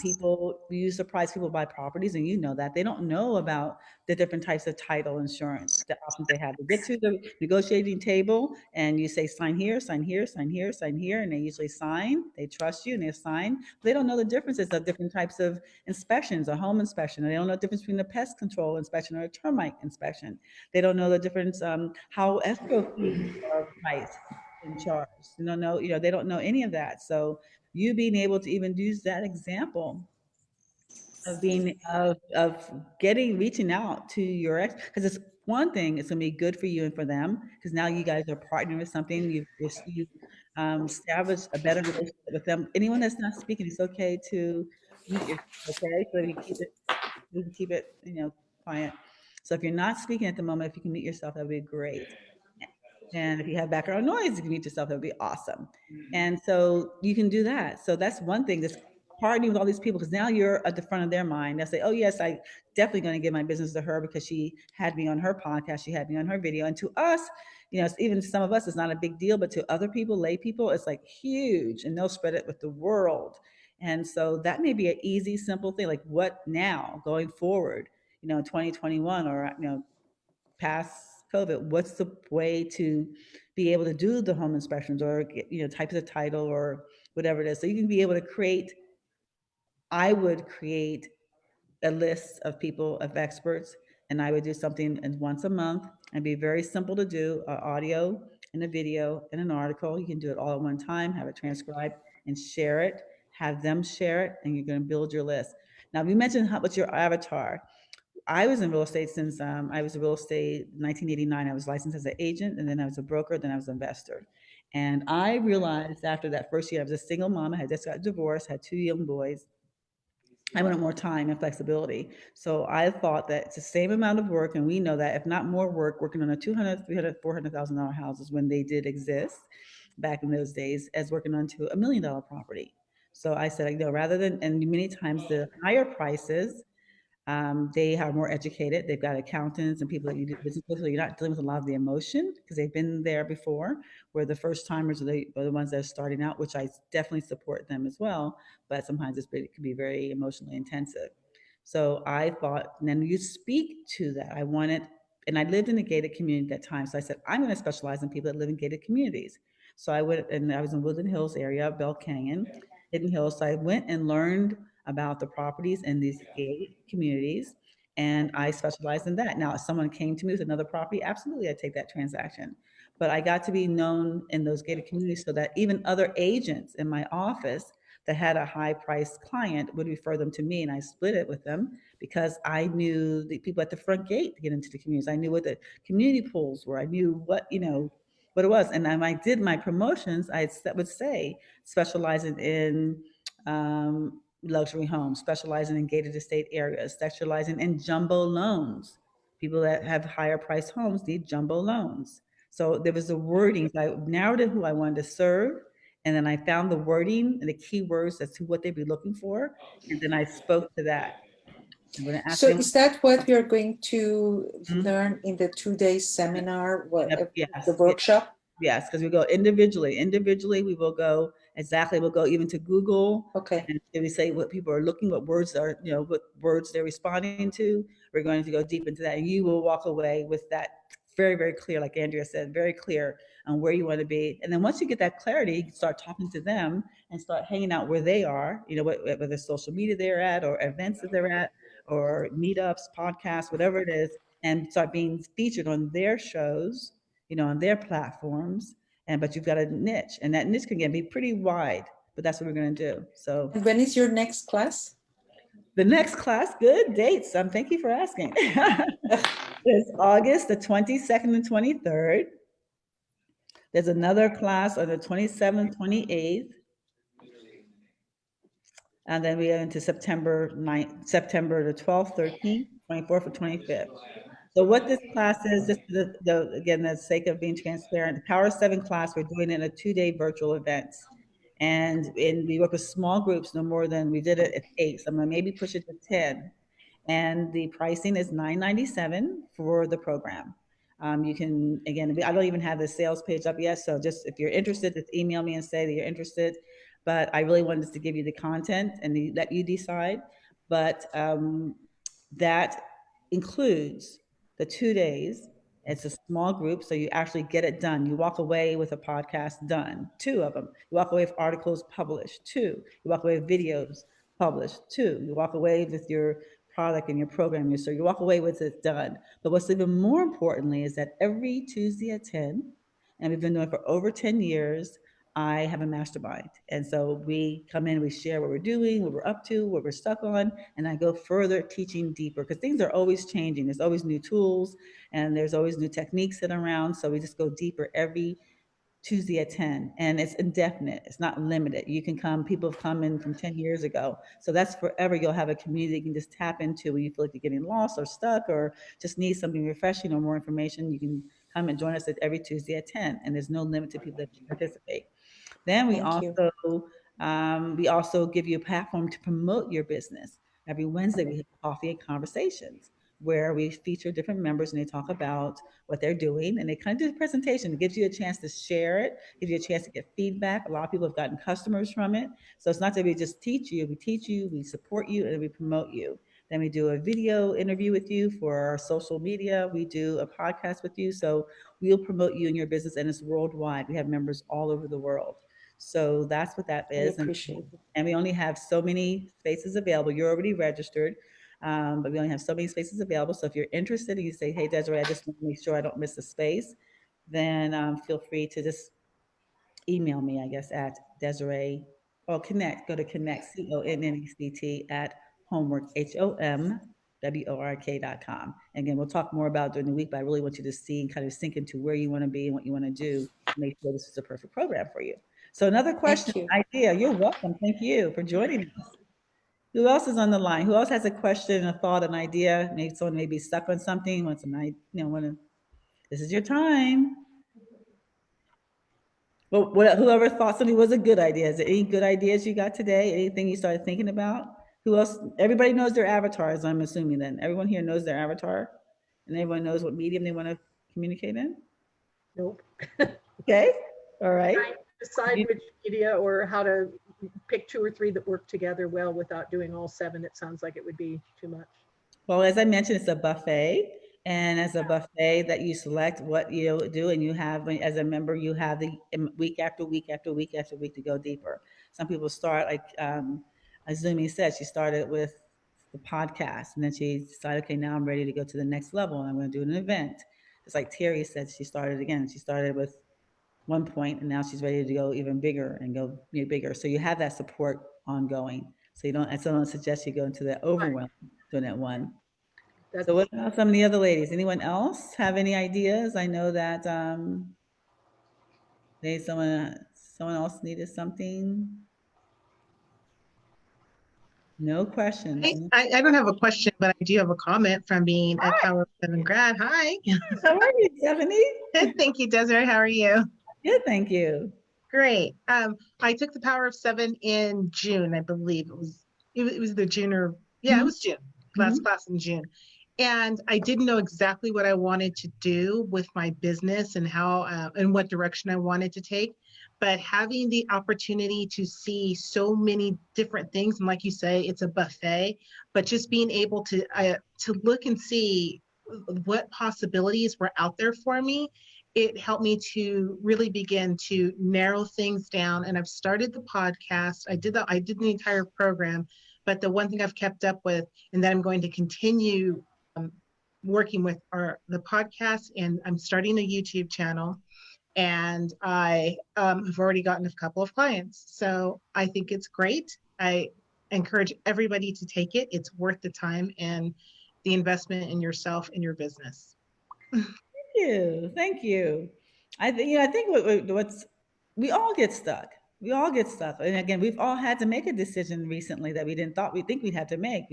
People, we use surprise people buy properties, and you know that they don't know about the different types of title insurance, the options they have. To get to the negotiating table and you say, sign here, sign here, sign here, sign here, and they usually sign. They trust you and they sign. They don't know the differences of different types of inspections, a home inspection. They don't know the difference between a pest control inspection or a termite inspection. They don't know the difference, how escrow fees are priced and charged. They don't know, they don't know any of that. So you being able to even use that example of being of getting reaching out to your ex, because it's one thing, it's gonna be good for you and for them, because now you guys are partnering with something. You've established a better relationship with them. Anyone that's not speaking, it's okay to mute yourself, okay? So you keep it, quiet. So if you're not speaking at the moment, if you can mute yourself, that would be great. And if you have background noise, you can mute yourself, that would be awesome. And so you can do that. So that's one thing that's partnering with all these people, because now you're at the front of their mind. They'll say, oh yes, I definitely going to give my business to her because she had me on her podcast, she had me on her video. And to us, even some of us, it's not a big deal, but to other people, lay people, it's like huge, and they'll spread it with the world. And so that may be an easy, simple thing. Like, what now going forward, 2021, or, past COVID, what's the way to be able to do the home inspections, or, types of title, or whatever it is. So you can be able to create, I would create a list of people, of experts, and I would do something once a month, and be very simple to do, an audio and a video and an article. You can do it all at one time, have it transcribed and share it, have them share it, and you're going to build your list. Now, we mentioned what's your avatar. I was in real estate since I was in real estate 1989. I was licensed as an agent, and then I was a broker, then I was an investor. And I realized after that first year, I was a single mom. I had just got divorced, had 2 young boys. I wanted more time and flexibility. So I thought that it's the same amount of work, and we know that if not more work, working on a $200,000, $300,000, $400,000 houses when they did exist back in those days, as working on to $1 million property. So I said, rather than, and many times the higher prices, they are more educated. They've got accountants and people that you do business with, so you're not dealing with a lot of the emotion because they've been there before, where the first timers are the ones that are starting out, which I definitely support them as well. But sometimes it can be very emotionally intensive. So I thought, and then you speak to that. I wanted, and I lived in a gated community at that time. So I said, I'm going to specialize in people that live in gated communities. So I went, and I was in Woodland Hills area, Bell Canyon, Hidden Hills. So I went and learned about the properties in these gated communities, and I specialized in that. Now, if someone came to me with another property, absolutely, I'd take that transaction. But I got to be known in those gated communities so that even other agents in my office that had a high priced client would refer them to me, and I split it with them because I knew the people at the front gate to get into the communities. I knew what the community pools were. I knew what it was. And when I did my promotions, I would say specializing in luxury homes, specializing in gated estate areas, specializing in jumbo loans. People that have higher priced homes need jumbo loans. So there was the wording. I narrowed it who I wanted to serve, and then I found the wording and the keywords as to what they'd be looking for, and then I spoke to that. So is that what we are going to learn in the 2-day seminar, the workshop? Yes, because we go individually. Individually, we will go we'll go even to Google. Okay. And we say what people are looking, what words are, what words they're responding to. We're going to go deep into that. And you will walk away with that very, very clear, like Andrea said, very clear on where you want to be. And then once you get that clarity, you can start talking to them and start hanging out where they are, whether social media they're at, or events that they're at, or meetups, podcasts, whatever it is, and start being featured on their shows, on their platforms. But you've got a niche, and that niche can be pretty wide, but that's what we're going to do. So when is your next class? The next class, good dates. Thank you for asking. It's August the 22nd and 23rd. There's another class on the 27th, 28th. And then we go into September the 12th, 13th, 24th, or 25th. So what this class is, just again, the sake of being transparent, the Power 7 class, we're doing it in a 2-day virtual event. And we work with small groups, no more than, we did it at 8, so I'm gonna maybe push it to 10. And the pricing is $997 for the program. You can, again, I don't even have the sales page up yet. So just if you're interested, just email me and say that you're interested. But I really wanted to give you the content and let you decide. But that includes the 2 days. It's a small group, so you actually get it done. You walk away with a podcast done, 2 of them. You walk away with articles published, 2. You walk away with videos published, 2. You walk away with your product and your program. So you walk away with it done. But what's even more importantly is that every Tuesday at 10, and we've been doing it for over 10 years, I have a mastermind. And so we come in, we share what we're doing, what we're up to, what we're stuck on, and I go further teaching deeper because things are always changing. There's always new tools and there's always new techniques that are around. So we just go deeper every Tuesday at 10, and it's indefinite. It's not limited. You can come, people have come in from 10 years ago. So that's forever. You'll have a community you can just tap into when you feel like you're getting lost or stuck or just need something refreshing or more information. You can come and join us at every Tuesday at 10, and there's no limit to people that participate. Then we also give you a platform to promote your business. Every Wednesday we have coffee and conversations where we feature different members and they talk about what they're doing and they kind of do a presentation. It gives you a chance to share it, gives you a chance to get feedback. A lot of people have gotten customers from it. So it's not that we just teach you, we support you, and we promote you. Then we do a video interview with you for our social media. We do a podcast with you. So we'll promote you and your business, and it's worldwide. We have members all over the world. So that's what that is. And we only have so many spaces available. You're already registered, but we only have so many spaces available. So if you're interested and you say, hey, Desiree, I just want to make sure I don't miss a space, then feel free to just email me, I guess, at Desiree, or connect, go to connect, CONNECT at homework, HOMWORK.com. Again, we'll talk more about during the week, but I really want you to see and kind of sink into where you want to be and what you want to do to make sure this is a perfect program for you. So another question, idea. You're welcome. Thank you for joining us. Who else is on the line? Who else has a question, a thought, an idea? Maybe someone may be stuck on something, wants an, this is your time. Well, whoever thought something was a good idea. Is there any good ideas you got today? Anything you started thinking about? Who else? Everybody knows their avatars, I'm assuming then. Everyone here knows their avatar? And everyone knows what medium they want to communicate in? Nope. Okay, all right. Decide which media or how to pick 2 or 3 that work together well without doing all 7. It sounds like it would be too much. Well, as I mentioned, it's a buffet. And as a buffet that you select what you do, and you have, as a member, you have the week after week after week after week to go deeper. Some people start, like Azumi said, she started with the podcast, and then she decided, okay, now I'm ready to go to the next level, and I'm going to do an event. Just like Terry said, she started again. She started with 1 point, and now she's ready to go even bigger and go bigger. So you have that support ongoing. So you don't, I still don't suggest you go into that overwhelm doing that one. So what about some of the other ladies? Anyone else have any ideas? I know that someone else needed something. No questions. I don't have a question, but I do have a comment from being a Power of 7 grad. Hi. How are you, Stephanie? Good, thank you, Desiree. How are you? Good, thank you. Great. I took the Power of 7 in June, I believe. It was the June or it was June. Last class in June. And I didn't know exactly what I wanted to do with my business and how and what direction I wanted to take. But having the opportunity to see so many different things, and like you say, it's a buffet, but just being able to look and see what possibilities were out there for me, it helped me to really begin to narrow things down. And I've started the podcast. I did the entire program, but the one thing I've kept up with and that I'm going to continue working with are the podcast, and I'm starting a YouTube channel, and I have already gotten a couple of clients. So I think it's great. I encourage everybody to take it. It's worth the time and the investment in yourself and your business. Thank you. I think what's we all get stuck. We all get stuck, and again, we've all had to make a decision recently that we think we'd have to make.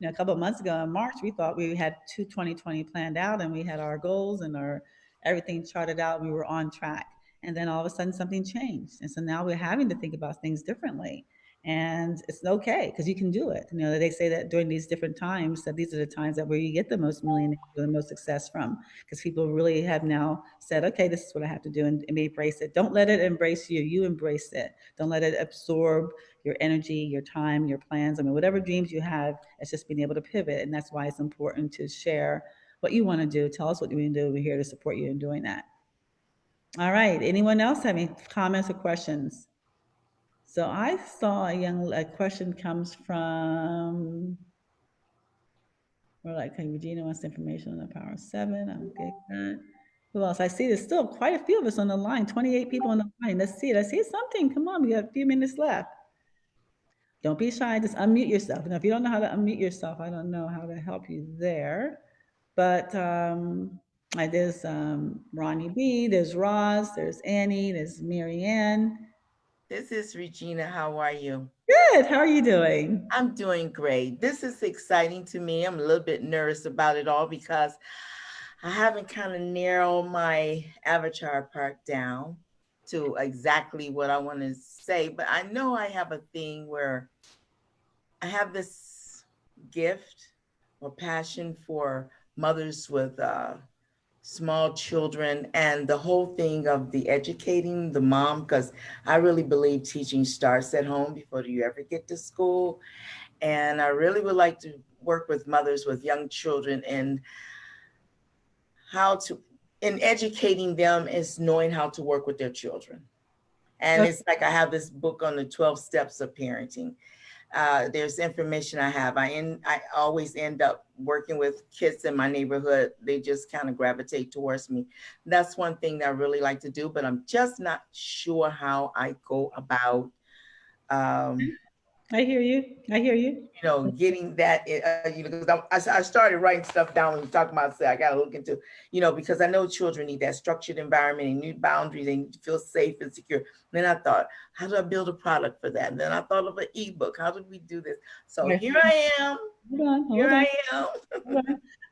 A couple of months ago in March, we thought we had 2020 planned out, and we had our goals and our everything charted out. We were on track, and then all of a sudden something changed, and so now we're having to think about things differently. And it's okay because you can do it. You know, they say that during these different times, that these are the times that where you get the most millionaires or the most success from, because people really have now said, okay, this is what I have to do, and embrace it. Don't let it embrace you. You embrace it. Don't let it absorb your energy, your time, your plans. I mean, whatever dreams you have, it's just being able to pivot. And that's why it's important to share what you want to do. Tell us what you want to do. We're here to support you in doing that. All right. Anyone else have any comments or questions? So I saw a question comes from, we're like, okay, Regina wants information on the Power of 7. I'll get that. Who else? I see there's still quite a few of us on the line, 28 people on the line. Let's see it. I see something. Come on, we got a few minutes left. Don't be shy, just unmute yourself. And if you don't know how to unmute yourself, I don't know how to help you there. But there's Ronnie B, there's Roz, there's Annie, there's Marianne. This is Regina. How are you? Good. How are you doing? I'm doing great. This is exciting to me. I'm a little bit nervous about it all because I haven't kind of narrowed my avatar part down to exactly what I want to say. But I know I have a thing where I have this gift or passion for mothers with small children, and the whole thing of the educating the mom, because I really believe teaching starts at home before you ever get to school. And I really would like to work with mothers with young children and in educating them is knowing how to work with their children. And it's like I have this book on the 12 steps of parenting. There's information I have. I always end up working with kids in my neighborhood. They just kind of gravitate towards me. That's one thing that I really like to do, but I'm just not sure how I go about. I hear you. You know, getting that. Because I started writing stuff down and talking about. Say I got to look into. Because I know children need that structured environment, they need boundaries, they need to feel safe and secure. Then I thought, how do I build a product for that? And then I thought of an ebook. How did we do this? So here I am. Hold on.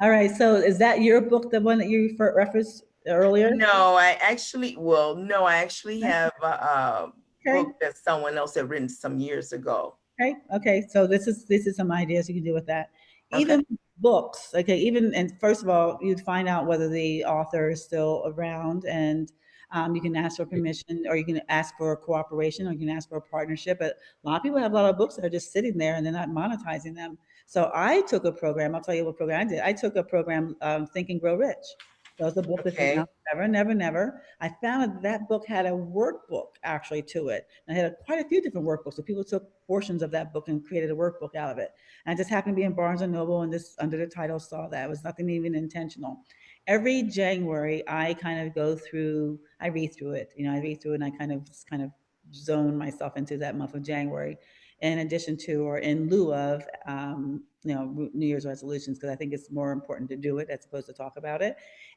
All right. So is that your book, the one that you referenced earlier? No, I actually have a book that someone else had written some years ago. Okay. So this is some ideas you can do with that. Even books, and first of all, you'd find out whether the author is still around, and you can ask for permission, or you can ask for cooperation, or you can ask for a partnership. But a lot of people have a lot of books that are just sitting there and they're not monetizing them. So I took a program. I'll tell you what program I did. I took a program, Think and Grow Rich. That was a book that's been out never. I found that book had a workbook actually to it. And it had quite a few different workbooks. So people took portions of that book and created a workbook out of it. And I just happened to be in Barnes and Noble, and just under the title saw that. It was nothing even intentional. Every January, I kind of go through, I read through it. I read through it, and I kind of zone myself into that month of January, in addition to, or in lieu of, New Year's resolutions, because I think it's more important to do it as opposed to talk about it.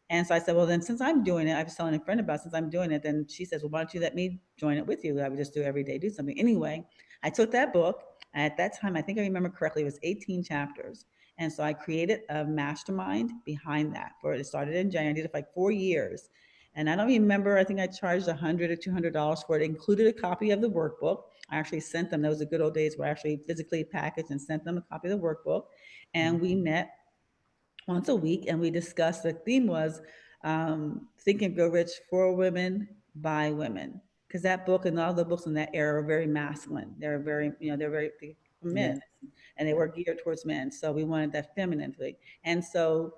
And so I said, well, then since I'm doing it, I was telling a friend about, since I'm doing it, then she says, well, why don't you let me join it with you? I would just do every day, do something. Anyway, I took that book. At that time, I think I remember correctly, it was 18 chapters. And so I created a mastermind behind that. It started in January. I did it for like 4 years. And I don't remember, I think I charged $100 or $200 for it. It included a copy of the workbook. I actually sent them, those were the good old days where I actually physically packaged and sent them a copy of the workbook. And we met once a week, and we discussed, the theme was Think and Grow Rich for women by women. Because that book and all the books in that era are very masculine. They're very, they're very for men, and they were geared towards men. So we wanted that feminine thing. And so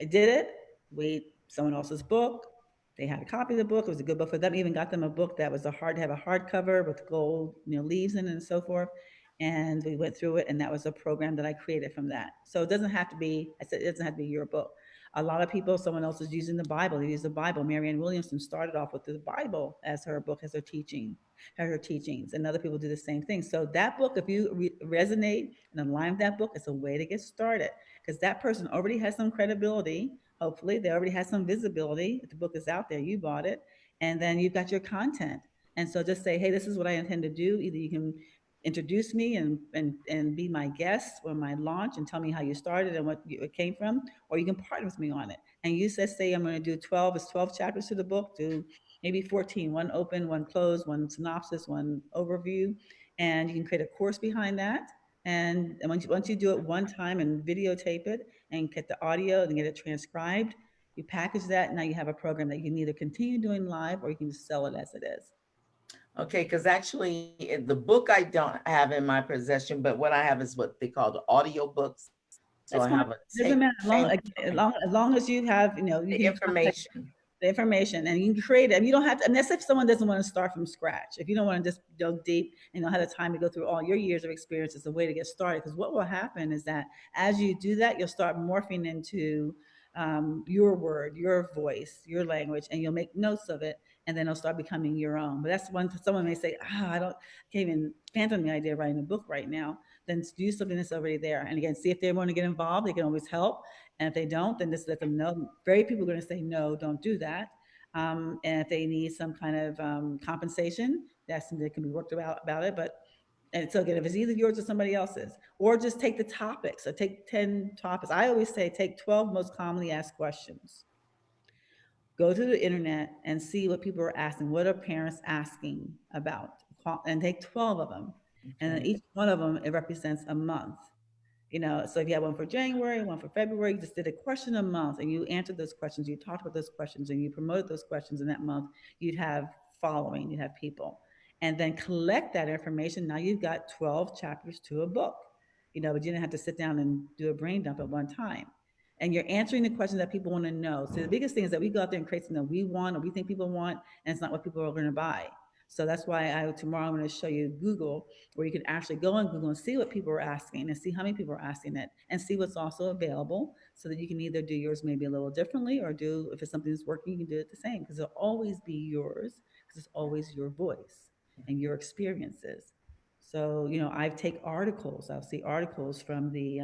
I did it. Someone else's book. They had a copy of the book. It was a good book for them. Even got them a book that was have a hardcover with gold, leaves in it and so forth. And we went through it, and that was a program that I created from that. So it doesn't have to be, I said, it doesn't have to be your book. A lot of people, someone else is using the Bible. They use the Bible. Marianne Williamson started off with the Bible as her book, as her teachings, and other people do the same thing. So that book, if you resonate and align with that book, it's a way to get started, because that person already has some credibility. Hopefully, they already have some visibility. If the book is out there, you bought it, and then you've got your content. And so just say, hey, this is what I intend to do. Either you can introduce me and be my guest on my launch and tell me how you started and what it came from, or you can partner with me on it. And you say I'm going to do 12 chapters to the book, do maybe 14, one open, one closed, one synopsis, one overview. and you can create a course behind that. And once you do it one time and videotape it and get the audio and get it transcribed, you package that. Now you have a program that you can either continue doing live or you can just sell it as it is. Okay, because actually the book I don't have in my possession, but what I have is what they call the audio books. So That's I fine. have a Doesn't matter. tape. As long as you have, you The can information. the information, and you can create it. You don't have to, unless if someone doesn't want to start from scratch. If you don't want to just go deep and don't have the time to go through all your years of experience, it's a way to get started. Because what will happen is that as you do that, you'll start morphing into your word, your voice, your language, and you'll make notes of it, and then it'll start becoming your own. But that's one. Someone may say, I can't even fathom the idea of writing a book right now. Then use something that's already there. And again, see if they want to get involved. They can always help. And if they don't, then just let them know. Very people are going to say, no, don't do that. And if they need some kind of compensation, that's something that can be worked about it. But, and so again, if it's either yours or somebody else's, or just take the topics, or take 10 topics. I always say, take 12 most commonly asked questions. Go to the internet and see what people are asking. What are parents asking about? And take 12 of them. And then each one of them, it represents a month. So if you have one for January, one for February, you just did a question a month and you answered those questions, you talked about those questions and you promoted those questions in that month, you'd have following, you'd have people. And then collect that information. Now you've got 12 chapters to a book, but you didn't have to sit down and do a brain dump at one time. And you're answering the questions that people want to know. So the biggest thing is that we go out there and create something that we want or we think people want, and it's not what people are going to buy. So that's why tomorrow I'm going to show you Google, where you can actually go on Google and see what people are asking and see how many people are asking it and see what's also available so that you can either do yours maybe a little differently or if it's something that's working, you can do it the same because it'll always be yours because it's always your voice and your experiences. So, I take articles. I'll see articles from the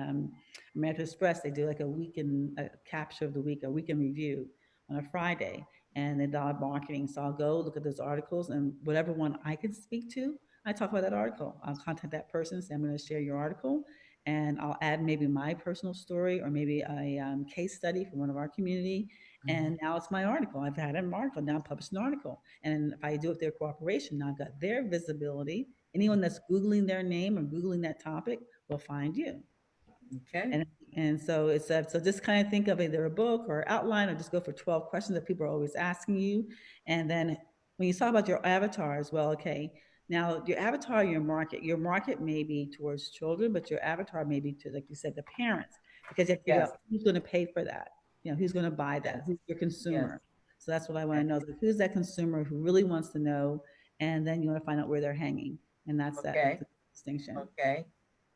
American Express. They do like a capture of the week, a weekend review on a Friday. And they're marketing. So I'll go look at those articles and whatever one I can speak to, I talk about that article. I'll contact that person, say I'm going to share your article, and I'll add maybe my personal story or maybe a case study from one of our community. And now it's my article. I've had an article, now I've published an article. And if I do it with their cooperation, now I've got their visibility. Anyone that's Googling their name or Googling that topic will find you. Okay. And so it's so just kind of think of either a book or outline or just go for 12 questions that people are always asking you. And then when you talk about your avatar as well, okay, now your avatar, your market may be towards children, but your avatar may be to, like you said, the parents, because you have to figure out who's going to pay for that, who's going to buy that, who's your consumer. So that's what I want to know. Who's that consumer who really wants to know? And then you want to find out where they're hanging. And that's that distinction. Okay.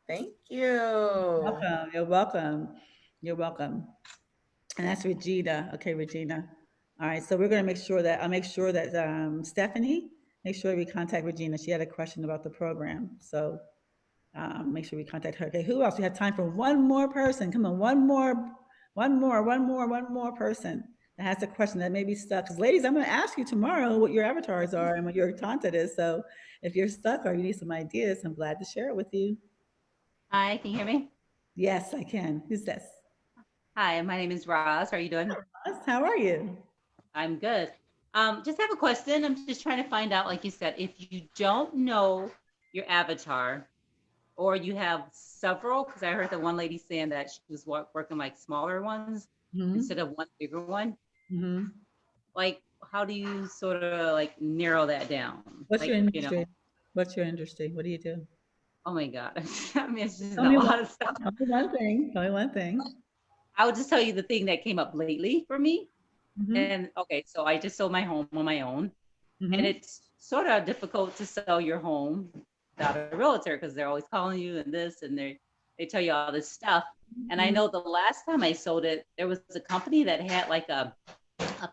Thank you. You're welcome. You're welcome. And that's Regina. Okay, Regina. All right. So we're going to I'll make sure that Stephanie, make sure we contact Regina. She had a question about the program. So make sure we contact her. Okay. Who else? We have time for one more person. Come on. One more person that has a question that may be stuck. Because ladies, I'm going to ask you tomorrow what your avatars are and what your content is. So if you're stuck or you need some ideas, I'm glad to share it with you. Hi, can you hear me? Yes, I can. Who's this? Hi, my name is Roz. How are you doing? Roz, how are you? I'm good. Just have a question. I'm just trying to find out, like you said, if you don't know your avatar or you have several, because I heard the one lady saying that she was working like smaller ones instead of one bigger one. Like, how do you sort of like narrow that down? What's your industry? What's your industry? What do you do? Oh my God. I mean, it's just Tell me one thing. Tell me one thing. I would just tell you the thing that came up lately for me. And okay, so I just sold my home on my own. And it's sort of difficult to sell your home without a realtor because they're always calling you and this and they tell you all this stuff. And I know the last time I sold it, there was a company that had like a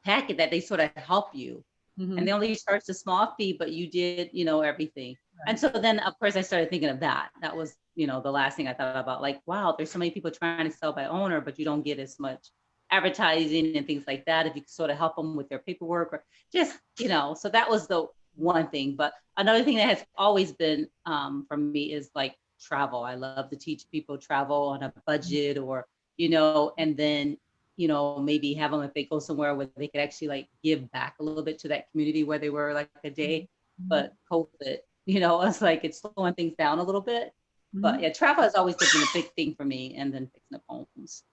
packet that they sort of help you. And they only charged a small fee, but you did, everything. And so then, of course, I started thinking of that. That was, the last thing I thought about, like, wow, there's so many people trying to sell by owner, but you don't get as much advertising and things like that. If you could sort of help them with their paperwork or just, so that was the one thing. But another thing that has always been for me is like travel. I love to teach people travel on a budget or, and then, maybe have them if they go somewhere where they could actually like give back a little bit to that community where they were like a day, but COVID, You know, it's like it's slowing things down a little bit. But yeah, travel has always been a big thing for me, and then fixing up homes.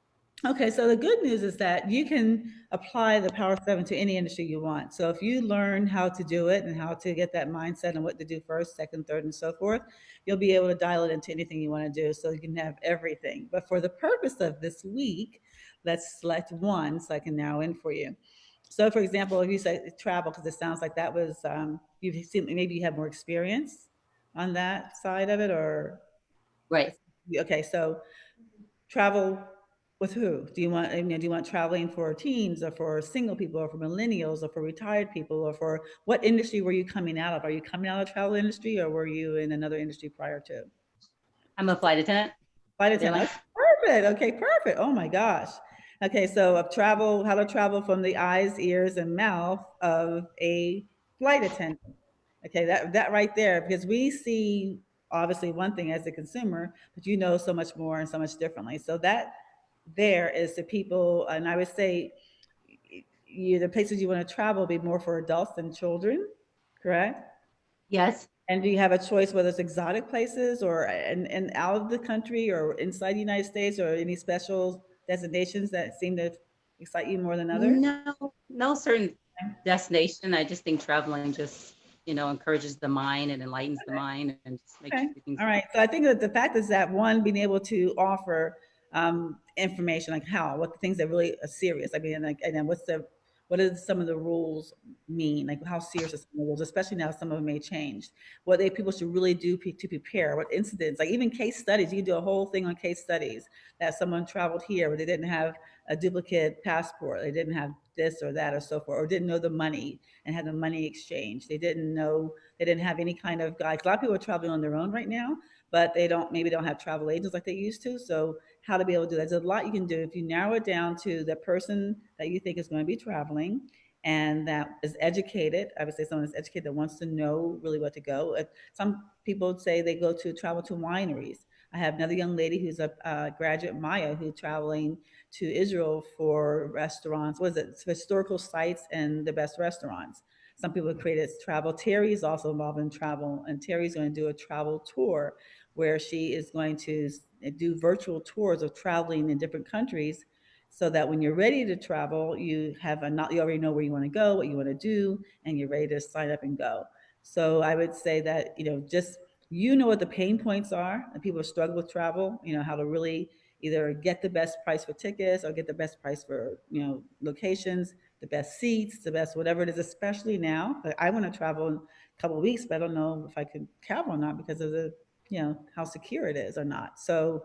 Okay, so the good news is that you can apply the Power 7 to any industry you want. So if you learn how to do it and how to get that mindset and what to do first, second, third, and so forth, you'll be able to dial it into anything you want to do so you can have everything. But for the purpose of this week, let's select one so I can narrow in for you. So for example, if you say travel, because it sounds like that was, you've seen, maybe you have more experience on that side of it, or? Right. Okay, so travel with who? Do you want, do you want traveling for teens or for single people or for millennials or for retired people, or for what industry were you coming out of? Are you coming out of the travel industry, or were you in another industry prior to? I'm a flight attendant. Flight attendant. Perfect. Okay, perfect. Oh my gosh. Okay, so of travel, how to travel from the eyes, ears, and mouth of a flight attendant. Okay, that right there, because we see obviously one thing as a consumer, but you know so much more and so much differently. So that there is the people, and I would say the places you want to travel be more for adults than children, correct? Yes. And do you have a choice whether it's exotic places or and out of the country or inside the United States, or any special destinations that seem to excite you more than others? No certain destination. I just think traveling just, you know, encourages the mind and enlightens the mind and just makes things. All right. So I think that the fact is that one, being able to offer information like what the things that really are serious. I mean, like, and then what does some of the rules mean? Like how serious are some of the rules, especially now some of them may change. What people should really do to prepare, what incidents, like even case studies. You can do a whole thing on case studies that someone traveled here where they didn't have a duplicate passport. They didn't have this or that or so forth, or didn't know the money and had the money exchange. They didn't have any kind of guide. A lot of people are traveling on their own right now, but maybe don't have travel agents like they used to. So how to be able to do that. There's a lot you can do if you narrow it down to the person that you think is going to be traveling and that is educated. I would say someone that's educated that wants to know really what to go. Some people would say they travel to wineries. I have another young lady who's a graduate, Maya, who's traveling to Israel for restaurants. What is it? It's historical sites and the best restaurants. Some people have created travel. Terry is also involved in travel, and Terry's going to do a travel tour where she is going to do virtual tours of traveling in different countries, so that when you're ready to travel, you already know where you want to go, what you want to do, and you're ready to sign up and go. So I would say that, just what the pain points are, and people struggle with travel, how to really either get the best price for tickets or get the best price for, locations, the best seats, the best whatever it is, especially now. Like I want to travel in a couple of weeks, but I don't know if I can travel or not because of the, how secure it is or not. So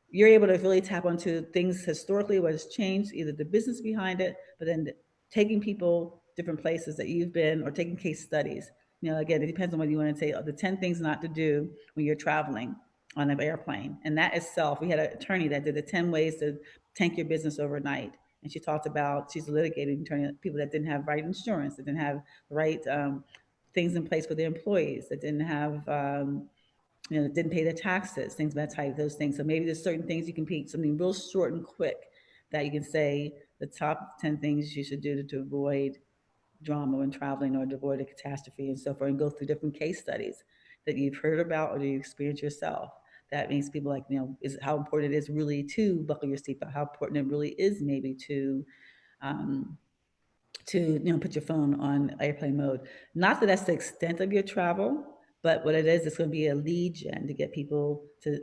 you're able to really tap onto things historically, what has changed, either the business behind it, but then taking people different places that you've been, or taking case studies. Again, it depends on what you want to say, the 10 things not to do when you're traveling on an airplane. And that itself, we had an attorney that did the 10 ways to tank your business overnight. And she talked about, she's a litigating attorney, people that didn't have right insurance, that didn't have the right things in place for their employees, that didn't have, didn't pay their taxes, things of that type, those things. So maybe there's certain things you can pick, something real short and quick that you can say the top 10 things you should do to avoid drama when traveling or to avoid a catastrophe and so forth, and go through different case studies that you've heard about or that you experience yourself. That makes people like, is how important it is really to buckle your seatbelt, how important it really is maybe to put your phone on airplane mode. Not that that's the extent of your travel, but what it is, it's going to be a lead gen to get people to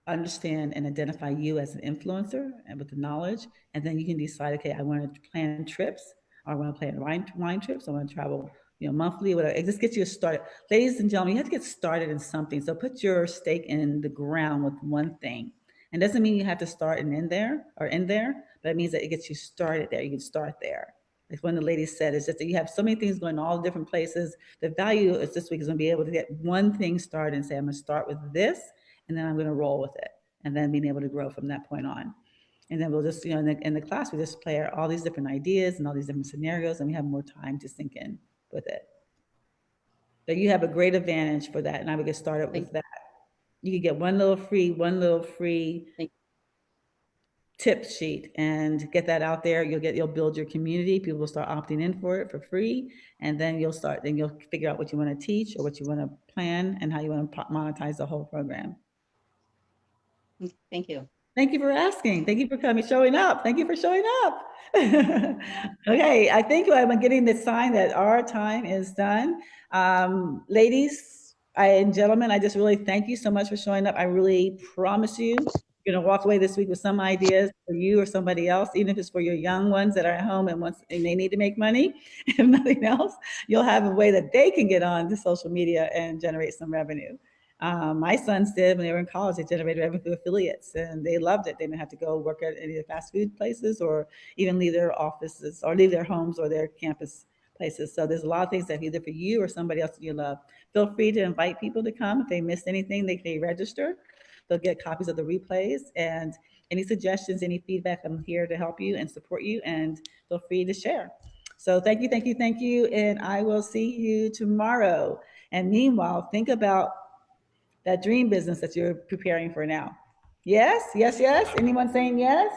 understand and identify you as an influencer and with the knowledge. And then you can decide, okay, I want to plan trips, or I want to plan wine trips, I want to travel, monthly, whatever. It just gets you started. Ladies and gentlemen, you have to get started in something. So put your stake in the ground with one thing. And doesn't mean you have to start and end there, but it means that it gets you started there. You can start there. Like one of the ladies said, it's just that you have so many things going in all different places. The value is this week is going to be able to get one thing started and say, I'm going to start with this, and then I'm going to roll with it, and then being able to grow from that point on. And then we'll just, in the class, we just play all these different ideas and all these different scenarios, and we have more time to sink in with it. But you have a great advantage for that, and I would get started with that. You could get one little free tip sheet and get that out there. You'll build your community. People will start opting in for it for free. And then you'll figure out what you want to teach or what you want to plan and how you want to monetize the whole program. Thank you. Thank you for asking. Thank you for showing up. Thank you for showing up. Okay, I think I'm getting the sign that our time is done. Ladies and gentlemen, I just really thank you so much for showing up. I really promise you, you're gonna walk away this week with some ideas for you or somebody else, even if it's for your young ones that are at home and they need to make money. If nothing else, you'll have a way that they can get on to social media and generate some revenue. My sons did when they were in college. They generated revenue through affiliates, and they loved it. They didn't have to go work at any of the fast food places or even leave their offices or leave their homes or their campus places. So there's a lot of things that either for you or somebody else that you love. Feel free to invite people to come. If they missed anything, they can register. They'll get copies of the replays, and any suggestions, any feedback, I'm here to help you and support you, and feel free to share. So thank you, thank you, thank you, and I will see you tomorrow. And meanwhile, think about that dream business that you're preparing for now. Yes, yes, yes. Anyone saying yes?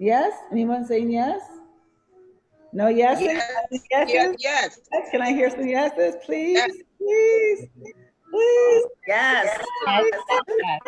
Yes? Anyone saying yes? No yeses? Yes, Yeses? yes. Can I hear some yeses, please? Yes. Please, please. Yes. Yes.